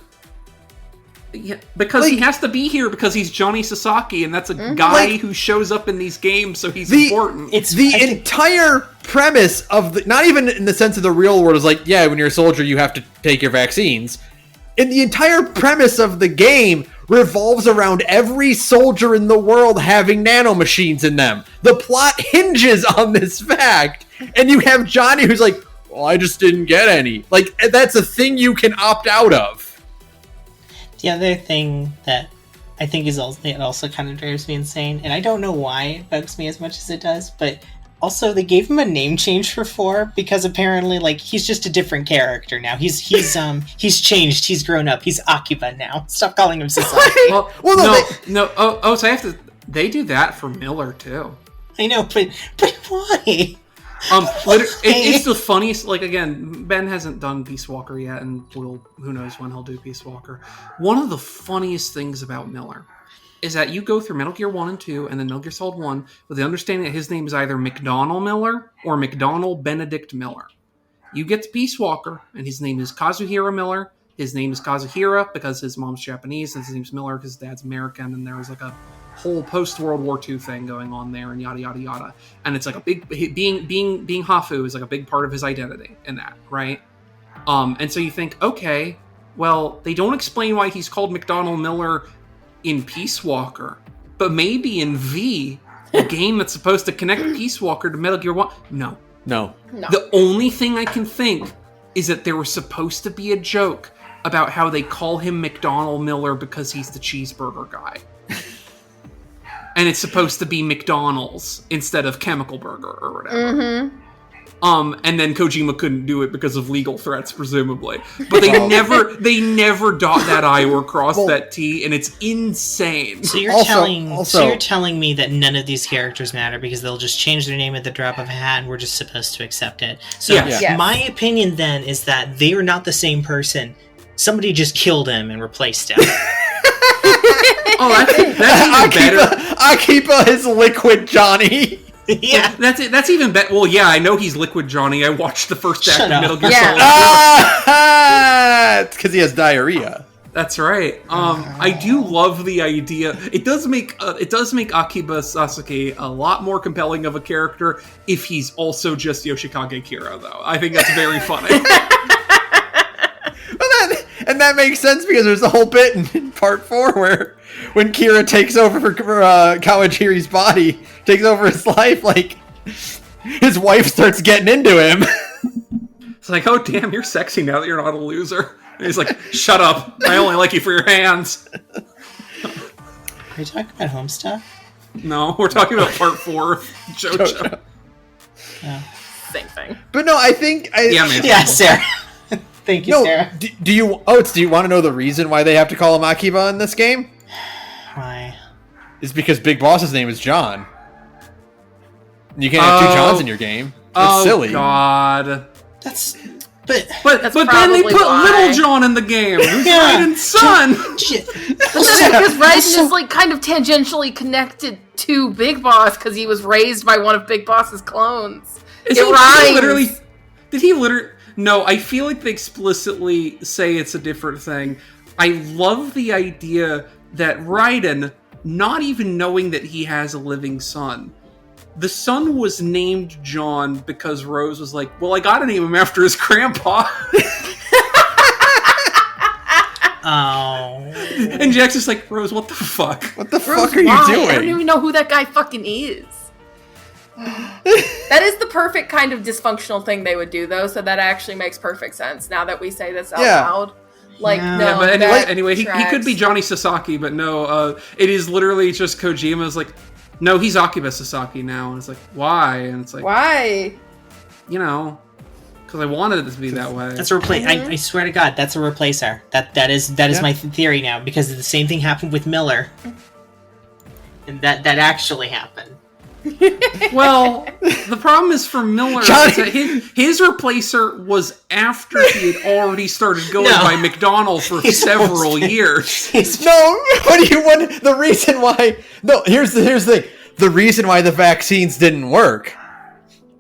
Speaker 4: Yeah, because he has to be here because he's Johnny Sasaki, and that's a guy who shows up in these games, so he's important.
Speaker 1: It's the entire premise of the, not even in the sense of the real world, is like, yeah, when you're a soldier, you have to take your vaccines. And the entire premise of the game revolves around every soldier in the world having nanomachines in them. The plot hinges on this fact. And you have Johnny who's like, well, I just didn't get any. Like, that's a thing you can opt out of.
Speaker 3: The other thing that I think is also kind of drives me insane, and I don't know why it bugs me as much as it does, but also they gave him a name change for 4 because apparently, like, he's just a different character now. He's changed. He's grown up. He's Akiba now. Stop calling him Sasaki.
Speaker 4: So they do that for Miller too.
Speaker 3: I know, but why?
Speaker 4: It's the funniest. Like, again, Ben hasn't done Peace Walker yet, and who knows when he'll do Peace Walker. One of the funniest things about Miller is that you go through Metal Gear 1 and 2, and then Metal Gear Solid 1, with the understanding that his name is either McDonnell Miller or McDonnell Benedict Miller. You get to Peace Walker, and his name is Kazuhira Miller. His name is Kazuhira because his mom's Japanese, and his name's Miller because his dad's American, and there was like a whole post-World War II thing going on there, and yada yada yada. And it's like a big being Hafu is like a big part of his identity in that, right? And so you think, okay, well, they don't explain why he's called McDonnell Miller in Peace Walker, but maybe in V, the game that's supposed to connect Peace Walker to Metal Gear 1. No. The only thing I can think is that there was supposed to be a joke about how they call him McDonnell Miller because he's the cheeseburger guy. And it's supposed to be McDonald's instead of Chemical Burger or whatever.
Speaker 2: Mm-hmm.
Speaker 4: And then Kojima couldn't do it because of legal threats, presumably. But they never dot that I or cross that T, and it's insane.
Speaker 3: So you're telling me that none of these characters matter because they'll just change their name at the drop of a hat, and we're just supposed to accept it. So
Speaker 2: Yes.
Speaker 3: My opinion then is that they are not the same person. Somebody just killed him and replaced him.
Speaker 4: That's even better.
Speaker 1: Akiba is Liquid Johnny.
Speaker 3: Yeah,
Speaker 4: that's even better. Well, yeah, I know he's Liquid Johnny. I watched the first act of Metal Gear Solid.
Speaker 1: It's because he has diarrhea.
Speaker 4: That's right. I do love the idea. It does make Akiba Sasaki a lot more compelling of a character if he's also just Yoshikage Kira, though. I think that's very funny.
Speaker 1: And that makes sense because there's a whole bit in part 4 where when Kira takes over for Kawajiri's body, takes over his life, like, his wife starts getting into him.
Speaker 4: It's like, oh damn, you're sexy now that you're not a loser. And he's like, shut up. I only like you for your hands.
Speaker 3: Are you talking about Homestuck?
Speaker 4: No, we're talking about part 4 of JoJo.
Speaker 2: Same thing.
Speaker 1: But no, I think...
Speaker 3: Yeah, Sarah. Thank you, Sarah.
Speaker 1: Do you want to know the reason why they have to call him Akiba in this game?
Speaker 3: Why?
Speaker 1: It's because Big Boss's name is John. You can't have 2 Johns in your game. It's silly.
Speaker 4: Oh God.
Speaker 3: But
Speaker 4: then they put Little John in the game. Who's Raiden's son?
Speaker 2: But that's because Raiden is like kind of tangentially connected to Big Boss because he was raised by one of Big Boss's clones. It rhymes.
Speaker 4: Did he literally? No, I feel like they explicitly say it's a different thing. I love the idea that Raiden, not even knowing that he has a living son, the son was named John because Rose was like, well, I gotta name him after his grandpa.
Speaker 3: Oh.
Speaker 4: And Jack's just like, Rose, what the fuck?
Speaker 1: What the
Speaker 2: Rose,
Speaker 1: fuck are you
Speaker 2: why?
Speaker 1: doing?
Speaker 2: I don't even know who that guy fucking is. That is the perfect kind of dysfunctional thing they would do, though, so that actually makes perfect sense now that we say this out loud. Like,
Speaker 3: Yeah.
Speaker 2: no,
Speaker 4: But
Speaker 2: that
Speaker 4: anyway, he could be
Speaker 2: tracks.
Speaker 4: Johnny Sasaki, but no, it is literally just Kojima's like, no, he's Akiba Sasaki now. And it's like, why? And it's like,
Speaker 2: Why?
Speaker 4: you know, because I wanted it to be that way.
Speaker 3: That's a replace. I swear to God, that's a replacer. That is my theory now, because the same thing happened with Miller, and that actually happened.
Speaker 4: Well, the problem is for Miller is that his replacer was after he had already started going by McDonald's for several years.
Speaker 1: No, what do you want? The reason why? No, here's the thing. The reason why the vaccines didn't work,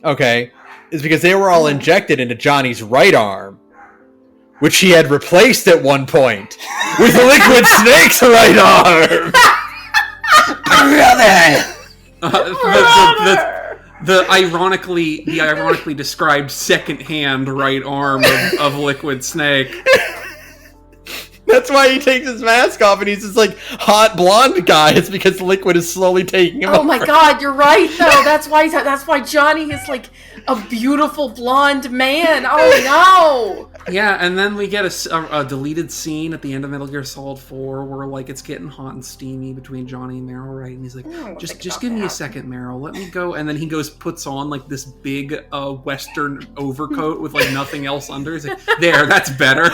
Speaker 1: okay, is because they were all injected into Johnny's right arm, which he had replaced at one point with Liquid Snake's right arm.
Speaker 3: Brother!
Speaker 4: The ironically described second-hand right arm of Liquid Snake.
Speaker 1: That's why he takes his mask off and he's this like hot blonde guy. It's because Liquid is slowly taking him.
Speaker 2: Oh my God, you're right though. That's why Johnny is like a beautiful blonde man. Oh no.
Speaker 4: Yeah, and then we get a deleted scene at the end of Metal Gear Solid 4 where like it's getting hot and steamy between Johnny and Meryl, right? And he's like, just give me a second, Meryl. Let me go. And then he puts on like this big Western overcoat with like nothing else under. He's like, there, that's better.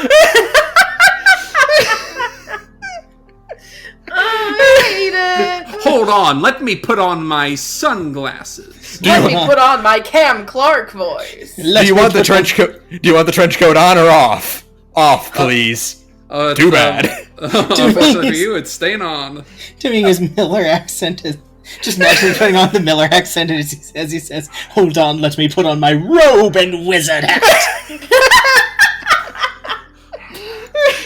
Speaker 2: I hate it.
Speaker 4: Hold on, let me put on my sunglasses.
Speaker 2: Let me put on my Cam Clark voice.
Speaker 1: Do you want the trench coat? Do you want the trench coat on or off? Off, please. Too bad.
Speaker 4: For you, it's staying on.
Speaker 3: Doing his Miller accent is just naturally putting on the Miller accent as he says, "Hold on, let me put on my robe and wizard hat."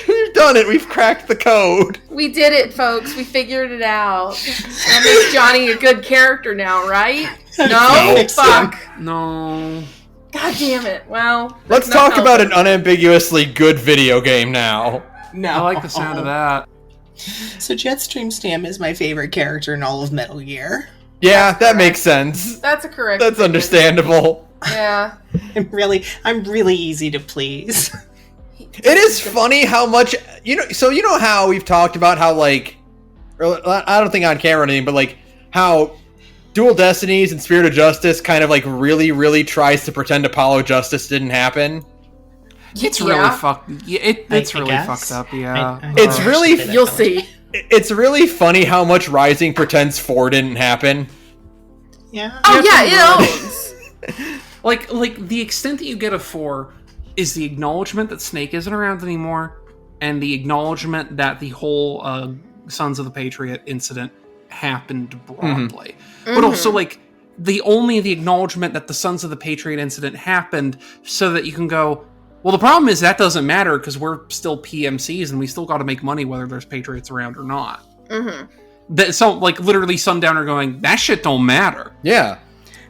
Speaker 1: We've done it. We've cracked the code.
Speaker 2: We did it, folks. We figured it out. That makes Johnny a good character now, right? No?
Speaker 3: Fix him.
Speaker 2: Fuck.
Speaker 4: No.
Speaker 2: God damn it. Well,
Speaker 1: Let's
Speaker 2: that's not
Speaker 1: talk about an
Speaker 2: helping.
Speaker 1: unambiguously good video game now.
Speaker 3: No,
Speaker 4: I like the sound of that.
Speaker 3: So Jetstream Stam is my favorite character in all of Metal Gear.
Speaker 1: Yeah, that makes sense.
Speaker 2: That's a correct
Speaker 1: That's
Speaker 2: opinion.
Speaker 1: understandable.
Speaker 2: Yeah.
Speaker 3: I'm really easy to please.
Speaker 1: It is funny how much so you know how we've talked about how like, or I don't think on camera or anything, but like how Dual Destinies and Spirit of Justice kind of like really tries to pretend Apollo Justice didn't happen.
Speaker 4: It's really fucked. Yeah, it's really fucked up. Yeah,
Speaker 1: It's really
Speaker 2: You'll see.
Speaker 1: It's really funny how much Rising pretends 4 didn't happen.
Speaker 3: Yeah.
Speaker 2: Oh yeah, it owns.
Speaker 4: like the extent that you get of 4 is the acknowledgement that Snake isn't around anymore, and the acknowledgement that the whole Sons of the Patriot incident happened broadly, but also like the acknowledgement that the Sons of the Patriot incident happened, so that you can go, well, the problem is that doesn't matter because we're still PMCs and we still got to make money whether there's Patriots around or not. So like literally Sundowner going, that shit don't matter.
Speaker 1: Yeah.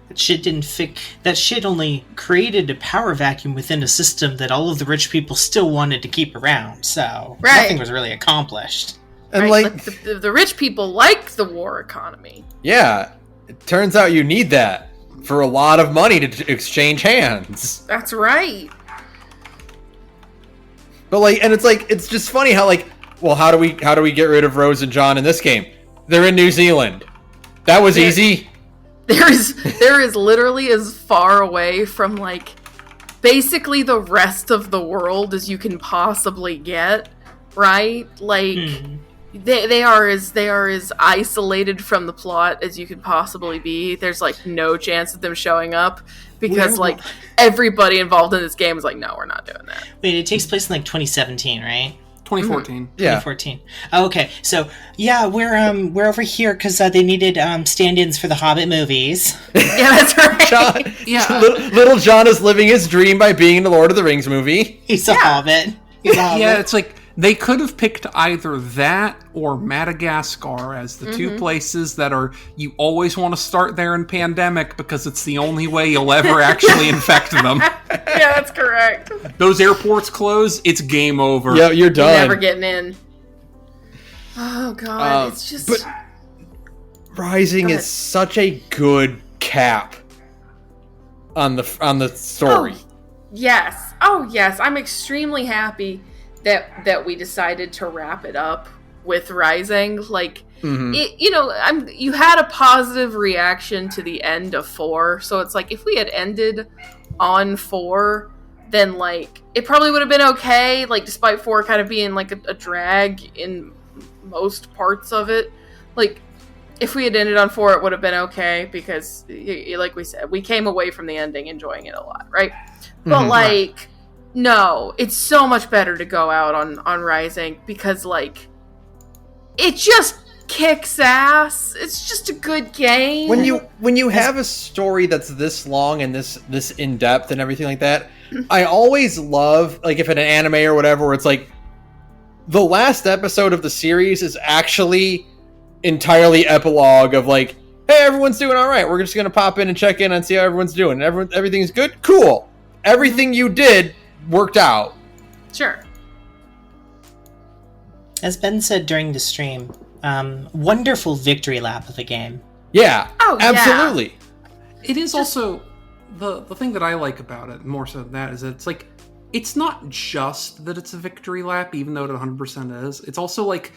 Speaker 3: That shit only created a power vacuum within a system that all of the rich people still wanted to keep around, so nothing was really accomplished.
Speaker 1: And
Speaker 2: Right,
Speaker 1: like
Speaker 2: but the rich people like the war economy.
Speaker 1: yeah, it turns out you need that for a lot of money to exchange hands.
Speaker 2: That's right.
Speaker 1: But like, and it's just funny how like, well, how do we get rid of Rose and John in this game? They're in New Zealand. That was easy.
Speaker 2: There is literally as far away from like basically the rest of the world as you can possibly get, right? Like they are as isolated from the plot as you could possibly be. There's like no chance of them showing up because like everybody involved in this game is like, no, we're not doing that.
Speaker 3: Wait, it takes place in like 2017, right?
Speaker 4: 2014.
Speaker 1: Yeah.
Speaker 3: 2014. Oh, okay, so yeah, we're over here because they needed stand-ins for the Hobbit movies.
Speaker 2: Yeah, that's right.
Speaker 1: John,
Speaker 4: Yeah.
Speaker 1: little John is living his dream by being in the Lord of the Rings movie.
Speaker 3: He's a Hobbit. He's a Hobbit.
Speaker 4: Yeah, it's like They could have picked either that or Madagascar as the two places that are, you always want to start there in pandemic because it's the only way you'll ever actually infect them.
Speaker 2: Yeah, that's correct.
Speaker 4: Those airports close, it's game over.
Speaker 1: Yeah, you're done.
Speaker 2: You're never getting in. Oh god, it's just.
Speaker 1: But Rising is such a good cap on the story.
Speaker 2: Oh yes, I'm extremely happy that we decided to wrap it up with Rising. Like, you had a positive reaction to the end of 4, so it's like if we had ended on 4, then like it probably would have been okay. Like, despite 4 kind of being like a drag in most parts of it, like if we had ended on 4, it would have been okay because, like we said, we came away from the ending enjoying it a lot, right? But like. No, it's so much better to go out on Rising because, like, it just kicks ass. It's just a good game.
Speaker 1: When you have a story that's this long and this in depth and everything like that, I always love, like, if in an anime or whatever, where it's like the last episode of the series is actually entirely epilogue of like, hey, everyone's doing all right. We're just gonna pop in and check in and see how everyone's doing. Everything's good. Cool. Everything you did worked out.
Speaker 2: Sure.
Speaker 3: As Ben said during the stream, wonderful victory lap of the game.
Speaker 1: Yeah.
Speaker 2: Oh,
Speaker 1: absolutely.
Speaker 2: Yeah.
Speaker 4: It is also the thing that I like about it more so than that is that it's like, it's not just that it's a victory lap, even though it 100% is. It's also like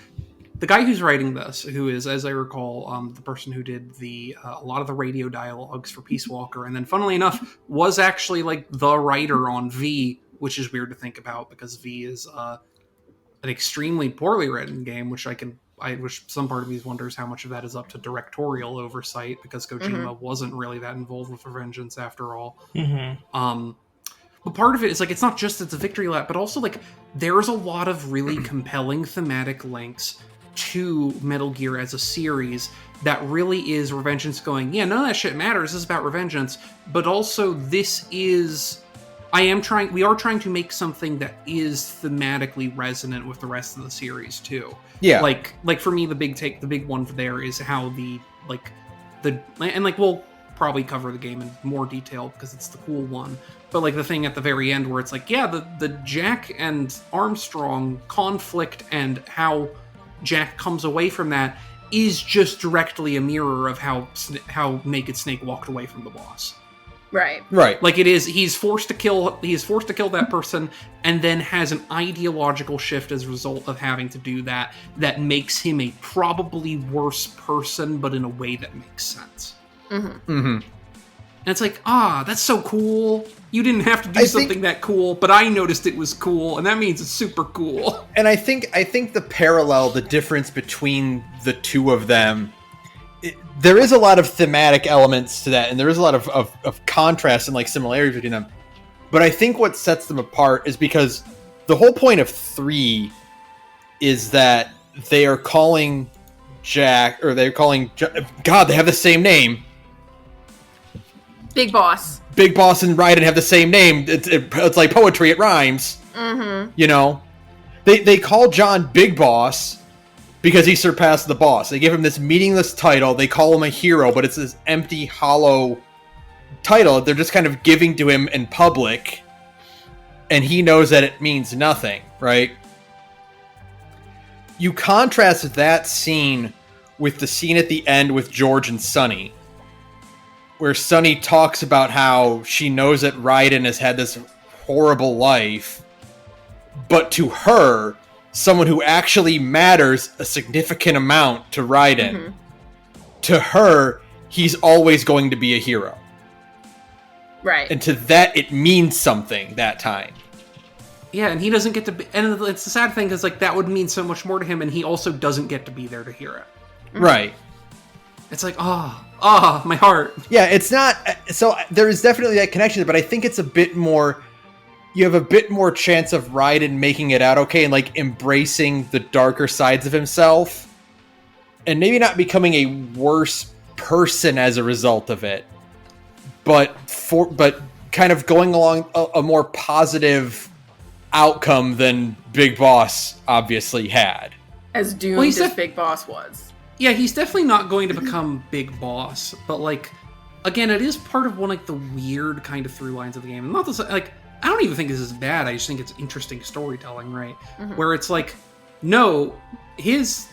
Speaker 4: the guy who's writing this, who is, as I recall, the person who did a lot of the radio dialogues for Peace Walker, and then funnily enough was actually like the writer on V, which is weird to think about because V is an extremely poorly written game, which which some part of me wonders how much of that is up to directorial oversight because Kojima wasn't really that involved with Revengeance after all. But part of it is like, it's not just it's a victory lap, but also like there's a lot of really compelling thematic links to Metal Gear as a series that really is Revengeance going, yeah, none of that shit matters, this is about Revengeance, but also we are trying to make something that is thematically resonant with the rest of the series too.
Speaker 1: Yeah.
Speaker 4: Like for me, the big one there is how we'll probably cover the game in more detail because it's the cool one. But like the thing at the very end where it's like, yeah, the Jack and Armstrong conflict and how Jack comes away from that is just directly a mirror of how Naked Snake walked away from the boss.
Speaker 2: Right.
Speaker 4: Like it is, he's forced to kill that person, and then has an ideological shift as a result of having to do that makes him a probably worse person, but in a way that makes sense. And it's like, that's so cool. You didn't have to do something that cool, but I noticed it was cool, and that means it's super cool.
Speaker 1: And I think the difference between the two of them, there is a lot of thematic elements to that, and there is a lot of contrast and like similarities between them. But I think what sets them apart is because the whole point of 3 is that they are calling Jack, or they're calling God, they have the same name.
Speaker 2: Big Boss
Speaker 1: and Raiden have the same name. It's like poetry, it rhymes. You know? They call John Big Boss because he surpassed the boss. They give him this meaningless title. They call him a hero, but it's this empty, hollow title they're just kind of giving to him in public. And he knows that it means nothing, right? You contrast that scene with the scene at the end with George and Sonny, where Sonny talks about how she knows that Raiden has had this horrible life, but to her, someone who actually matters a significant amount to Raiden, to her, he's always going to be a hero.
Speaker 2: Right.
Speaker 1: And to that, it means something that time.
Speaker 4: Yeah, and he doesn't get to be, and it's the sad thing, because like that would mean so much more to him, and he also doesn't get to be there to hear it.
Speaker 1: Right.
Speaker 4: It's like, my heart.
Speaker 1: Yeah, it's not, so there is definitely that connection, but I think it's a bit more, you have a bit more chance of Raiden making it out okay and like embracing the darker sides of himself and maybe not becoming a worse person as a result of it, but kind of going along a more positive outcome than Big Boss obviously had.
Speaker 2: As doomed as Big Boss was.
Speaker 4: Yeah, he's definitely not going to become Big Boss, but like, again, it is part of one like the weird kind of through lines of the game. Not this, like, I don't even think this is bad. I just think it's interesting storytelling, right? Where it's like, no, his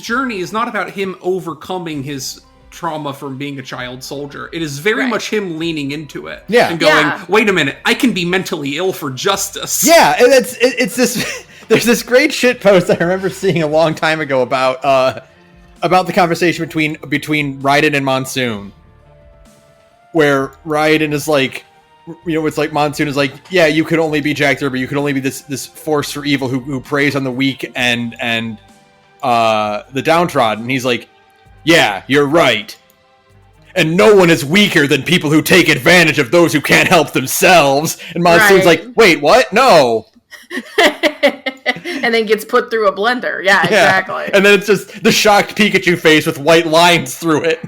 Speaker 4: journey is not about him overcoming his trauma from being a child soldier. It is very much him leaning into it and going, wait a minute, I can be mentally ill for justice.
Speaker 1: Yeah, and it's this. There's this great shit post I remember seeing a long time ago about the conversation between Raiden and Monsoon, where Raiden is like, it's like Monsoon is like, yeah, you could only be Jack Thurber, you could only be this force for evil who preys on the weak and the downtrodden. And he's like, yeah, you're right. And no one is weaker than people who take advantage of those who can't help themselves. And Monsoon's like, wait, what? No.
Speaker 2: And then gets put through a blender. Yeah, exactly.
Speaker 1: And then it's just the shocked Pikachu face with white lines through it.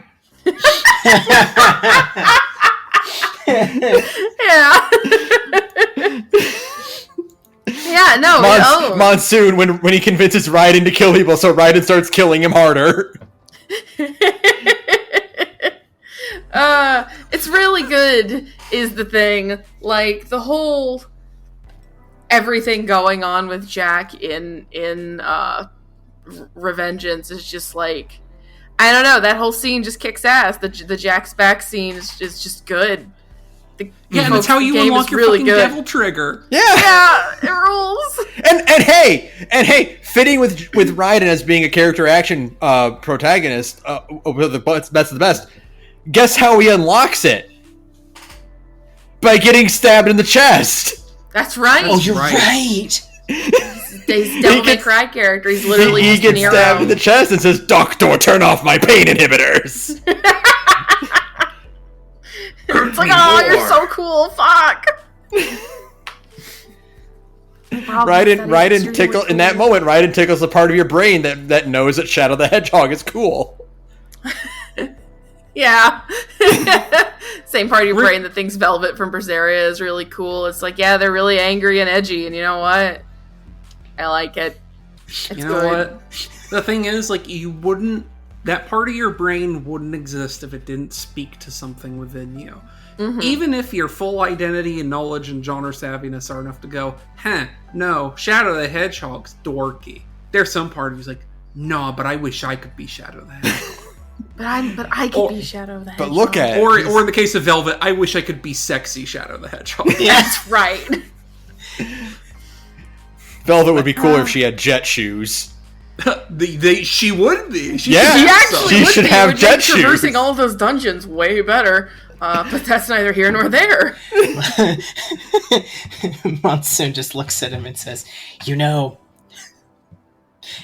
Speaker 2: Yeah, no.
Speaker 1: Monsoon, when he convinces Raiden to kill people, so Raiden starts killing him harder.
Speaker 2: It's really good, is the thing. Like, the whole everything going on with Jack in Revengeance is just like, I don't know, that whole scene just kicks ass. The Jack's back scene is just good.
Speaker 4: And that's how you unlock your fucking devil trigger.
Speaker 2: Yeah, it rules.
Speaker 1: And hey, fitting with Raiden as being a character action protagonist, the best of the best. Guess how he unlocks it? By getting stabbed in the chest.
Speaker 2: That's right.
Speaker 3: Oh, you're right.
Speaker 2: He's Devil May Cry character. He's literally
Speaker 1: he gets stabbed in the chest and says, "Doctor, turn off my pain inhibitors."
Speaker 2: It's like, oh, you're so cool. Fuck.
Speaker 1: Raiden tickle in that moment. Raiden tickles the part of your brain that knows that Shadow the Hedgehog is cool.
Speaker 2: Yeah. Same part of your brain that thinks Velvet from Berseria is really cool. It's like, yeah, they're really angry and edgy, and you know what? I like it. It's
Speaker 4: you know
Speaker 2: good.
Speaker 4: what? The thing is, like, that part of your brain wouldn't exist if it didn't speak to something within you. Mm-hmm. Even if your full identity and knowledge and genre savviness are enough to go, no, Shadow the Hedgehog's dorky. There's some part of you's like, no, but I wish I could be Shadow the Hedgehog.
Speaker 2: But I could be Shadow the Hedgehog.
Speaker 1: But look at it.
Speaker 4: Or in the case of Velvet, I wish I could be sexy Shadow the Hedgehog.
Speaker 2: That's right.
Speaker 1: Velvet would be cooler if she had jet shoes.
Speaker 4: She would be.
Speaker 2: She should
Speaker 1: have jet shoes.
Speaker 2: Traversing all of those dungeons way better. But that's neither here nor there.
Speaker 3: Monsoon just looks at him and says,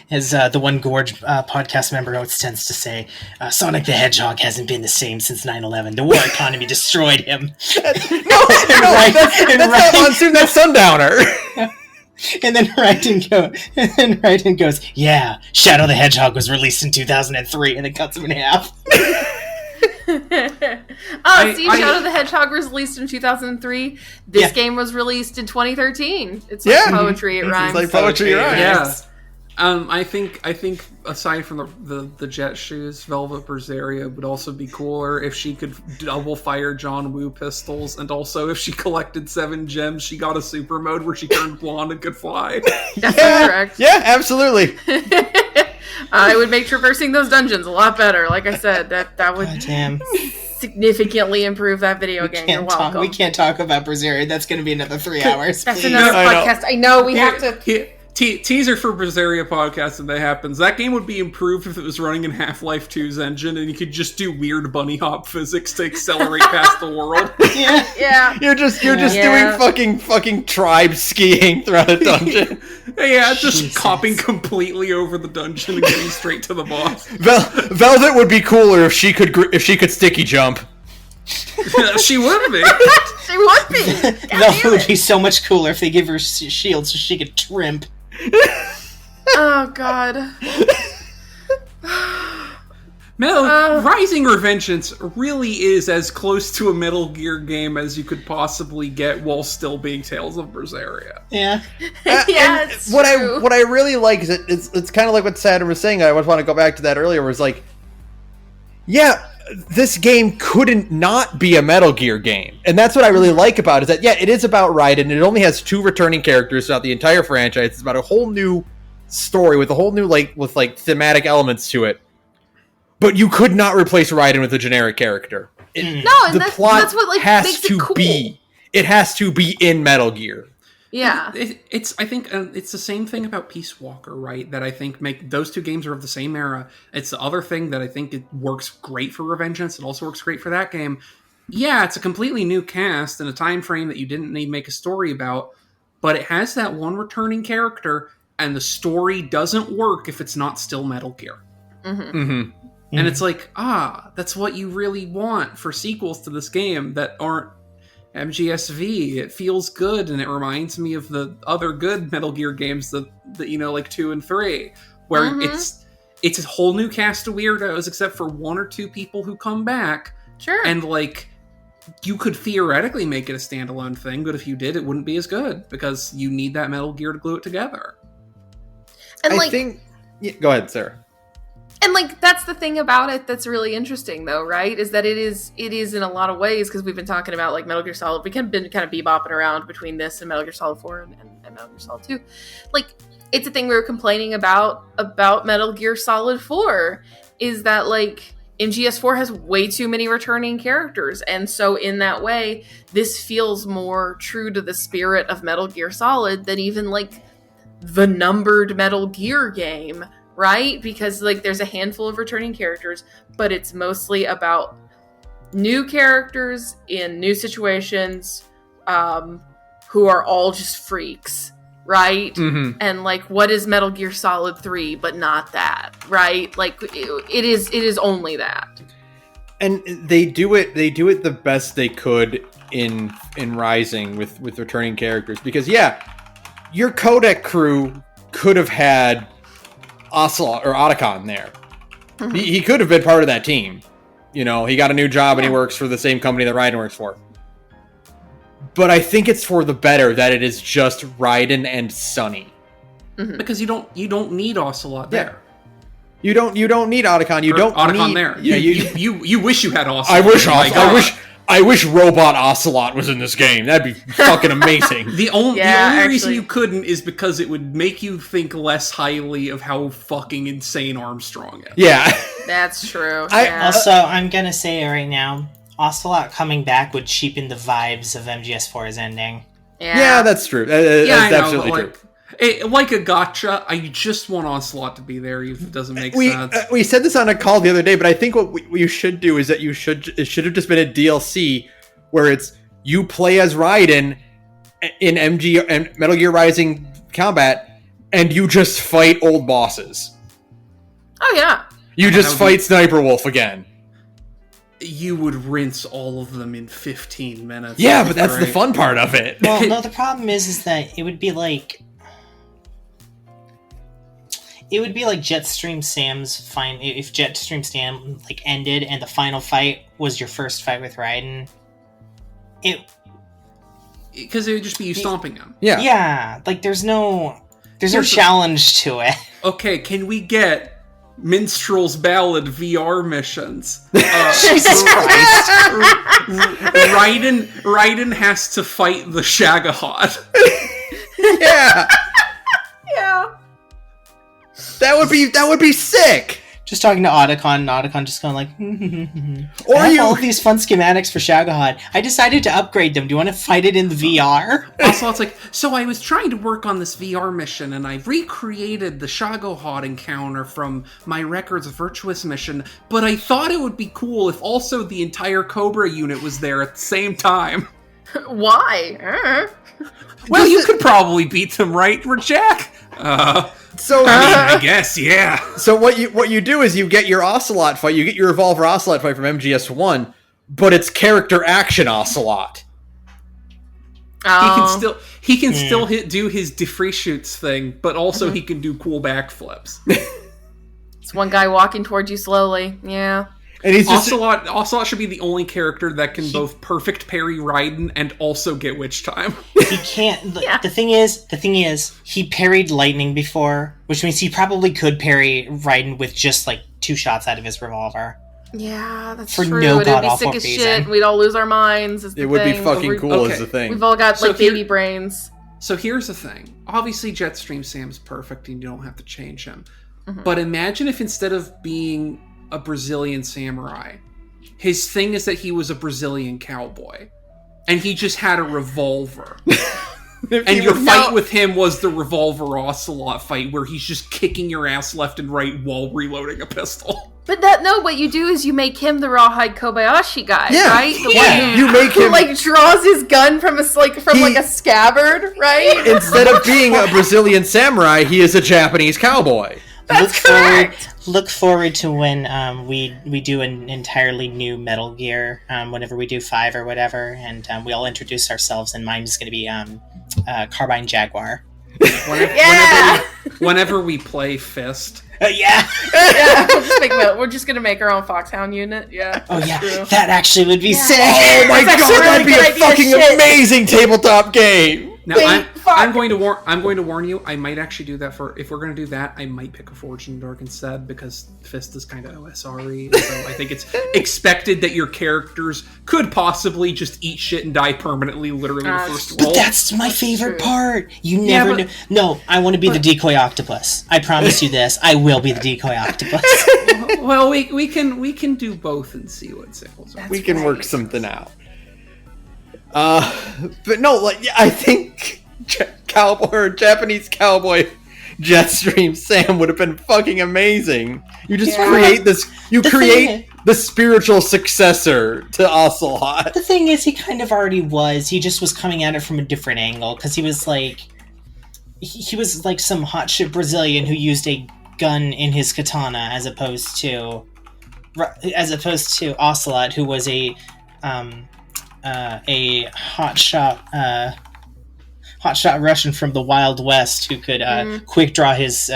Speaker 3: as the one Gorge podcast member Oates tends to say, Sonic the Hedgehog hasn't been the same since 9/11. The war economy destroyed him.
Speaker 1: That's not Monsoon, that's Sundowner.
Speaker 3: And then Raiden goes, yeah, Shadow the Hedgehog was released in 2003, and it cuts him in half.
Speaker 2: Shadow the Hedgehog was released in 2003. This game was released in 2013. It's like poetry, it rhymes.
Speaker 1: It's like poetry, it rhymes.
Speaker 4: Yeah. I think aside from the jet shoes, Velvet Berseria would also be cooler if she could double fire John Woo pistols, and also if she collected 7 gems, she got a super mode where she turned blonde and could fly.
Speaker 2: That's correct.
Speaker 1: Yeah, absolutely.
Speaker 2: I would make traversing those dungeons a lot better. Like I said, that would significantly improve that video game. You're welcome.
Speaker 3: We can't talk about Berseria. That's going to be another 3 hours.
Speaker 2: That's another podcast. I know we have to.
Speaker 4: Teaser for Berseria podcast if that happens. That game would be improved if it was running in Half-Life 2's engine and you could just do weird bunny hop physics to accelerate past the world.
Speaker 2: Yeah.
Speaker 1: You're just doing fucking tribe skiing throughout a dungeon.
Speaker 4: Yeah, just copping completely over the dungeon and getting straight to the boss.
Speaker 1: Velvet would be cooler if she could sticky jump.
Speaker 4: She would be.
Speaker 2: She would be.
Speaker 3: Velvet would be so much cooler if they give her shield so she could trimp.
Speaker 2: Oh, God.
Speaker 4: Rising Revengeance really is as close to a Metal Gear game as you could possibly get while still being Tales of Berseria.
Speaker 3: Yeah.
Speaker 2: Yeah, it's
Speaker 1: what
Speaker 2: true.
Speaker 1: I really like is it's kind of like what Saturn was saying. I want to go back to that earlier. Was like, yeah, this game couldn't not be a Metal Gear game, and that's what I really like about it. Is that it is about Raiden. It only has 2 returning characters throughout the entire franchise. It's about a whole new story with a whole new with thematic elements to it. But you could not replace Raiden with a generic character.
Speaker 2: And
Speaker 1: the
Speaker 2: that's
Speaker 1: plot
Speaker 2: what
Speaker 1: has
Speaker 2: makes
Speaker 1: to
Speaker 2: it cool.
Speaker 1: be. It has to be in Metal Gear.
Speaker 2: Yeah.
Speaker 4: I think it's the same thing about Peace Walker, right? That I think make those 2 games are of the same era. It's the other thing that I think it works great for Revengeance. It also works great for that game. Yeah, it's a completely new cast in a time frame that you didn't need to make a story about, but it has that one returning character, and the story doesn't work if it's not still Metal Gear.
Speaker 2: Mm-hmm.
Speaker 1: Mm-hmm.
Speaker 4: And it's like, that's what you really want for sequels to this game that aren't MGSV. It feels good, and it reminds me of the other good Metal Gear games that like 2 and 3, where it's a whole new cast of weirdos, except for 1 or 2 people who come back.
Speaker 2: Sure.
Speaker 4: And you could theoretically make it a standalone thing, but if you did, it wouldn't be as good because you need that Metal Gear to glue it together.
Speaker 2: And
Speaker 1: I think. Yeah, go ahead, Sarah.
Speaker 2: And that's the thing about it that's really interesting, though, right? Is that it is in a lot of ways, because we've been talking about Metal Gear Solid. We've been kind of bebopping around between this and Metal Gear Solid 4 and Metal Gear Solid 2. It's a thing we were complaining about Metal Gear Solid 4, is that MGS4 has way too many returning characters, and so in that way, this feels more true to the spirit of Metal Gear Solid than even the numbered Metal Gear game. Right? Because there's a handful of returning characters, but it's mostly about new characters in new situations, who are all just freaks, right?
Speaker 1: Mm-hmm.
Speaker 2: And what is Metal Gear Solid 3 but not that, right? It is only that.
Speaker 1: And they do it the best they could in Rising with returning characters, because your codec crew could have had Ocelot or Otacon there.
Speaker 2: Mm-hmm.
Speaker 1: He could have been part of that team. He got a new job and he works for the same company that Raiden works for. But I think it's for the better that it is just Raiden and Sunny.
Speaker 2: Mm-hmm.
Speaker 4: Because you don't need Ocelot there.
Speaker 1: You don't need Otacon. You don't
Speaker 4: Otacon
Speaker 1: need
Speaker 4: there.
Speaker 1: Yeah,
Speaker 4: you wish you had Ocelot.
Speaker 1: I wish Robot Ocelot was in this game. That'd be fucking amazing.
Speaker 4: The only reason you couldn't is because it would make you think less highly of how fucking insane Armstrong is.
Speaker 1: Yeah.
Speaker 2: That's true.
Speaker 3: Also, I'm gonna say it right now, Ocelot coming back would cheapen the vibes of MGS4's ending.
Speaker 1: Yeah, that's true. That's absolutely true.
Speaker 4: Like a gotcha, I just want Ocelot to be there, even if it doesn't make sense.
Speaker 1: We said this on a call the other day, but I think what you should do is that it should have just been a DLC where it's you play as Raiden in MG and Metal Gear Rising combat, and you just fight old bosses.
Speaker 2: Oh yeah.
Speaker 1: You just fight Sniper Wolf again.
Speaker 4: You would rinse all of them in 15 minutes.
Speaker 1: Yeah, but that's the fun part of it.
Speaker 3: Well, no, the problem is that it would be like Jetstream Sam's if Jetstream Sam ended and the final fight was your first fight with Raiden.
Speaker 4: Because it would just be you stomping him.
Speaker 1: Yeah.
Speaker 3: Yeah, there's no challenge to it.
Speaker 4: Okay, can we get Minstrel's Ballad VR missions?
Speaker 3: Jesus Christ.
Speaker 4: Raiden has to fight the Shagahod.
Speaker 1: Yeah.
Speaker 2: Yeah.
Speaker 1: That would be sick.
Speaker 3: Just talking to Otacon, and Otacon just going
Speaker 1: Or
Speaker 3: I have all these fun schematics for Shagahod. I decided to upgrade them. Do you want to fight it in the VR?
Speaker 4: Also, it's so I was trying to work on this VR mission, and I recreated the Shagahod encounter from my Records Virtuous mission, but I thought it would be cool if also the entire Cobra unit was there at the same time.
Speaker 2: Why?
Speaker 4: Well, you could probably beat them, right, Jack? I guess, yeah.
Speaker 1: So what you do is you get your Ocelot fight, you get your Revolver Ocelot fight from MGS1, but it's character action Ocelot.
Speaker 2: Oh.
Speaker 4: He can still do his defree shoots thing, but also he can do cool backflips.
Speaker 2: It's one guy walking towards you slowly. Yeah.
Speaker 1: And he's just
Speaker 4: Ocelot should be the only character that can both perfect parry Raiden and also get witch time.
Speaker 3: He can't. The thing is, he parried lightning before, which means he probably could parry Raiden with just like 2 shots out of his revolver.
Speaker 2: Yeah, that's
Speaker 3: For
Speaker 2: true.
Speaker 3: no
Speaker 2: It'd be
Speaker 3: god-awful
Speaker 2: sick as
Speaker 3: reason.
Speaker 2: shit. We'd all lose our minds. Is the
Speaker 1: it would be
Speaker 2: thing.
Speaker 1: fucking cool
Speaker 4: Okay.
Speaker 1: is the thing.
Speaker 2: We've all got
Speaker 4: So
Speaker 2: like baby brains.
Speaker 4: So here's the thing. Obviously, Jetstream Sam's perfect and you don't have to change him.
Speaker 2: Mm-hmm.
Speaker 4: But imagine if instead of being a Brazilian samurai, his thing is that he was a Brazilian cowboy. And he just had a revolver. And your fight with him was the revolver Ocelot fight, where he's just kicking your ass left and right while reloading a pistol.
Speaker 2: But what you do is you make him the rawhide Kobayashi guy, right? The
Speaker 3: Yeah.
Speaker 2: one
Speaker 1: You make
Speaker 2: who
Speaker 1: him
Speaker 2: like draws his gun from a scabbard, right?
Speaker 1: instead of being a Brazilian samurai, he is a Japanese cowboy.
Speaker 2: That's correct.
Speaker 3: Look forward to when we do an entirely new Metal Gear, whenever we do 5 or whatever, and we all introduce ourselves, and mine is going to be Carbine Jaguar.
Speaker 4: Whenever we play Fist.
Speaker 3: Yeah.
Speaker 2: Yeah, we're just gonna make our own Foxhound unit. Yeah.
Speaker 3: Oh yeah,
Speaker 2: true.
Speaker 3: that actually would be sick.
Speaker 1: Oh my
Speaker 2: That's
Speaker 1: god,
Speaker 2: actually
Speaker 1: that'd be
Speaker 2: really
Speaker 1: a
Speaker 2: good
Speaker 1: fucking
Speaker 2: idea, shit.
Speaker 1: amazing tabletop game.
Speaker 4: Now,
Speaker 2: Wait,
Speaker 4: I'm going to warn you. I might actually do that if we're going to do that. I might pick a Fortune Dark instead because Fist is kind of OSR-y. So I think it's expected that your characters could possibly just eat shit and die permanently, literally the first roll.
Speaker 3: But that's my favorite
Speaker 2: true.
Speaker 3: part. You never know. No, I want to be the decoy octopus. I promise you this. I will be the decoy octopus.
Speaker 4: Well, we can do both and see what sickles.
Speaker 1: We can work something out. But no, like I think Japanese cowboy Jetstream Sam would have been fucking amazing. You just create this. You create the spiritual successor to Ocelot.
Speaker 3: The thing is, he kind of already was. He just was coming at it from a different angle because he was like some hot shit Brazilian who used a gun in his katana, as opposed to Ocelot, who was a hotshot Russian from the Wild West who could quick draw his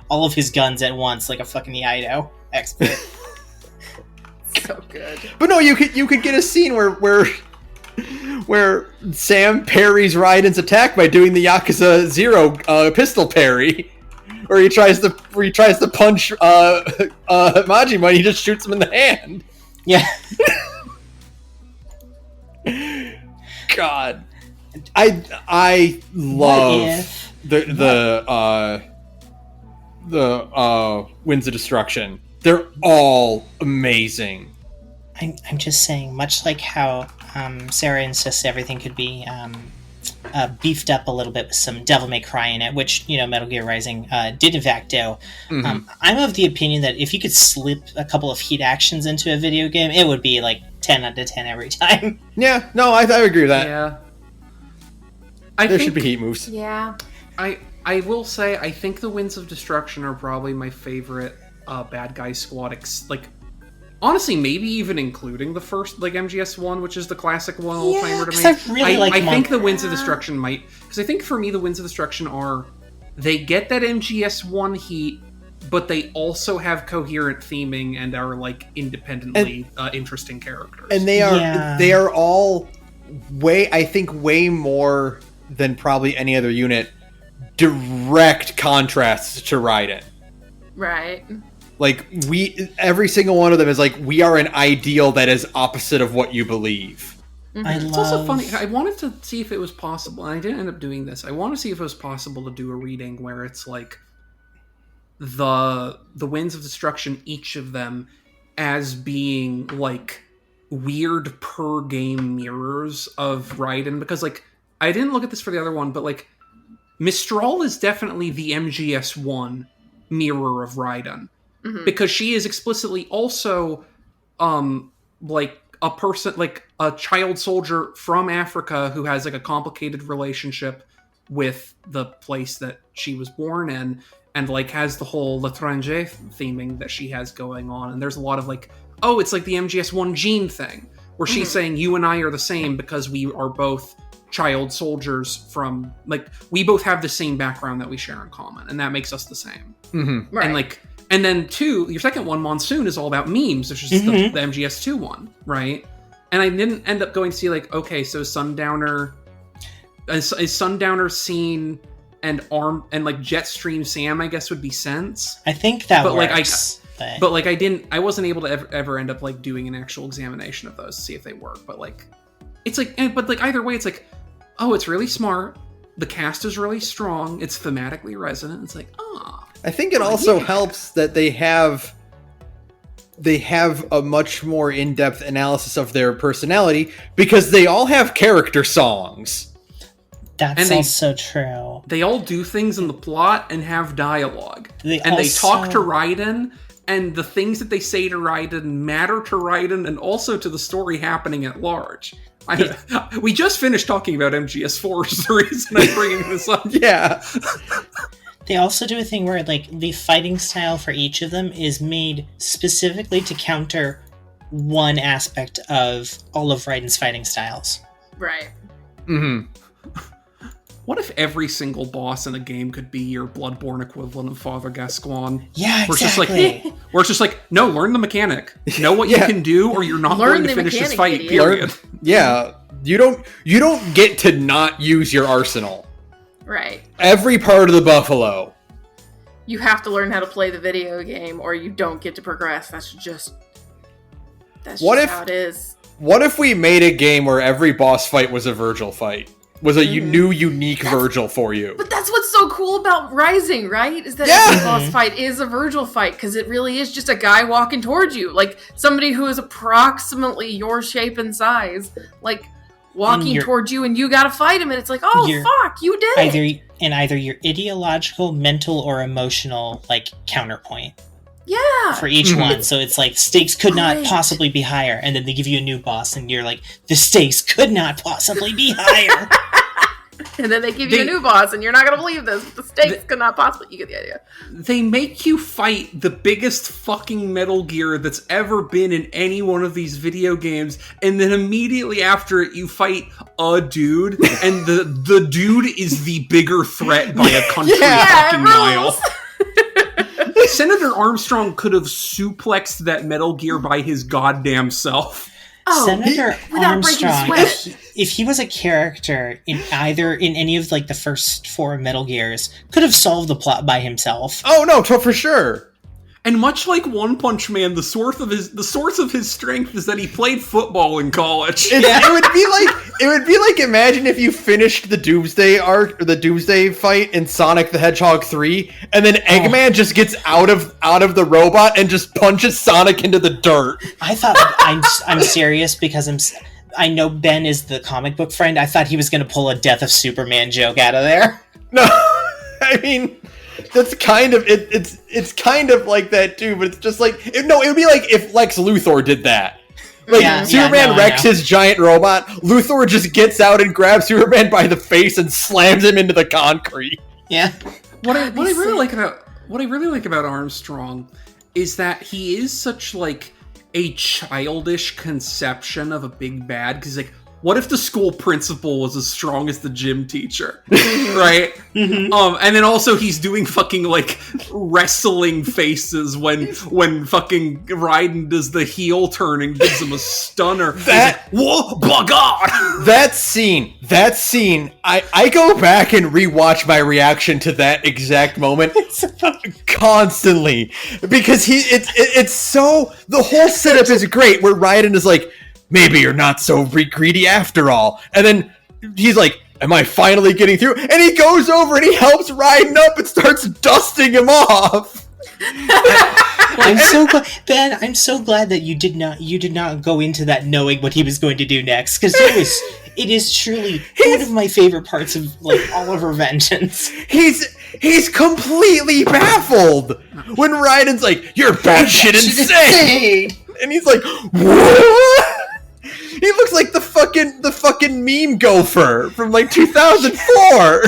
Speaker 3: all of his guns at once like a fucking Iaido expert.
Speaker 2: So good.
Speaker 1: But no, you could get a scene where Sam parries Raiden's attack by doing the Yakuza 0 pistol parry, or he tries to punch Majima and he just shoots him in the hand.
Speaker 3: Yeah.
Speaker 1: God, I love the Winds of Destruction. They're all amazing.
Speaker 3: I'm just saying, much like how Sara insists everything could be beefed up a little bit with some Devil May Cry in it, which, Metal Gear Rising did in fact do.
Speaker 1: Mm-hmm.
Speaker 3: I'm of the opinion that if you could slip a couple of heat actions into a video game, it would be like 10 out of 10 every time.
Speaker 1: Yeah, no, I agree with that.
Speaker 4: Yeah.
Speaker 1: There should be heat moves.
Speaker 2: Yeah.
Speaker 4: I will say, I think the Winds of Destruction are probably my favorite bad guy squad. Honestly, maybe even including the first, MGS1, which is the classic one all-timer to me.
Speaker 3: I really like
Speaker 4: I think the Winds of Destruction might... Because I think for me, the Winds of Destruction are... They get that MGS1 heat, but they also have coherent theming and are, independently interesting characters.
Speaker 1: And they are all way more than probably any other unit, direct contrasts to Raiden.
Speaker 2: Right.
Speaker 1: Every single one of them is we are an ideal that is opposite of what you believe.
Speaker 2: Mm-hmm.
Speaker 4: It's also funny. I wanted to see if it was possible, and I didn't end up doing this. I want to see if it was possible to do a reading where it's the Winds of Destruction, each of them, as being weird per game mirrors of Raiden, because I didn't look at this for the other one, but Mistral is definitely the MGS1 mirror of Raiden. Mm-hmm. Because she is explicitly also, a person, a child soldier from Africa who has, a complicated relationship with the place that she was born in, and, has the whole L'Étranger theming that she has going on. And there's a lot of, it's the MGS1 Jean thing, where she's saying, you and I are the same because we are both child soldiers from, we both have the same background that we share in common, and that makes us the same.
Speaker 1: Mm-hmm.
Speaker 2: Right.
Speaker 4: And, And then your second one, Monsoon, is all about memes, which is the MGS2 one, right? And I didn't end up going to see like, okay, so Sundowner is Sundowner scene and like Jetstream Sam, I guess would be Sense.
Speaker 3: I think that works.
Speaker 4: But like I wasn't able to ever end up like doing an actual examination of those to see if they work. But like, it's like, but like either way, it's like, oh, it's really smart. The cast is really strong. It's thematically resonant. It's like,
Speaker 1: I think it also helps that they have a much more in-depth analysis of their personality because they all have character songs.
Speaker 3: That's also true.
Speaker 4: They all do things in the plot and have dialogue. They talk to Raiden, and the things that they say to Raiden matter to Raiden and also to the story happening at large. We just finished talking about MGS4, is the reason I'm bringing this up.
Speaker 1: Yeah.
Speaker 3: They also do a thing where, like, the fighting style for each of them is made specifically to counter one aspect of all of Raiden's fighting styles.
Speaker 2: Right.
Speaker 1: Mm-hmm.
Speaker 4: What if every single boss in a game could be your Bloodborne equivalent of Father Gascoigne?
Speaker 3: Yeah, exactly.
Speaker 4: Where it's just like, no, learn the mechanic. Know what you can do, or you're not going to finish this fight,
Speaker 2: idiot.
Speaker 4: period.
Speaker 1: Yeah. You don't get to not use your arsenal.
Speaker 2: Right.
Speaker 1: Every part of the buffalo.
Speaker 2: You have to learn how to play the video game, or you don't get to progress. That's just how it is.
Speaker 1: What if we made a game where every boss fight was a Virgil fight? Was a new, unique Virgil for you?
Speaker 2: But that's what's so cool about Rising, right? Is that every boss fight is a Virgil fight, because it really is just a guy walking towards you. Like, somebody who is approximately your shape and size, like, walking towards you, and you gotta fight him, and it's like, oh, fuck, you did it!
Speaker 3: Either your ideological, mental, or emotional, like, counterpoint.
Speaker 2: Yeah!
Speaker 3: For each one. So it's like, stakes could not possibly be higher. And then they give you a new boss, and you're like, the stakes could not possibly be higher.
Speaker 2: And then they give you a new boss, and you're not going to believe this. The stakes could not possibly... You get the idea.
Speaker 4: They make you fight the biggest fucking Metal Gear that's ever been in any one of these video games, and then immediately after it, you fight a dude, and the dude is the bigger threat by a country fucking mile. Senator Armstrong could have suplexed that Metal Gear by his goddamn self.
Speaker 3: Senator Armstrong, if he was a character in any of like the first 4 Metal Gears, could have solved the plot by himself.
Speaker 1: Oh no, for sure.
Speaker 4: And much like One Punch Man, the source of his strength is that he played football in college.
Speaker 1: It would be like imagine if you finished the Doomsday arc or the Doomsday fight in Sonic the Hedgehog 3, and then Eggman just gets out of the robot and just punches Sonic into the dirt.
Speaker 3: I thought I'm serious because I know Ben is the comic book friend. I thought he was going to pull a Death of Superman joke out of there.
Speaker 1: No, I mean. That's kind of it's kind of like that too, but it's just like it would be like if Lex Luthor did that. Like Superman wrecks his giant robot, Luthor just gets out and grabs Superman by the face and slams him into the concrete.
Speaker 3: Yeah.
Speaker 4: What I really like about Armstrong is that he is such like a childish conception of a big bad, because like, what if the school principal was as strong as the gym teacher, right? Mm-hmm. And then also he's doing fucking like wrestling faces when fucking Raiden does the heel turn and gives him a stunner. Whoa, God! That
Speaker 1: scene. I go back and rewatch my reaction to that exact moment constantly because it's so the whole setup is great where Raiden is like, maybe you're not so greedy after all. And then he's like, am I finally getting through? And he goes over and he helps Raiden up and starts dusting him off.
Speaker 3: I'm so glad, Ben. I'm so glad that you did not go into that knowing what he was going to do next, because it is truly one of my favorite parts of like Oliver Vengeance.
Speaker 1: He's completely baffled when Raiden's like, "You're batshit insane," and he's like, "What?" He looks like the fucking meme gopher from like 2004.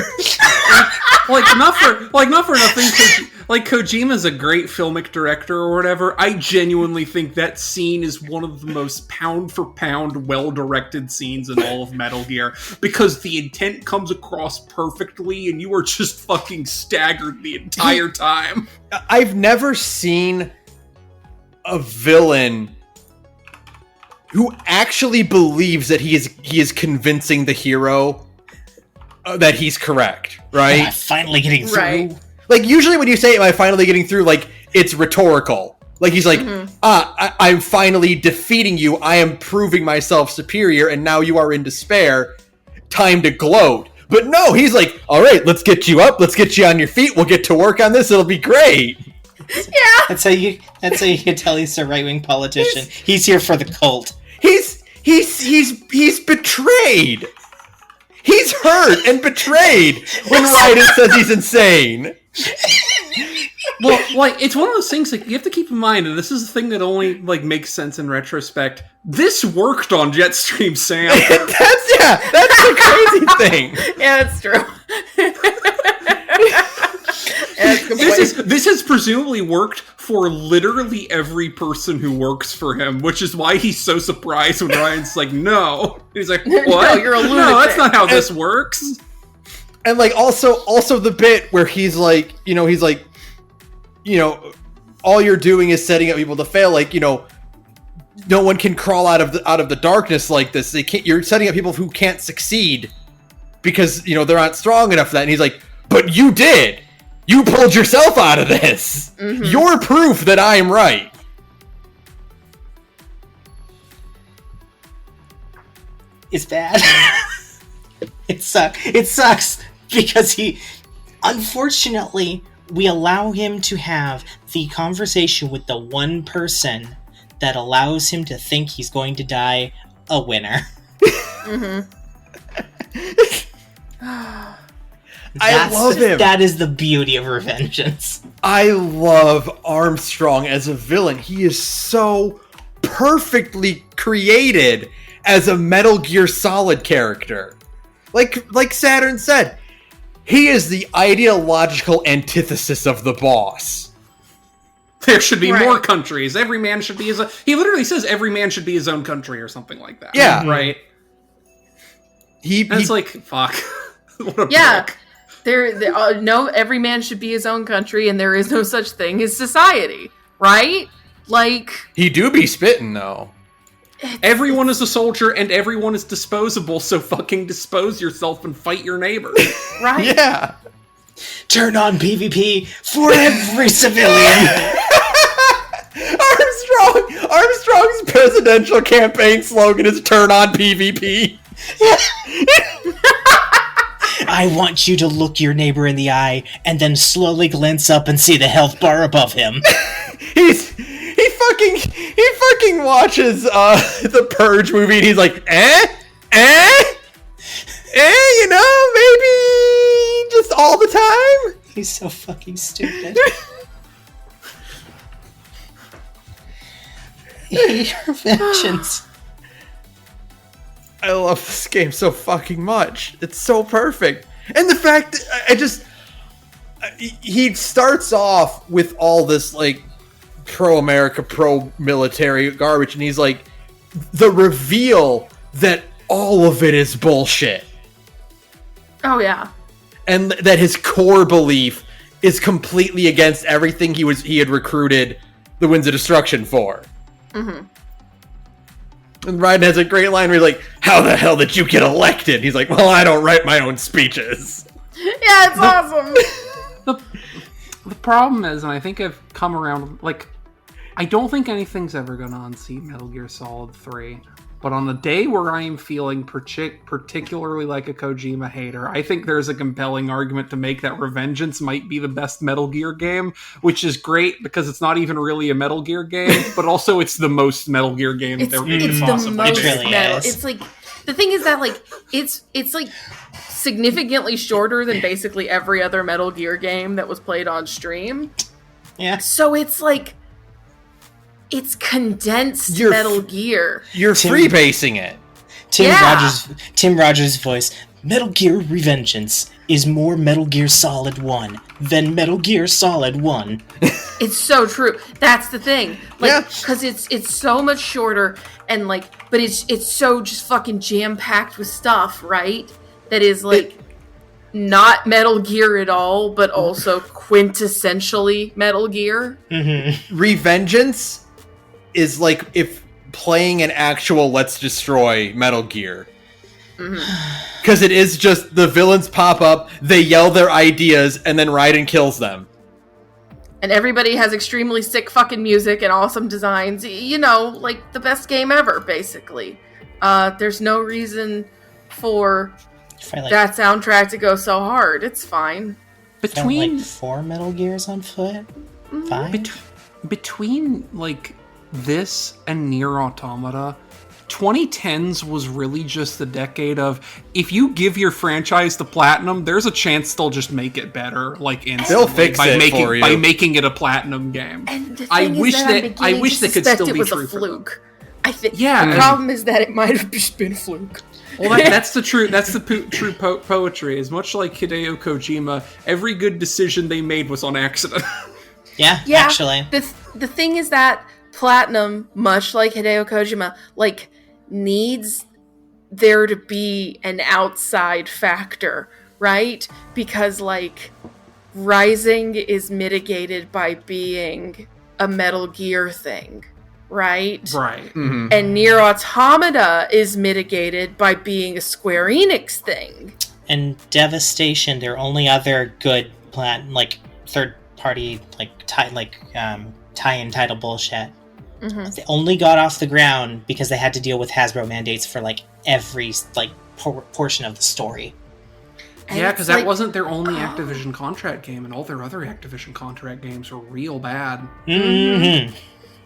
Speaker 4: not for nothing. Kojima's a great filmic director or whatever. I genuinely think that scene is one of the most pound for pound well-directed scenes in all of Metal Gear, because the intent comes across perfectly and you are just fucking staggered the entire time.
Speaker 1: I've never seen a villain who actually believes that he is convincing the hero that he's correct, right?
Speaker 3: Am I finally getting through?
Speaker 2: Right.
Speaker 1: Like, usually when you say, am I finally getting through, like, it's rhetorical. Like, he's like, I'm finally defeating you, I am proving myself superior, and now you are in despair. Time to gloat. But no, he's like, alright, let's get you up, let's get you on your feet, we'll get to work on this, it'll be great.
Speaker 2: Yeah.
Speaker 3: That's how you can tell he's a right-wing politician. He's here for the cult.
Speaker 1: He's betrayed. He's hurt and betrayed when Raiden says he's insane.
Speaker 4: Well, like, it's one of those things, like, you have to keep in mind, and this is the thing that only, like, makes sense in retrospect. This worked on Jetstream Sam.
Speaker 1: That's the crazy thing.
Speaker 2: Yeah, that's true.
Speaker 4: This has presumably worked for literally every person who works for him, which is why he's so surprised when Ryan's like, no. He's like, what?
Speaker 2: No, you're a lunatic.
Speaker 4: No, that's not how this works.
Speaker 1: And, like, also the bit where he's like, all you're doing is setting up people to fail. Like, no one can crawl out of the darkness like this. You're setting up people who can't succeed because, they're not strong enough for that. And he's like, but you did. You pulled yourself out of this. Mm-hmm. You're proof that I am right.
Speaker 3: It's bad. It sucks because unfortunately, we allow him to have the conversation with the one person that allows him to think he's going to die a winner.
Speaker 2: Mm-hmm.
Speaker 1: I love him.
Speaker 3: That is the beauty of Revengeance.
Speaker 1: I love Armstrong as a villain. He is so perfectly created as a Metal Gear Solid character. Like Saturn said, he is the ideological antithesis of the boss.
Speaker 4: There should be more countries. Every man should be his own... He literally says every man should be his own country or something like that.
Speaker 1: Yeah.
Speaker 4: Right? It's like, fuck. What a prick.
Speaker 2: No, every man should be his own country, and there is no such thing as society, right? Like,
Speaker 1: he do be spitting though.
Speaker 4: Everyone is a soldier, and everyone is disposable. So fucking dispose yourself and fight your neighbor,
Speaker 2: right?
Speaker 1: Yeah.
Speaker 3: Turn on PvP for every civilian.
Speaker 1: Armstrong's presidential campaign slogan is "Turn on PvP."
Speaker 3: I want you to look your neighbor in the eye and then slowly glance up and see the health bar above him.
Speaker 1: He fucking watches the Purge movie and he's like, maybe just all the time.
Speaker 3: He's so fucking stupid. Revengeance.
Speaker 1: I love this game so fucking much. It's so perfect. And the fact that he starts off with all this, like, pro-America, pro-military garbage, and he's like, the reveal that all of it is bullshit.
Speaker 2: Oh, yeah. And
Speaker 1: that his core belief is completely against everything he had recruited the Winds of Destruction for. Mm-hmm. And Raiden has a great line where he's like, how the hell did you get elected? He's like, well, I don't write my own speeches.
Speaker 2: Yeah, it's awesome.
Speaker 4: The problem is, and I think I've come around, like, I don't think anything's ever going to unseat Metal Gear Solid 3. But on the day where I am feeling particularly like a Kojima hater, I think there's a compelling argument to make that Revengeance might be the best Metal Gear game, which is great because it's not even really a Metal Gear game, but also it's the most Metal Gear game there could possibly be.
Speaker 2: It's like, the thing is that, like, it's like significantly shorter than basically every other Metal Gear game that was played on stream.
Speaker 3: Yeah.
Speaker 2: So it's like, it's condensed Metal Gear.
Speaker 1: You're freebasing it.
Speaker 3: Tim Rogers' voice. Metal Gear Revengeance. is more Metal Gear Solid 1 than Metal Gear Solid 1.
Speaker 2: It's so true. That's the thing. Like,
Speaker 1: Yeah.
Speaker 2: because it's so much shorter and like, but it's so just fucking jam packed with stuff, right? That is like not Metal Gear at all, but also quintessentially Metal Gear.
Speaker 3: Mm-hmm.
Speaker 1: Revengeance is like if playing an actual Let's Destroy Metal Gear. Because it is just the villains pop up, they yell their ideas, and then Raiden kills them.
Speaker 2: And everybody has extremely sick fucking music and awesome designs. You know, like the best game ever, basically. There's no reason for that soundtrack to go so hard. It's fine.
Speaker 3: Between like 4 Metal Gears on foot? 5?
Speaker 4: Between like this and Nier Automata, 2010s was really just the decade of, if you give your franchise the platinum, there's a chance they'll just make it better, like instantly.
Speaker 1: They'll fix it for you.
Speaker 4: By making it a platinum game.
Speaker 2: And the thing
Speaker 4: I wish that could still
Speaker 2: it
Speaker 4: be
Speaker 2: was
Speaker 4: true
Speaker 2: a
Speaker 4: for
Speaker 2: fluke. I think
Speaker 4: Yeah,
Speaker 2: the
Speaker 4: and-
Speaker 2: problem is that it might have just been a fluke.
Speaker 4: Well, that's the true. That's the true poetry. As much like Hideo Kojima, every good decision they made was on accident.
Speaker 3: Yeah,
Speaker 2: Yeah,
Speaker 3: actually.
Speaker 2: the thing is that Platinum, much like Hideo Kojima, like needs there to be an outside factor, right? Because like Rising is mitigated by being a Metal Gear thing, right?
Speaker 4: Right.
Speaker 1: Mm-hmm.
Speaker 2: And Nier Automata is mitigated by being a Square Enix thing.
Speaker 3: And Devastation, their only other good third party tie-in title bullshit.
Speaker 2: Mm-hmm.
Speaker 3: They only got off the ground because they had to deal with Hasbro mandates for like every portion of the story.
Speaker 2: And
Speaker 4: Yeah,
Speaker 2: it's
Speaker 4: because that
Speaker 2: like-
Speaker 4: wasn't their only Activision contract game, and all their other Activision contract games were real bad.
Speaker 3: Mm-hmm.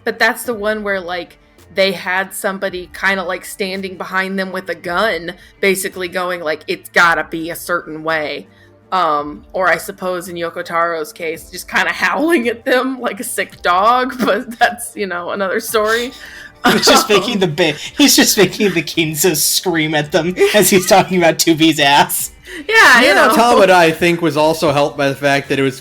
Speaker 2: But that's the one where, like, they had somebody kind of, like, standing behind them with a gun, basically going, like, it's gotta be a certain way. Or I suppose in Yoko Taro's case, just kind of howling at them like a sick dog, but that's, you know, another story.
Speaker 3: He's just making the Kinzo scream at them as he's talking about 2B's ass.
Speaker 2: Yeah, you know.
Speaker 1: Automata, I think, was also helped by the fact that it was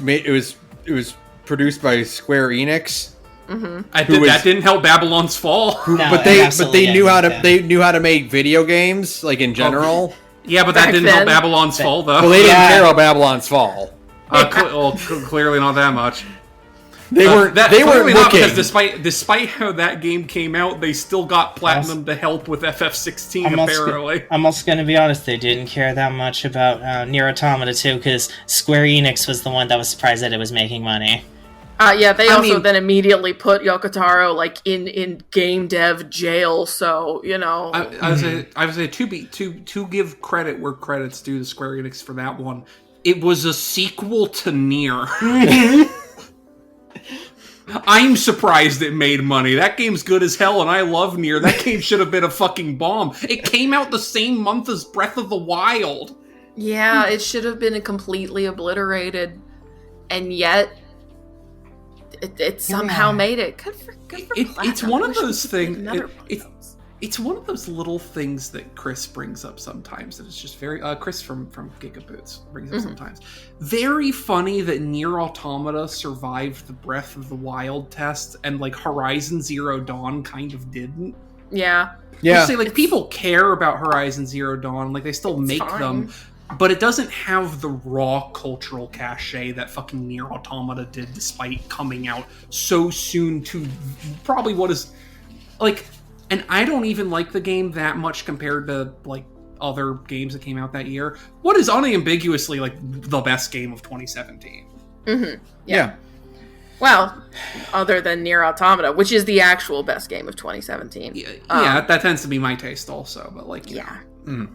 Speaker 1: produced by Square Enix.
Speaker 2: Mm-hmm.
Speaker 4: That didn't help Babylon's Fall.
Speaker 3: No,
Speaker 1: but they knew how to make video games, like in general.
Speaker 4: Yeah, but that
Speaker 2: Back
Speaker 4: didn't
Speaker 2: then.
Speaker 4: help Babylon's Fall, though.
Speaker 1: Well, they didn't care about Babylon's Fall.
Speaker 4: Clearly not that much.
Speaker 1: They weren't
Speaker 4: Clearly not,
Speaker 1: looking.
Speaker 4: because despite how that game came out, they still got Platinum to help with FF16, apparently.
Speaker 3: I'm also going to be honest, they didn't care that much about Nier Automata 2, because Square Enix was the one that was surprised that it was making money.
Speaker 2: Yeah, they also then immediately put Yoko Taro, like, in game dev jail, so, you know.
Speaker 4: I would say to give credit where credit's due to Square Enix for that one, it was a sequel to Nier. I'm surprised it made money. That game's good as hell, and I love Nier. That game should have been a fucking bomb. It came out the same month as Breath of the Wild.
Speaker 2: Yeah, it should have been completely obliterated, and yet it somehow made it. Good for
Speaker 4: It's
Speaker 2: Platinum.
Speaker 4: one
Speaker 2: I
Speaker 4: of
Speaker 2: wish we
Speaker 4: those
Speaker 2: could make
Speaker 4: things.
Speaker 2: another one of those.
Speaker 4: It's one of those little things that Chris brings up sometimes. That is just very Chris from Gigaboots brings up sometimes. Very funny that Nier Automata survived the Breath of the Wild test, and like Horizon Zero Dawn kind of didn't.
Speaker 2: Yeah.
Speaker 1: Yeah.
Speaker 4: Say, like, people care about Horizon Zero Dawn, like they still make
Speaker 2: fine.
Speaker 4: them, but it doesn't have the raw cultural cachet that fucking Nier Automata did, despite coming out so soon to probably what is like. And I don't even like the game that much compared to like other games that came out that year. What is unambiguously like the best game of 2017?
Speaker 2: Mm-hmm.
Speaker 1: Yeah.
Speaker 2: Well, other than Nier Automata, which is the actual best game of 2017.
Speaker 4: Yeah, that tends to be my taste also. But like,
Speaker 2: Yeah.
Speaker 1: Mm.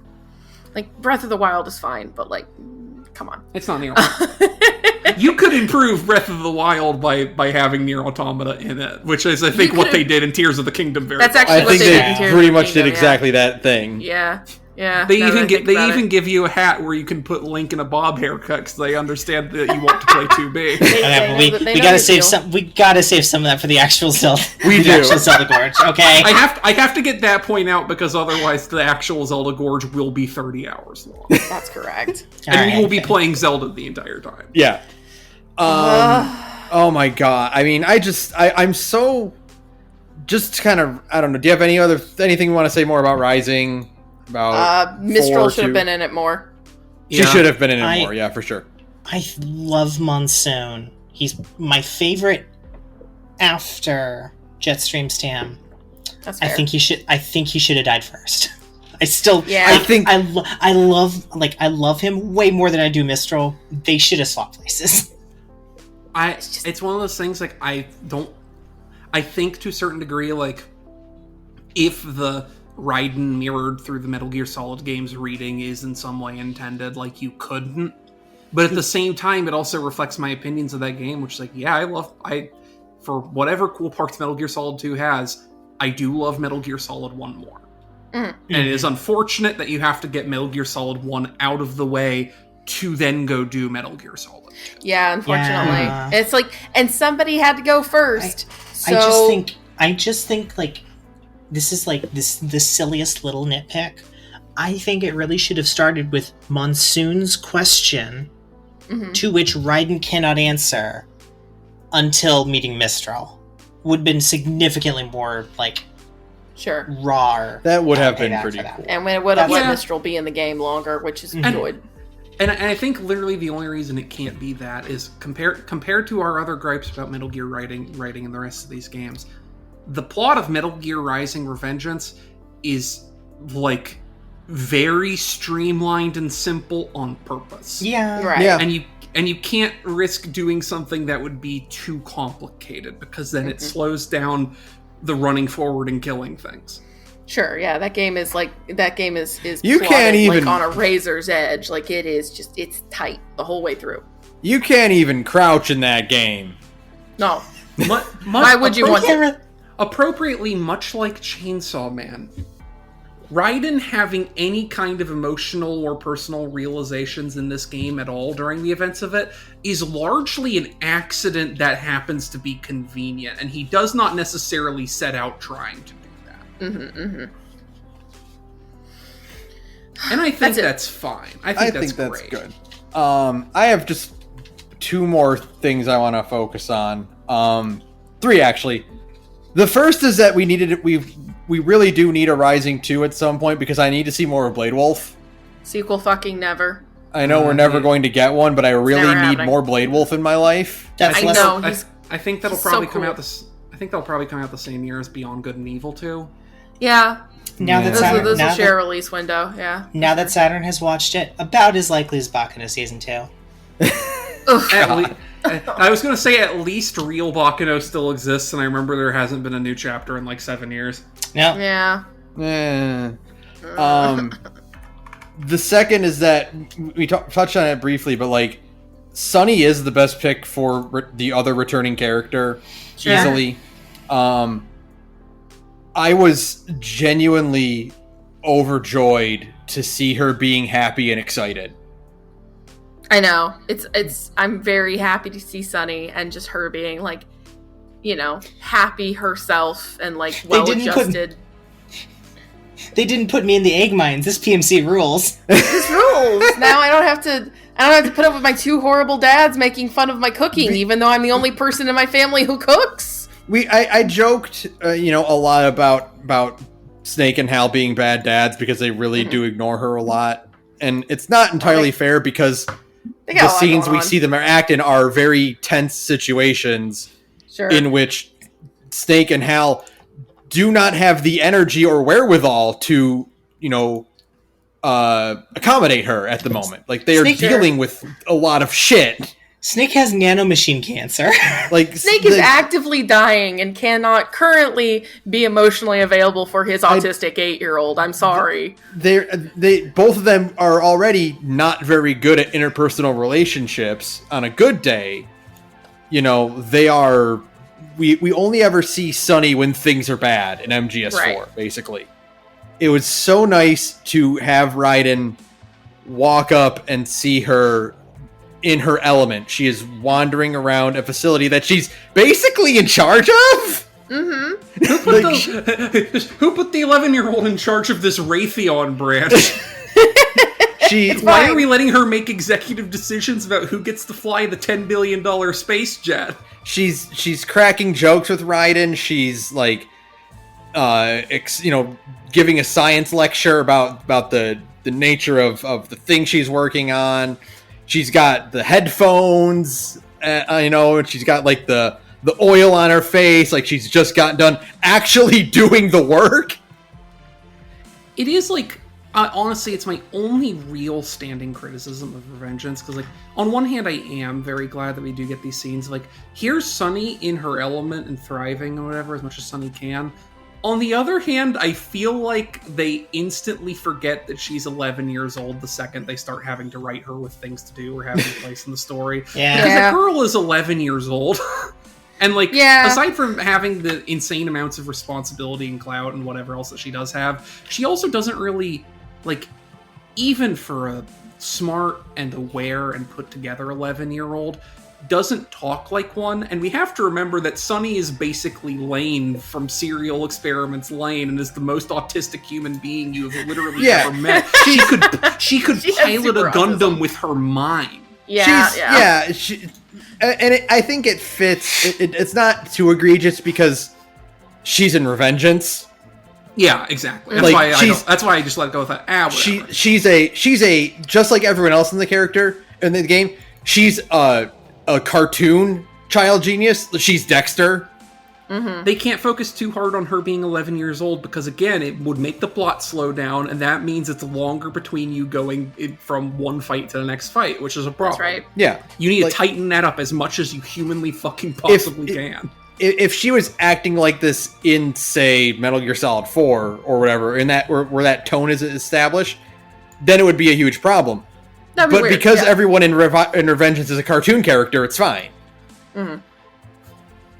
Speaker 2: Like, Breath of the Wild is fine, but like, come on.
Speaker 4: it's not Nier. You could improve Breath of the Wild by having Nier Automata in it, which is, I think, what they did in Tears of the Kingdom.
Speaker 2: That's actually
Speaker 1: I
Speaker 2: what
Speaker 1: think
Speaker 2: they did in
Speaker 1: they
Speaker 2: Tears
Speaker 1: pretty
Speaker 2: of the
Speaker 1: much did
Speaker 2: Kingdom,
Speaker 1: exactly that thing.
Speaker 2: Yeah. Yeah.
Speaker 4: They
Speaker 2: now that I think about
Speaker 4: even
Speaker 2: it.
Speaker 4: give you a hat where you can put Link in a bob haircut because they understand that you want to play 2B.
Speaker 3: Okay,
Speaker 2: They
Speaker 3: but
Speaker 2: know
Speaker 3: we gotta
Speaker 2: the
Speaker 3: save
Speaker 2: deal.
Speaker 3: some. We gotta save some of that for the actual Zelda.
Speaker 1: We
Speaker 3: the
Speaker 1: do.
Speaker 3: actual Zelda Gorge. Okay.
Speaker 4: I have to get that point out because otherwise the actual Zelda Gorge will be 30 hours long.
Speaker 2: That's correct.
Speaker 4: And we will be
Speaker 3: Alright.
Speaker 4: playing Zelda the entire time.
Speaker 1: Yeah. Oh my god. I mean, I'm so just kind of, I don't know. Do you have anything you want to say more about Rising? About
Speaker 2: Mistral
Speaker 1: 4,
Speaker 2: should have
Speaker 1: 2?
Speaker 2: been in it more.
Speaker 1: She should have been in it more, yeah, for sure.
Speaker 3: I love Monsoon. He's my favorite after Jetstream Tam.
Speaker 2: That's fair.
Speaker 3: I think he should have died first. I still,
Speaker 2: Yeah.
Speaker 1: I think
Speaker 3: I love him way more than I do Mistral. They should have swapped places.
Speaker 4: It's one of those things, like, I think to a certain degree, like, if the Raiden mirrored through the Metal Gear Solid games reading is in some way intended, like, you couldn't. But at the same time, it also reflects my opinions of that game, which is like, yeah, for whatever cool parts Metal Gear Solid 2 has, I do love Metal Gear Solid 1 more. And it is unfortunate that you have to get Metal Gear Solid 1 out of the way to then go do Metal Gear Solid.
Speaker 2: Yeah, unfortunately.
Speaker 3: Yeah.
Speaker 2: It's like, and somebody had to go first.
Speaker 3: I just think like this is like the silliest little nitpick. I think it really should have started with Monsoon's question, to which Raiden cannot answer until meeting Mistral. Would have been significantly more like
Speaker 2: Sure.
Speaker 3: raw.
Speaker 1: that would have been
Speaker 3: payback
Speaker 1: pretty
Speaker 3: for that.
Speaker 1: cool.
Speaker 2: And we would have let
Speaker 4: Yeah.
Speaker 2: Mistral be in the game longer, which is good.
Speaker 4: And I think literally the only reason it can't be that is compared to our other gripes about Metal Gear writing and the rest of these games, the plot of Metal Gear Rising Revengeance is like very streamlined and simple on purpose.
Speaker 3: Yeah.
Speaker 2: Right.
Speaker 1: Yeah.
Speaker 4: And you can't risk doing something that would be too complicated because then it slows down the running forward and killing things.
Speaker 2: Sure, yeah, that game is
Speaker 1: You
Speaker 2: plotted,
Speaker 1: can't even-
Speaker 2: like on a razor's edge. Like it's tight the whole way through.
Speaker 1: You can't even crouch in that game.
Speaker 2: No. Why would you want to?
Speaker 4: Appropriately, much like Chainsaw Man, Raiden having any kind of emotional or personal realizations in this game at all during the events of it is largely an accident that happens to be convenient, and he does not necessarily set out trying to do that. And I think that's fine. I think that's great.
Speaker 1: good. I have just 2 more things I want to focus on. 3 actually. The first is that we really do need a Rising 2 at some point because I need to see more of Blade Wolf.
Speaker 2: Sequel fucking never.
Speaker 1: I know we're never going to get one, but I really
Speaker 2: never
Speaker 1: need
Speaker 2: happening.
Speaker 1: more Blade Wolf in my life.
Speaker 3: That's
Speaker 2: I
Speaker 3: less,
Speaker 2: know.
Speaker 4: I think that'll
Speaker 2: he's so
Speaker 4: probably come
Speaker 2: cool.
Speaker 4: out I think that'll probably come out the same year as Beyond Good and Evil 2.
Speaker 2: Yeah.
Speaker 3: Now that
Speaker 2: This
Speaker 3: Saturn,
Speaker 2: will
Speaker 3: now,
Speaker 2: share a
Speaker 3: that,
Speaker 2: release window, yeah.
Speaker 3: now that Saturn has watched it, about as likely as Bakuna Season 2.
Speaker 4: I was going to say at least real Bakuno still exists, and I remember there hasn't been a new chapter in like 7 years.
Speaker 3: No.
Speaker 2: Yeah.
Speaker 1: The second is that we touched on it briefly, but like Sunny is the best pick for the other returning character easily. I was genuinely overjoyed to see her being happy and excited.
Speaker 2: I know. I'm very happy to see Sunny and just her being like, happy herself and like well adjusted.
Speaker 3: They didn't put me in the egg mines. This PMC rules.
Speaker 2: This rules. Now I don't have to put up with my 2 horrible dads making fun of my cooking, even though I'm the only person in my family who cooks.
Speaker 1: I joked, a lot about Snake and Hal being bad dads because they really do ignore her a lot, and it's not entirely fair because the scenes we see them act in are very tense situations in which Snake and Hal do not have the energy or wherewithal to, accommodate her at the moment. Like they are dealing with a lot of shit.
Speaker 3: Snake has nanomachine cancer.
Speaker 1: Like
Speaker 2: Snake is actively dying and cannot currently be emotionally available for his autistic 8-year-old. I'm sorry.
Speaker 1: They both of them are already not very good at interpersonal relationships. On a good day, they are. We only ever see Sunny when things are bad in MGS4, basically. it was so nice to have Raiden walk up and see her in her element. She is wandering around a facility that she's basically in charge of.
Speaker 2: Mm-hmm.
Speaker 4: Who put the 11-year-old in charge of this Raytheon branch? Why are we letting her make executive decisions about who gets to fly the $10 billion space jet?
Speaker 1: She's cracking jokes with Raiden. She's like, giving a science lecture about the nature of the thing she's working on. She's got the headphones, and she's got like the oil on her face, like she's just gotten done actually doing the work.
Speaker 4: It is like, honestly, it's my only real standing criticism of Revengeance, because like, on one hand, I am very glad that we do get these scenes. Like, here's Sunny in her element and thriving or whatever, as much as Sunny can. On the other hand, I feel like they instantly forget that she's 11 years old the second they start having to write her with things to do or having a place in the story.
Speaker 3: Yeah.
Speaker 4: Because the girl is 11 years old. And, like, aside from having the insane amounts of responsibility and clout and whatever else that she does have, she also doesn't really, like, even for a smart and aware and put-together 11-year-old, doesn't talk like one. And we have to remember that Sunny is basically Lane from Serial Experiments Lane and is the most autistic human being you have literally ever met. She could pilot a Gundam with her mind.
Speaker 1: I think it fits. It's not too egregious because she's in Revengeance.
Speaker 4: Yeah, exactly. That's why I just let go with that.
Speaker 1: She's a just like everyone else in the game. She's a cartoon child genius. She's Dexter.
Speaker 2: Mm-hmm.
Speaker 4: They can't focus too hard on her being 11 years old because, again, it would make the plot slow down, and that means it's longer between you going from one fight to the next fight, which is a problem.
Speaker 2: That's right.
Speaker 1: Yeah.
Speaker 4: You need to tighten that up as much as you humanly fucking possibly can.
Speaker 1: If she was acting like this in, say, Metal Gear Solid 4 or whatever, in that where that tone is established, then it would be a huge problem. But weird, because everyone in Revengeance is a cartoon character, it's fine.
Speaker 2: Mm-hmm.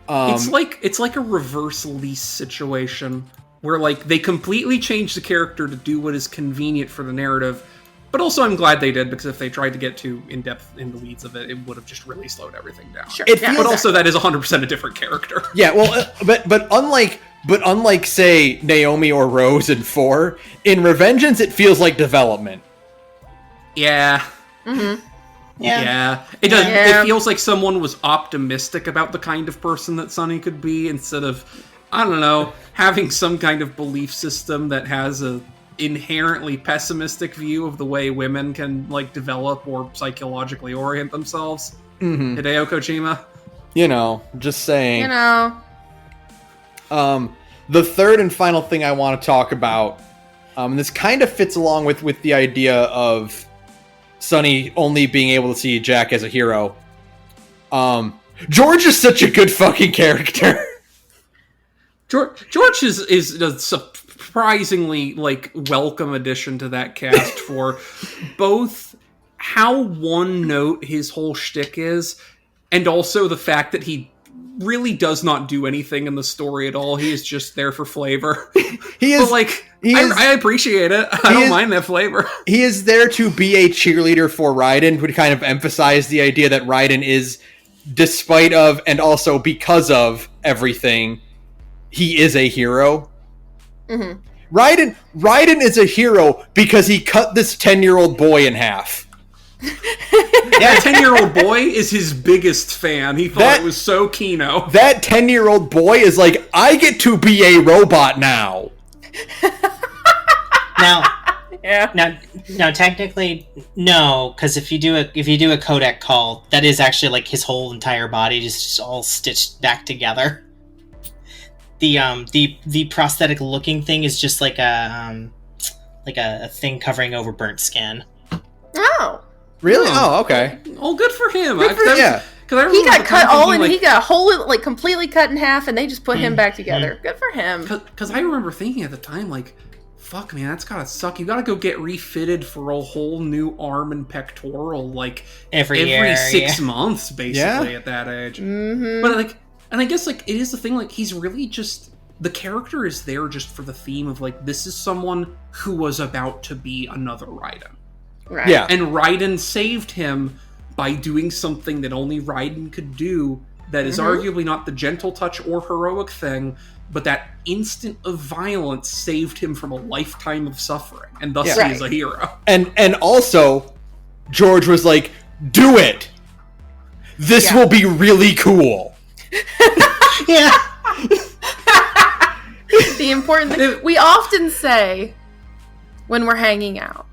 Speaker 4: It's like a reverse lease situation where like they completely change the character to do what is convenient for the narrative. But also, I'm glad they did, because if they tried to get too in depth in the weeds of it, it would have just really slowed everything down.
Speaker 2: Sure.
Speaker 4: But also, that is 100% a different character.
Speaker 1: Yeah, well, but unlike say Naomi or Rose in 4, in Revengeance it feels like development.
Speaker 4: Yeah.
Speaker 2: Mm-hmm.
Speaker 4: Yeah. It does. Yeah. It feels like someone was optimistic about the kind of person that Sunny could be, instead of, I don't know, having some kind of belief system that has a inherently pessimistic view of the way women can like develop or psychologically orient themselves.
Speaker 1: Mm-hmm.
Speaker 4: Hideo Kojima.
Speaker 1: Just saying.
Speaker 4: The
Speaker 1: third and final thing I want to talk about, and this kind of fits along with the idea of Sunny only being able to see Jack as a hero. George is such a good fucking character.
Speaker 4: George is a surprisingly like welcome addition to that cast for both how one note his whole shtick is, and also the fact that he really does not do anything in the story at all. He is just there for flavor. I appreciate it. I don't mind that flavor. He
Speaker 1: is there to be a cheerleader for Raiden, to kind of emphasize the idea that Raiden is, despite of and also because of everything, he is a hero.
Speaker 2: Mm-hmm.
Speaker 1: Raiden is a hero because he cut this 10-year-old boy in half.
Speaker 4: That 10-year-old boy is his biggest fan. He thought it was so kino.
Speaker 1: That 10-year-old boy is like, I get to be a robot now.
Speaker 3: Now, technically, no, because if you do a codec call, that is actually like his whole entire body just all stitched back together. The prosthetic looking thing is just like a thing covering over burnt skin.
Speaker 2: Oh.
Speaker 1: Really? Oh, okay.
Speaker 4: Oh, good for him.
Speaker 1: Yeah.
Speaker 2: He got cut he got a whole like completely cut in half, and they just put him back together. Good for him.
Speaker 4: Because I remember thinking at the time, like, fuck, man, that's gotta suck. You gotta go get refitted for a whole new arm and pectoral, like every 6 months, basically, at that age.
Speaker 2: Mm-hmm.
Speaker 4: But like, and I guess like it is the thing, like he's really just the character is there just for the theme of, like, this is someone who was about to be another Raiden.
Speaker 2: Right.
Speaker 1: Yeah.
Speaker 4: And Raiden saved him by doing something that only Raiden could do, that is arguably not the gentle touch or heroic thing, but that instant of violence saved him from a lifetime of suffering, and thus he is a hero.
Speaker 1: And also, George was like, do it! This will be really cool.
Speaker 3: Yeah.
Speaker 2: The important thing, we often say when we're hanging out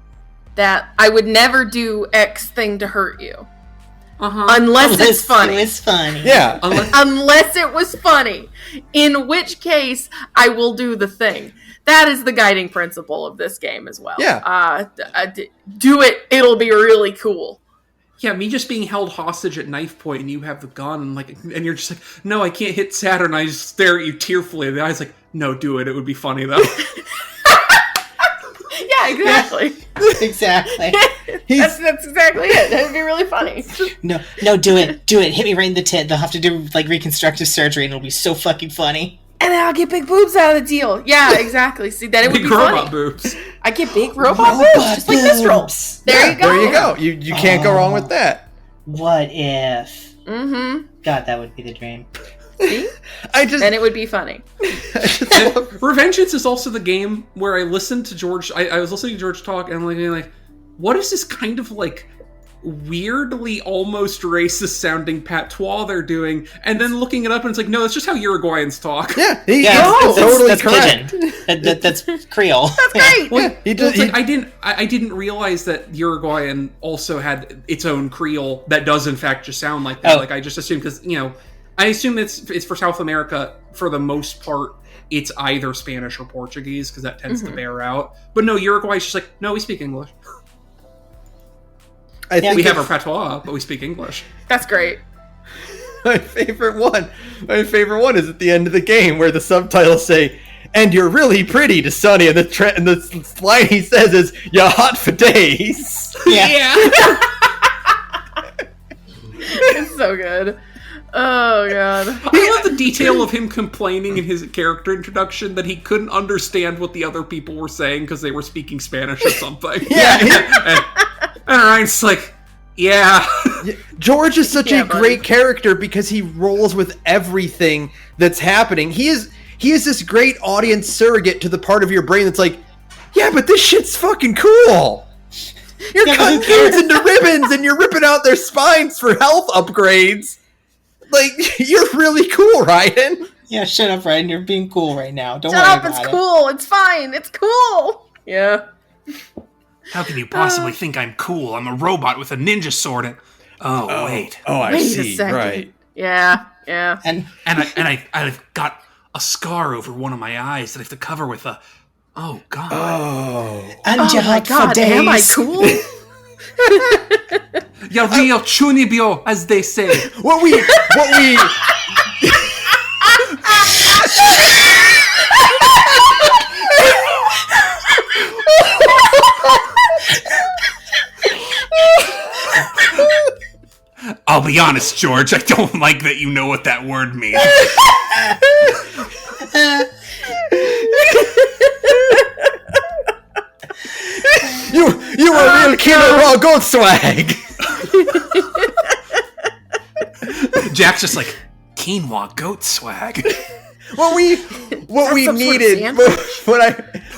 Speaker 2: that I would never do X thing to hurt you. Unless it's funny.
Speaker 3: It's funny.
Speaker 1: Yeah.
Speaker 2: Unless it was funny. In which case, I will do the thing. That is the guiding principle of this game as well.
Speaker 1: Yeah.
Speaker 2: Do it. It'll be really cool.
Speaker 4: Yeah, me just being held hostage at knife point and you have the gun and you're just like, no, I can't hit Saturn. I just stare at you tearfully. And the guy's like, no, do it. It would be funny though.
Speaker 2: Yeah, exactly.
Speaker 3: Exactly.
Speaker 2: That's exactly it. That would be really funny.
Speaker 3: No, do it. Do it. Hit me right in the tit. They'll have to do, like, reconstructive surgery and it'll be so fucking funny.
Speaker 2: And then I'll get big boobs out of the deal. Yeah, exactly. See, then it would
Speaker 4: Big
Speaker 2: be
Speaker 4: robot
Speaker 2: funny.
Speaker 4: boobs.
Speaker 2: I get big robot boobs, just like this roll. There you go.
Speaker 1: There you go. You can't go wrong with that.
Speaker 3: What if?
Speaker 2: Mm-hmm.
Speaker 3: God, that would be the dream.
Speaker 2: See? Then it would be funny.
Speaker 4: Revengeance is also the game where I listened to George. I was listening to George talk, and I'm like, what is this kind of like weirdly almost racist sounding patois they're doing? And then looking it up, and it's like, no, that's just how Uruguayans talk.
Speaker 1: Yeah,
Speaker 3: That's
Speaker 1: totally
Speaker 3: that's
Speaker 1: correct.
Speaker 3: Pidgin. That's Creole.
Speaker 2: That's great.
Speaker 4: Well,
Speaker 1: He
Speaker 4: well,
Speaker 1: just,
Speaker 4: it's like I didn't realize that Uruguayan also had its own Creole that does in fact just sound like that.
Speaker 3: Oh.
Speaker 4: Like I just assumed because I assume it's for South America for the most part. It's either Spanish or Portuguese because that tends to bear out. But no, Uruguay's just like, no, we speak English.
Speaker 1: I think
Speaker 4: We have our patois, but we speak English.
Speaker 2: That's great.
Speaker 1: my favorite one is at the end of the game where the subtitles say, "And you're really pretty" to Sonny, and the line he says is, "You're hot for days."
Speaker 3: Yeah.
Speaker 2: It's so good. Oh, God.
Speaker 4: I love the detail of him complaining in his character introduction that he couldn't understand what the other people were saying because they were speaking Spanish or something.
Speaker 1: Yeah.
Speaker 4: And Ryan's like, yeah.
Speaker 1: George is such a
Speaker 2: buddy.
Speaker 1: great character because he rolls with everything that's happening. He is this great audience surrogate to the part of your brain that's like, yeah, but this shit's fucking cool. You're cutting kids into ribbons and you're ripping out their spines for health upgrades. Like, you're really cool, Raiden.
Speaker 3: Yeah, shut up, Raiden. You're being cool right now. Don't
Speaker 2: Shut
Speaker 3: worry
Speaker 2: up,
Speaker 3: about
Speaker 2: it's
Speaker 3: it.
Speaker 2: cool. It's fine. It's cool. Yeah.
Speaker 5: How can you possibly think I'm cool? I'm a robot with a ninja sword and... Oh, wait.
Speaker 1: Oh, I
Speaker 2: Wait a
Speaker 1: see.
Speaker 2: second.
Speaker 1: Right.
Speaker 2: Yeah.
Speaker 3: And
Speaker 5: I've got a scar over one of my eyes that I have to cover with a... Oh, God.
Speaker 1: Oh.
Speaker 3: and you're
Speaker 2: Oh my
Speaker 3: hot for
Speaker 2: God,
Speaker 3: days.
Speaker 2: am I cool?
Speaker 5: You're real chunibyo, as they say.
Speaker 1: What we
Speaker 5: I'll be honest, George, I don't like that you know what that word means.
Speaker 1: you were a real killer raw goat swag.
Speaker 5: Jack's just like, quinoa goat swag.
Speaker 1: What we
Speaker 2: some sort of
Speaker 1: needed,
Speaker 2: sandwich?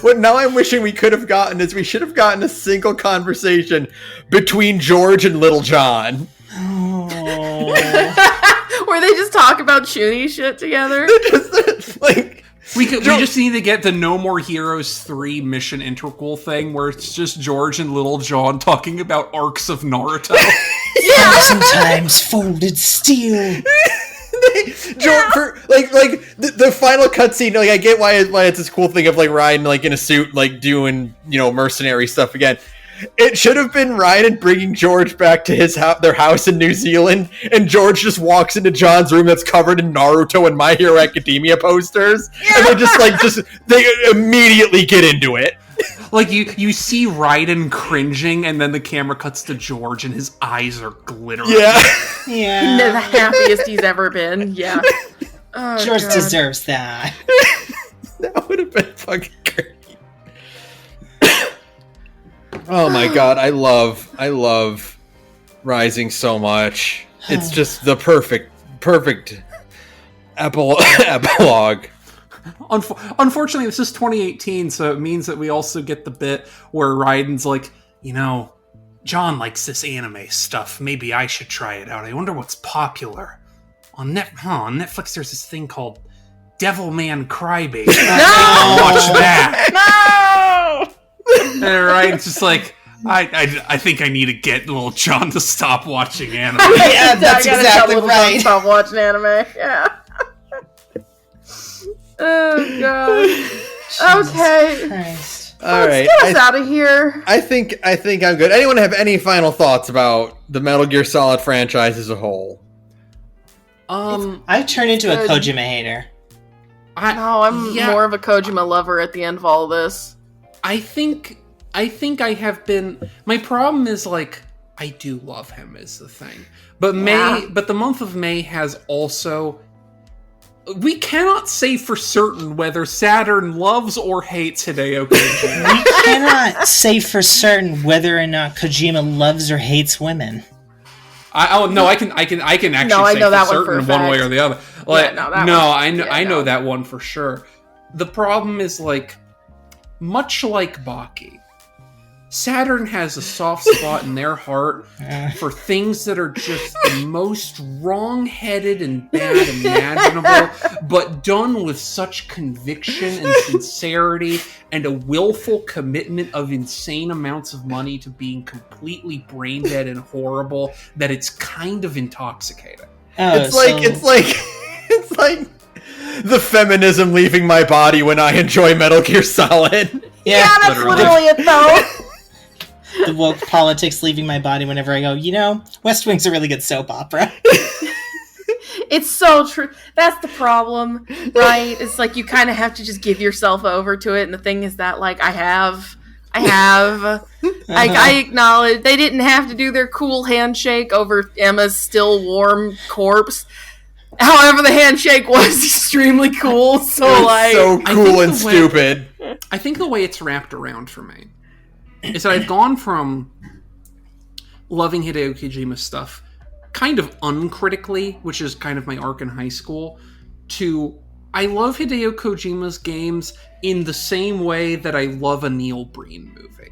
Speaker 1: what now I'm wishing we could have gotten is we should have gotten a single conversation between George and Little John.
Speaker 2: Where they just talk about Shoonie shit together.
Speaker 1: Just like
Speaker 4: We just need to get the No More Heroes 3 mission integral thing where it's just George and Little John talking about arcs of Naruto.
Speaker 3: Sometimes folded steel.
Speaker 1: George, for, like the final cutscene. Like I get why it's this cool thing of like Raiden like in a suit like doing mercenary stuff again. It should have been Raiden bringing George back to their house in New Zealand, and George just walks into John's room that's covered in Naruto and My Hero Academia posters, and they immediately get into it.
Speaker 4: Like you see Raiden cringing, and then the camera cuts to George, and his eyes are glittering.
Speaker 1: Yeah.
Speaker 3: Yeah.
Speaker 2: The happiest he's ever been. Yeah. Oh,
Speaker 3: George
Speaker 2: God.
Speaker 3: deserves that.
Speaker 1: been fucking great. Oh my god, I love Rising so much. It's just the perfect epilogue.
Speaker 4: Unfortunately, this is 2018, so it means that we also get the bit where Raiden's like,
Speaker 5: John likes this anime stuff. Maybe I should try it out. I wonder what's popular. On Netflix, there's this thing called Devilman Crybaby.
Speaker 2: No!
Speaker 5: Watch that.
Speaker 2: No!
Speaker 4: and Raiden's just like,
Speaker 5: I think I need to get little John to stop watching anime.
Speaker 3: Yeah, that's
Speaker 2: I gotta
Speaker 3: exactly
Speaker 2: tell little
Speaker 3: right.
Speaker 2: John stop watching anime. Yeah. Oh god. Okay.
Speaker 3: Christ.
Speaker 1: All right.
Speaker 2: Let's get us out of here.
Speaker 1: I think I'm good. Anyone have any final thoughts about the Metal Gear Solid franchise as a whole?
Speaker 3: I've turned into a
Speaker 2: good.
Speaker 3: Kojima hater.
Speaker 2: No, I'm more of a Kojima lover at the end of all of this.
Speaker 4: I think I have been. My problem is like I do love him is the thing, but the month of May has also. We cannot say for certain whether Saturn loves or hates Hideo Kojima.
Speaker 3: We cannot say for certain whether or not Kojima loves or hates women.
Speaker 4: I can actually
Speaker 2: I
Speaker 4: say
Speaker 2: know
Speaker 4: for
Speaker 2: that one
Speaker 4: certain
Speaker 2: for a
Speaker 4: one way
Speaker 2: fact.
Speaker 4: or the other. Like,
Speaker 2: Yeah,
Speaker 4: I know that one for sure. The problem is like, much like Baki, Saturn has a soft spot in their heart for things that are just the most wrong-headed and bad imaginable, but done with such conviction and sincerity and a willful commitment of insane amounts of money to being completely brain-dead and horrible that it's kind of intoxicating.
Speaker 1: It's like the feminism leaving my body when I enjoy Metal Gear Solid.
Speaker 3: Yeah,
Speaker 2: That's literally it though.
Speaker 3: The woke politics leaving my body whenever I go, West Wing's a really good soap opera.
Speaker 2: It's so true. That's the problem, right? It's like you kind of have to just give yourself over to it. And the thing is that, like, I have. Like, I acknowledge they didn't have to do their cool handshake over Emma's still warm corpse. However, the handshake was extremely cool. So, like,
Speaker 1: so cool and stupid.
Speaker 4: I think the way it's wrapped around for me is that I've gone from loving Hideo Kojima's stuff kind of uncritically, which is kind of my arc in high school, to I love Hideo Kojima's games in the same way that I love a Neil Breen movie.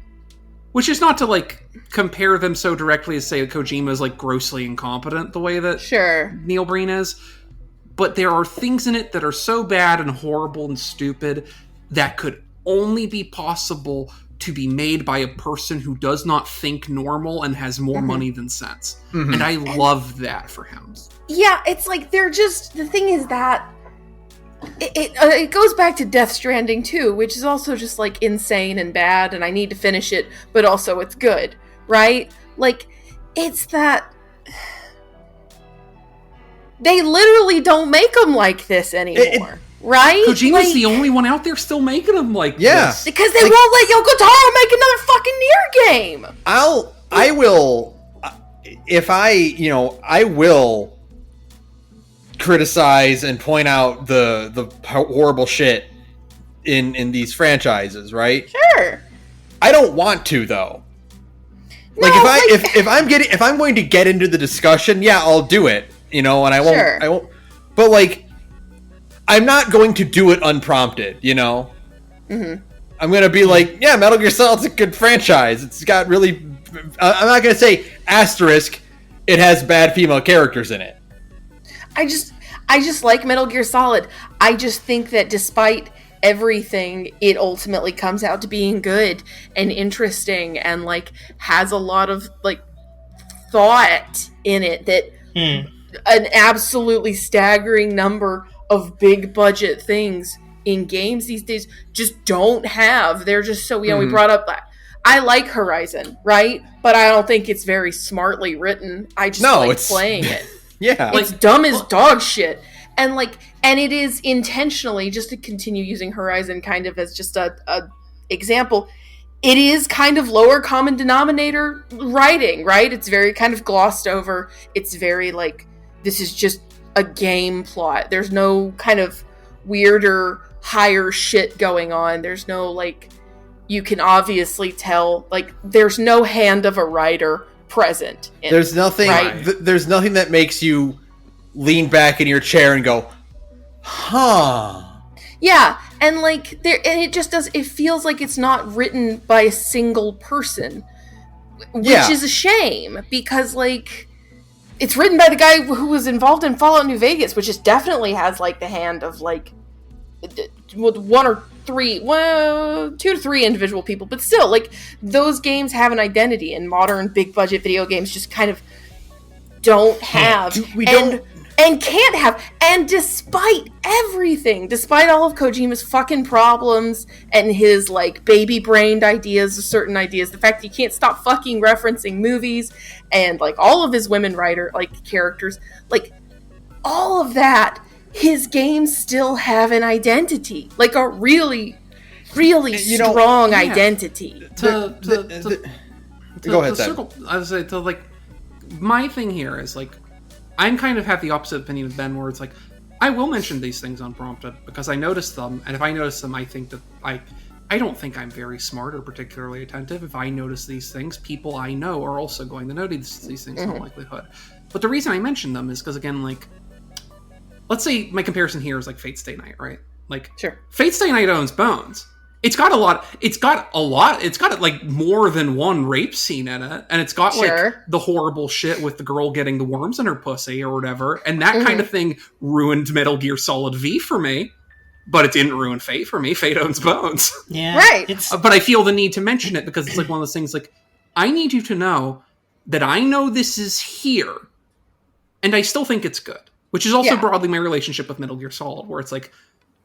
Speaker 4: Which is not to, like, compare them so directly as say Kojima is, like, grossly incompetent the way that Neil Breen is. But there are things in it that are so bad and horrible and stupid that could only be possible to be made by a person who does not think normal and has more money than sense. And I love that for him.
Speaker 2: Yeah, it's like they're just... The thing is that it goes back to Death Stranding too, which is also just, like, insane and bad, and I need to finish it, but also it's good, right? Like, it's that... They literally don't make them like this anymore. Right?
Speaker 4: Kojima's the only one out there still making them like this.
Speaker 2: Because they won't let Yoko Taro make another fucking Nier game.
Speaker 1: I will criticize and point out the horrible shit in these franchises, right?
Speaker 2: Sure.
Speaker 1: I don't want to though.
Speaker 2: No,
Speaker 1: if I'm going to get into the discussion, yeah, I'll do it, and I won't but like I'm not going to do it unprompted, I'm going to be like, yeah, Metal Gear Solid's a good franchise. It's got really... I'm not going to say asterisk, it has bad female characters in it.
Speaker 2: I just like Metal Gear Solid. I just think that despite everything, it ultimately comes out to being good and interesting and, like, has a lot of, like, thought in it that an absolutely staggering number of big budget things in games these days just don't have. They're just so, we brought up that. I like Horizon, right? But I don't think it's very smartly written. I just like playing it.
Speaker 1: Yeah.
Speaker 2: It's dumb as dog shit. And it is intentionally, just to continue using Horizon kind of as just a example, it is kind of lower common denominator writing, right? It's very kind of glossed over. It's very like, this is just a game plot. There's no kind of weirder higher shit going on. There's no, like, you can obviously tell, like, there's no hand of a writer present.
Speaker 1: There's nothing.
Speaker 2: Right?
Speaker 1: There's nothing that makes you lean back in your chair and go, "Huh."
Speaker 2: Yeah, and like it just does. It feels like it's not written by a single person, which is a shame because like it's written by the guy who was involved in Fallout New Vegas, which just definitely has like the hand of like with 2 to 3 individual people, but still, like those games have an identity, and modern big budget video games just kind of don't have. And can't have. And despite everything, despite all of Kojima's fucking problems and his, like, baby-brained ideas of certain ideas, the fact that he can't stop fucking referencing movies and, like, all of his women writer, like, characters, like, all of that, his games still have an identity. Like, a really, really strong identity.
Speaker 1: Go ahead,
Speaker 4: circle, I would say, like, my thing here is, like, I'm kind of have the opposite opinion of Ben, where it's like, I will mention these things unprompted because I notice them, and if I notice them, I think that I don't think I'm very smart or particularly attentive. If I notice these things, people I know are also going to notice these things in all likelihood. But the reason I mention them is because, again, like, let's say my comparison here is like Fate Stay Night, right? Like,
Speaker 2: sure.
Speaker 4: Fate Stay Night owns Bones. It's got like more than one rape scene in it, and it's got like the horrible shit with the girl getting the worms in her pussy or whatever, and that kind of thing ruined Metal Gear Solid V for me, but it didn't ruin Fate for me. Fate owns Bones.
Speaker 3: Yeah.
Speaker 2: Right.
Speaker 4: But I feel the need to mention it because it's like one of those things, like, I need you to know that I know this is here, and I still think it's good, which is also broadly my relationship with Metal Gear Solid, where it's like,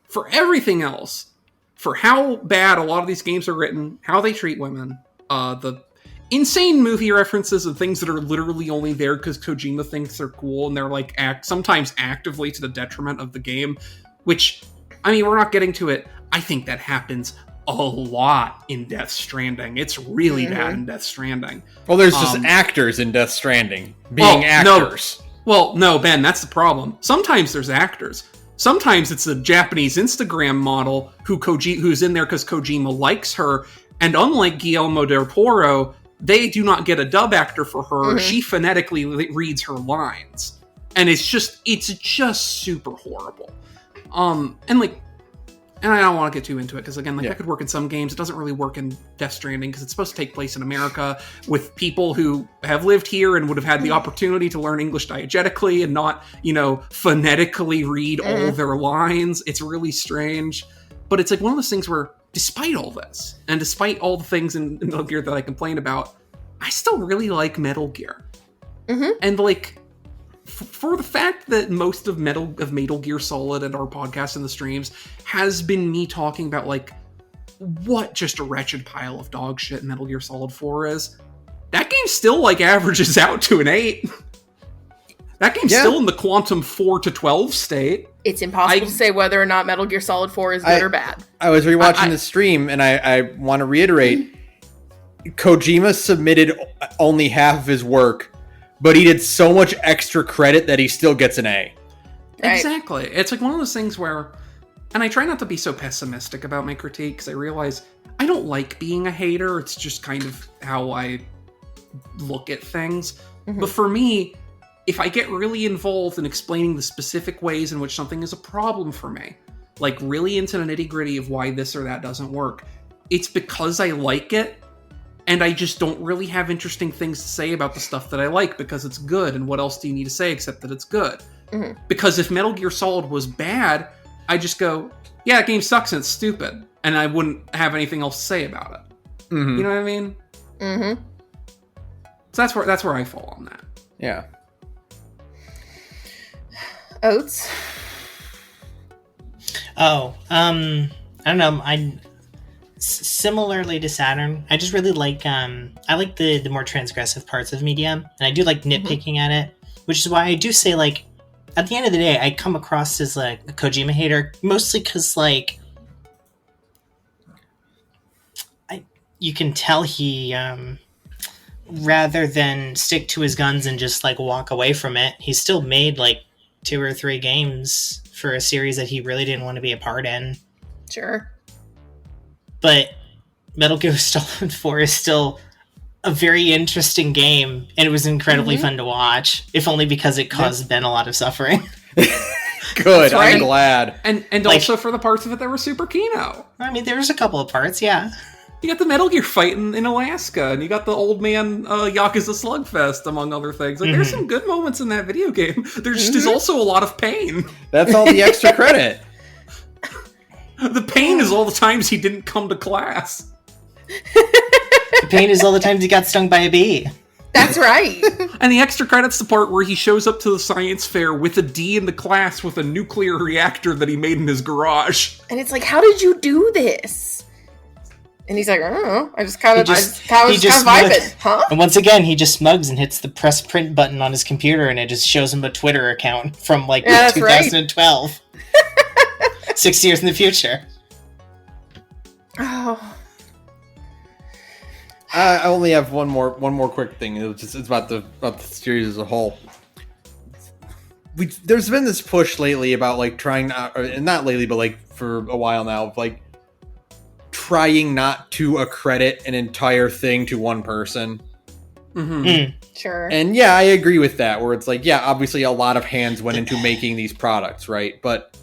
Speaker 4: for everything else, for how bad a lot of these games are written, how they treat women, the insane movie references and things that are literally only there because Kojima thinks they're cool, and they're like sometimes actively to the detriment of the game, which, I mean, we're not getting to it. I think that happens a lot in Death Stranding. It's really bad in Death Stranding.
Speaker 1: Well, there's just actors in Death Stranding being actors.
Speaker 4: No, Ben, that's the problem. Sometimes there's actors. Sometimes it's a Japanese Instagram model who's in there because Kojima likes her, and unlike Guillermo del Toro, they do not get a dub actor for her. She phonetically reads her lines, and it's just super horrible. And I don't want to get too into it because, again, like that could work in some games. It doesn't really work in Death Stranding because it's supposed to take place in America with people who have lived here and would have had the opportunity to learn English diegetically and not, phonetically read all their lines. It's really strange. But it's like one of those things where, despite all this, and despite all the things in Metal Gear that I complain about, I still really like Metal Gear. And, like, for the fact that most of Metal Gear Solid and our podcast and the streams has been me talking about, like, what just a wretched pile of dog shit Metal Gear Solid 4 is, that game still, like, averages out to an 8. That game's still in the quantum 4 to 12 state.
Speaker 2: It's impossible to say whether or not Metal Gear Solid 4 is good or bad.
Speaker 1: I was rewatching the stream, and I want to reiterate, Kojima submitted only half of his work, but he did so much extra credit that he still gets an A.
Speaker 2: Right.
Speaker 4: Exactly. It's like one of those things where, and I try not to be so pessimistic about my critique, because I realize I don't like being a hater. It's just kind of how I look at things. But for me, if I get really involved in explaining the specific ways in which something is a problem for me, like really into the nitty-gritty of why this or that doesn't work, it's because I like it. And I just don't really have interesting things to say about the stuff that I like because it's good. And what else do you need to say except that it's good? Because if Metal Gear Solid was bad, I just go, yeah, that game sucks and it's stupid. And I wouldn't have anything else to say about it. You know what I mean? So that's where I fall on that.
Speaker 1: Yeah.
Speaker 2: Oats?
Speaker 3: Oh, I don't know. Similarly to Saturn, I just really like I like the more transgressive parts of media, and I do like nitpicking at it, which is why I do say, like, at the end of the day, I come across as like a Kojima hater, mostly because, like, you can tell he rather than stick to his guns and just like walk away from it, he still made like 2 or 3 games for a series that he really didn't want to be a part in.
Speaker 2: Sure.
Speaker 3: But Metal Gear Solid 4 is still a very interesting game, and it was incredibly fun to watch, if only because it caused Ben a lot of suffering.
Speaker 1: Good,
Speaker 2: right.
Speaker 1: I'm glad.
Speaker 4: And also for the parts of it that were super kino.
Speaker 3: I mean, there was a couple of parts, yeah.
Speaker 4: You got the Metal Gear fight in Alaska, and you got the old man Yakuza Slugfest, among other things. Like, there's some good moments in that video game. There just is also a lot of pain.
Speaker 1: That's all the extra credit.
Speaker 4: The pain is all the times he didn't come to class.
Speaker 3: The pain is all the times he got stung by a bee.
Speaker 2: That's right.
Speaker 4: And the extra credit's the part where he shows up to the science fair with a D in the class with a nuclear reactor that he made in his garage.
Speaker 2: And it's like, how did you do this? And he's like, I don't know. I just kind of vibing, huh?
Speaker 3: And once again, he just smugs and hits the press print button on his computer, and it just shows him a Twitter account from 2012. Right. 6 years in the future.
Speaker 2: Oh.
Speaker 1: I only have one more quick thing. It's about the series as a whole. There's been this push lately about like trying not lately, but like for a while now, of like trying not to accredit an entire thing to one person.
Speaker 2: Sure.
Speaker 1: And yeah, I agree with that. Where it's like, yeah, obviously a lot of hands went into making these products, right? But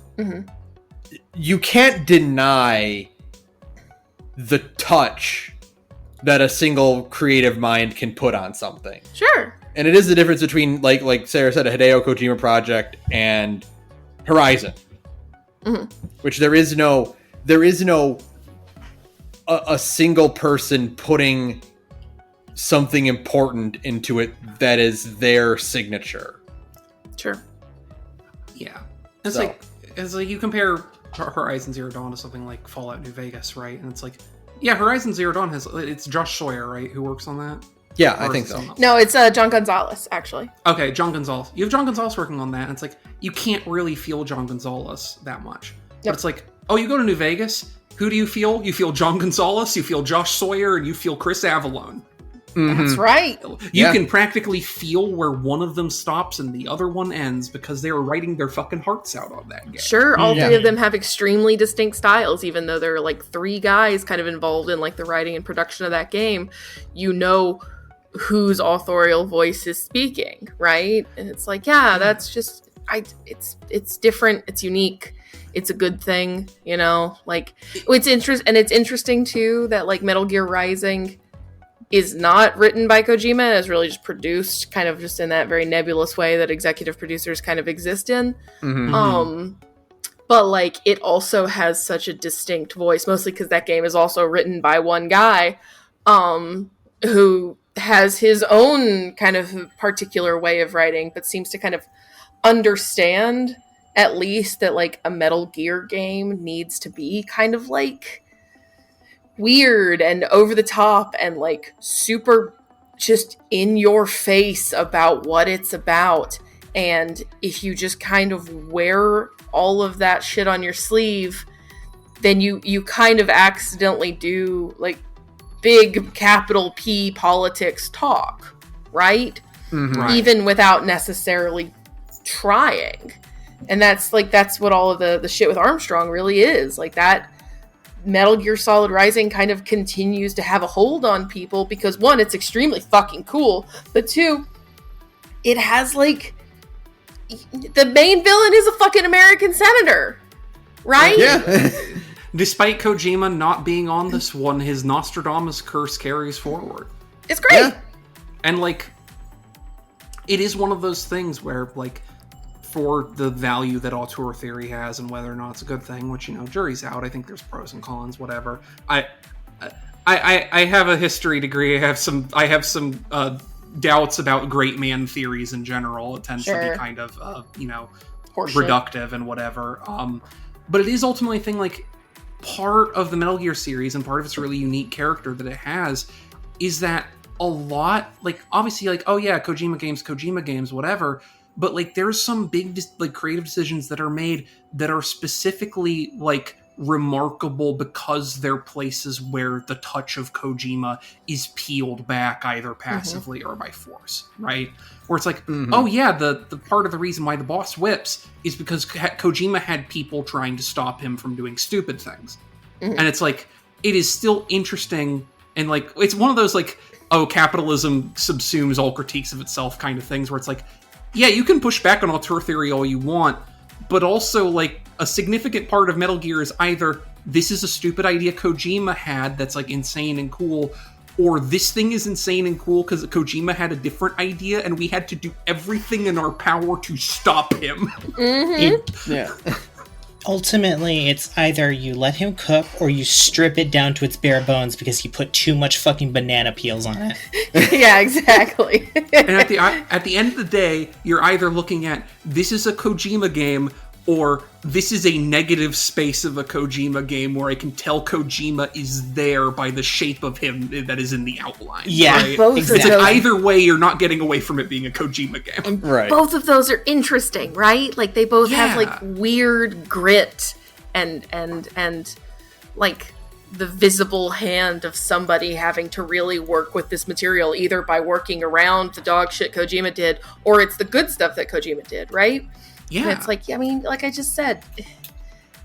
Speaker 1: you can't deny the touch that a single creative mind can put on something.
Speaker 2: Sure.
Speaker 1: And it is the difference between, like Sarah said, a Hideo Kojima project and Horizon. Which there is no a single person putting something important into it that is their signature.
Speaker 2: Sure.
Speaker 4: Yeah. It's like you compare Horizon Zero Dawn to something like Fallout New Vegas, right? And it's like, yeah, Horizon Zero Dawn it's Josh Sawyer, right, who works on that?
Speaker 1: Yeah, I think so.
Speaker 2: No, it's John Gonzalez, actually.
Speaker 4: Okay, John Gonzalez. You have John Gonzalez working on that, and it's like, you can't really feel John Gonzalez that much. But it's like, oh, you go to New Vegas, who do you feel? You feel John Gonzalez, you feel Josh Sawyer, and you feel Chris Avalone.
Speaker 2: That's right.
Speaker 4: You can practically feel where one of them stops and the other one ends because they were writing their fucking hearts out on that game.
Speaker 2: Sure, all three of them have extremely distinct styles, even though they're like three guys kind of involved in like the writing and production of that game. You know whose authorial voice is speaking, right? And it's like, yeah, that's just it's different, it's unique. It's a good thing, you know? Like it's interesting too that like Metal Gear Rising is not written by Kojima, is really just produced kind of just in that very nebulous way that executive producers kind of exist in. But like it also has such a distinct voice, mostly because that game is also written by one guy who has his own kind of particular way of writing, but seems to kind of understand at least that like a Metal Gear game needs to be kind of like weird and over the top and like super just in your face about what it's about. And if you just kind of wear all of that shit on your sleeve, then you kind of accidentally do like big capital P politics talk, right?
Speaker 1: Right.
Speaker 2: Even without necessarily trying. And that's what all of the shit with Armstrong really is. Like that Metal Gear Solid Rising kind of continues to have a hold on people because one, it's extremely fucking cool, but two, it has like the main villain is a fucking American senator, right?
Speaker 1: Yeah.
Speaker 4: Despite Kojima not being on this one, his Nostradamus curse carries forward.
Speaker 2: It's great.
Speaker 1: Yeah.
Speaker 4: And like it is one of those things where like for the value that auteur theory has and whether or not it's a good thing, which, you know, jury's out. I think there's pros and cons, whatever. I have a history degree. I have some doubts about great man theories in general. It tends to be kind of, reductive and whatever. But it is ultimately a thing, like, part of the Metal Gear series and part of its really unique character that it has is that a lot, like, obviously, like, oh yeah, Kojima games, whatever. But like, there's some big like creative decisions that are made that are specifically like
Speaker 5: remarkable because they're places where the touch of Kojima is peeled back either passively or by force, right? Where it's like, oh yeah, the part of the reason why the boss whips is because Kojima had people trying to stop him from doing stupid things. And it's like, it is still interesting, and like, it's one of those like, oh, capitalism subsumes all critiques of itself kind of things, where it's like, yeah, you can push back on auteur theory all you want, but also, like, a significant part of Metal Gear is either this is a stupid idea Kojima had that's, like, insane and cool, or this thing is insane and cool because Kojima had a different idea and we had to do everything in our power to stop him.
Speaker 3: Ultimately, it's either you let him cook or you strip it down to its bare bones because he put too much fucking banana peels on it.
Speaker 2: Yeah, exactly.
Speaker 5: And at the end of the day, you're either looking at this is a Kojima game or this is a negative space of a Kojima game where I can tell Kojima is there by the shape of him that is in the outline.
Speaker 3: Yeah,
Speaker 5: right?
Speaker 2: Both
Speaker 5: It's
Speaker 3: exactly.
Speaker 5: like either way, you're not getting away from it being a Kojima game.
Speaker 1: Right.
Speaker 2: Both of those are interesting, right? Like, they both have, like, weird grit and like, the visible hand of somebody having to really work with this material, either by working around the dog shit Kojima did, or it's the good stuff that Kojima did, right?
Speaker 5: Yeah.
Speaker 2: And it's like, I mean, like I just said,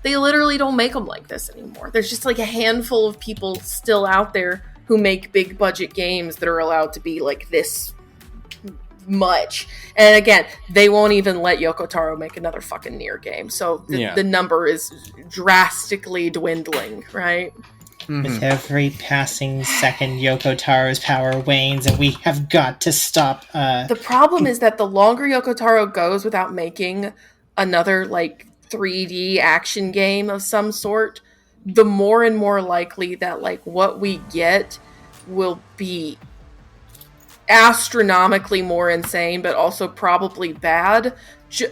Speaker 2: they literally don't make them like this anymore. There's just like a handful of people still out there who make big budget games that are allowed to be like this much. And again, they won't even let Yoko Taro make another fucking Nier game. So the number is drastically dwindling, right?
Speaker 3: With every passing second, Yoko Taro's power wanes, and we have got to stop.
Speaker 2: The problem is that the longer Yoko Taro goes without making another, like, 3D action game of some sort, the more and more likely that, like, what we get will be astronomically more insane, but also probably bad.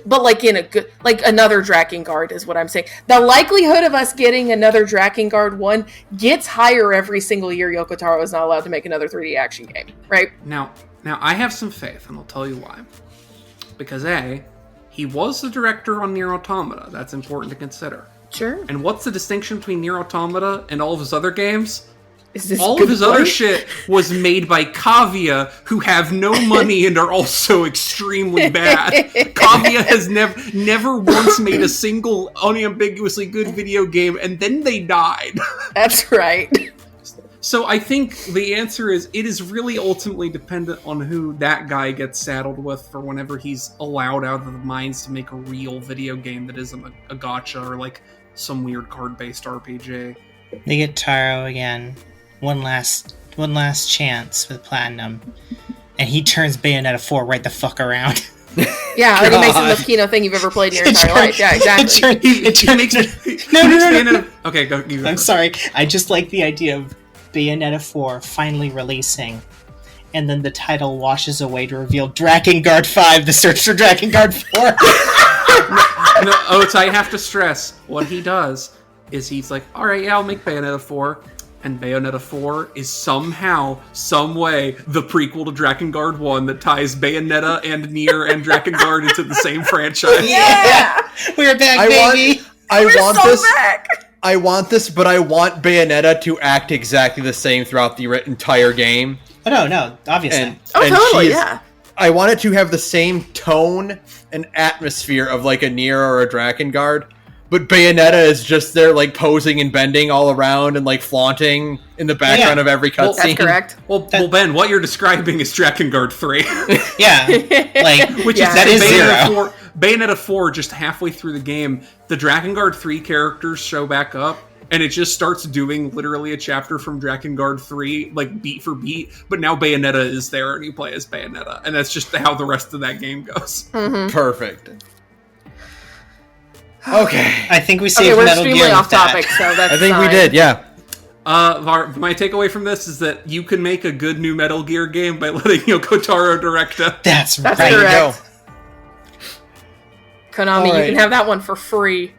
Speaker 2: But, like, in a good, like, another Drakengard is what I'm saying. The likelihood of us getting another Drakengard 1 gets higher every single year Yoko Taro is not allowed to make another 3D action game, right?
Speaker 5: Now I have some faith, and I'll tell you why. Because A, he was the director on Nier Automata. That's important to consider.
Speaker 2: Sure.
Speaker 5: And what's the distinction between Nier Automata and all of his other games?
Speaker 2: Is this
Speaker 5: All
Speaker 2: good
Speaker 5: of his
Speaker 2: point?
Speaker 5: other shit was made by Kavia, who have no money and are also extremely bad. Kavia has never once made a single unambiguously good video game, and then they died.
Speaker 2: That's right.
Speaker 5: So I think the answer is it is really ultimately dependent on who that guy gets saddled with for whenever he's allowed out of the mines to make a real video game that isn't a gacha or like some weird card-based RPG.
Speaker 3: They get Taro again. One last chance with Platinum. And he turns Bayonetta 4 right the fuck around.
Speaker 2: Yeah, already makes it the most Kino thing you've ever played in your entire life. Yeah, exactly.
Speaker 3: No.
Speaker 5: Okay, go.
Speaker 3: I'm sorry. I just like the idea of Bayonetta 4 finally releasing, and then the title washes away to reveal Drakengard 5, the search for Drakengard 4.
Speaker 5: No, so I have to stress, what he does is he's like, alright, yeah, I'll make Bayonetta 4. And Bayonetta 4 is somehow, some way, the prequel to Drakengard 1 that ties Bayonetta and Nier and Drakengard into the same franchise.
Speaker 2: Yeah!
Speaker 3: We're back, baby!
Speaker 1: I want
Speaker 2: so
Speaker 1: this.
Speaker 2: back!
Speaker 1: I want this, but I want Bayonetta to act exactly the same throughout the entire game.
Speaker 3: Oh, no, obviously.
Speaker 1: And
Speaker 2: Totally,
Speaker 1: she's-
Speaker 2: yeah.
Speaker 1: I want it to have the same tone and atmosphere of like a Nier or a Drakengard, but Bayonetta is just there like posing and bending all around and like flaunting in the background of every
Speaker 2: That's
Speaker 1: cutscene.
Speaker 2: correct.
Speaker 5: Well, Ben, what you're describing is Drakengard 3.
Speaker 3: Yeah. Like,
Speaker 5: Which
Speaker 2: Yeah.
Speaker 5: is
Speaker 3: that is
Speaker 5: Bayonetta
Speaker 3: zero.
Speaker 5: 4, Bayonetta 4, just halfway through the game, the Drakengard 3 characters show back up, and it just starts doing literally a chapter from Drakengard 3, like beat for beat, but now Bayonetta is there and you play as Bayonetta, and that's just how the rest of that game goes.
Speaker 1: Perfect. Okay.
Speaker 3: I think we
Speaker 2: Okay,
Speaker 3: saved
Speaker 2: we're
Speaker 3: Metal
Speaker 2: extremely
Speaker 3: Gear
Speaker 2: off
Speaker 3: with that.
Speaker 2: topic, so that's
Speaker 1: I think we
Speaker 2: fine.
Speaker 1: did, yeah.
Speaker 5: My takeaway from this is that you can make a good new Metal Gear game by letting Yoko Taro direct it.
Speaker 3: That's
Speaker 2: That's
Speaker 3: right.
Speaker 1: There you go.
Speaker 2: correct. Konami,
Speaker 1: All
Speaker 2: you
Speaker 1: right.
Speaker 2: can have that one for free.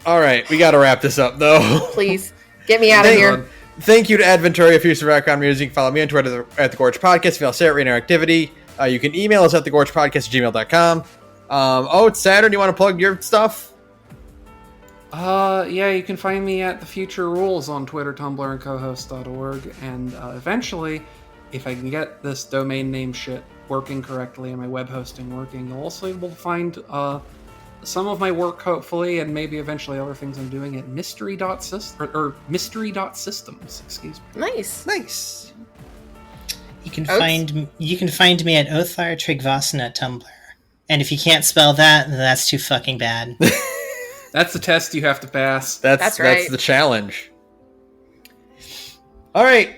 Speaker 1: All right, we got to wrap this up, though.
Speaker 2: Please. Get me out of here.
Speaker 1: Thank you to Adventuria for use of background music. Follow me on Twitter at The Gorge Podcast. Follow Sara at radioinactivity. You can email us at thegorgepodcast.bsky.social. It's Saturn. You want to plug your stuff?
Speaker 4: Yeah, you can find me at The Future Rules on Twitter, Tumblr, and cohost.org. And eventually, if I can get this domain name shit working correctly and my web hosting working, you'll also be able to find some of my work, hopefully, and maybe eventually other things I'm doing at mystery.systems, excuse me.
Speaker 1: Nice.
Speaker 3: You can find me at Othar Tryggvason Tumblr. And if you can't spell that, then that's too fucking bad.
Speaker 4: That's the test you have to pass.
Speaker 2: That's right.
Speaker 1: That's the challenge. All right.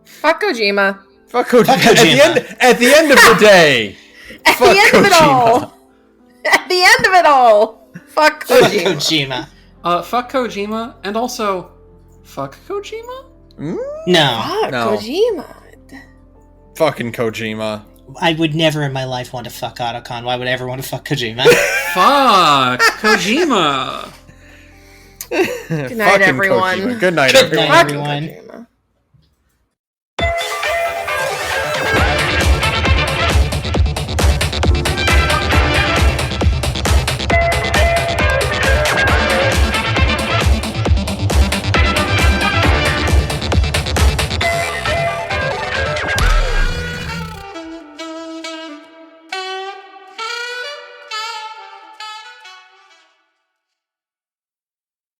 Speaker 2: Fuck Kojima.
Speaker 1: Fuck Kojima. At the end of the day.
Speaker 2: At the end of it all. At the end of it all. Fuck Kojima.
Speaker 4: Fuck Kojima, and also, fuck Kojima?
Speaker 3: No.
Speaker 2: Fuck Kojima.
Speaker 1: Fucking Kojima.
Speaker 3: I would never in my life want to fuck Otacon. Why would I ever want to fuck Kojima?
Speaker 4: Fuck Kojima.
Speaker 2: Good night, everyone.
Speaker 1: Kojima. Good night,
Speaker 3: Good
Speaker 1: everyone.
Speaker 3: night, everyone.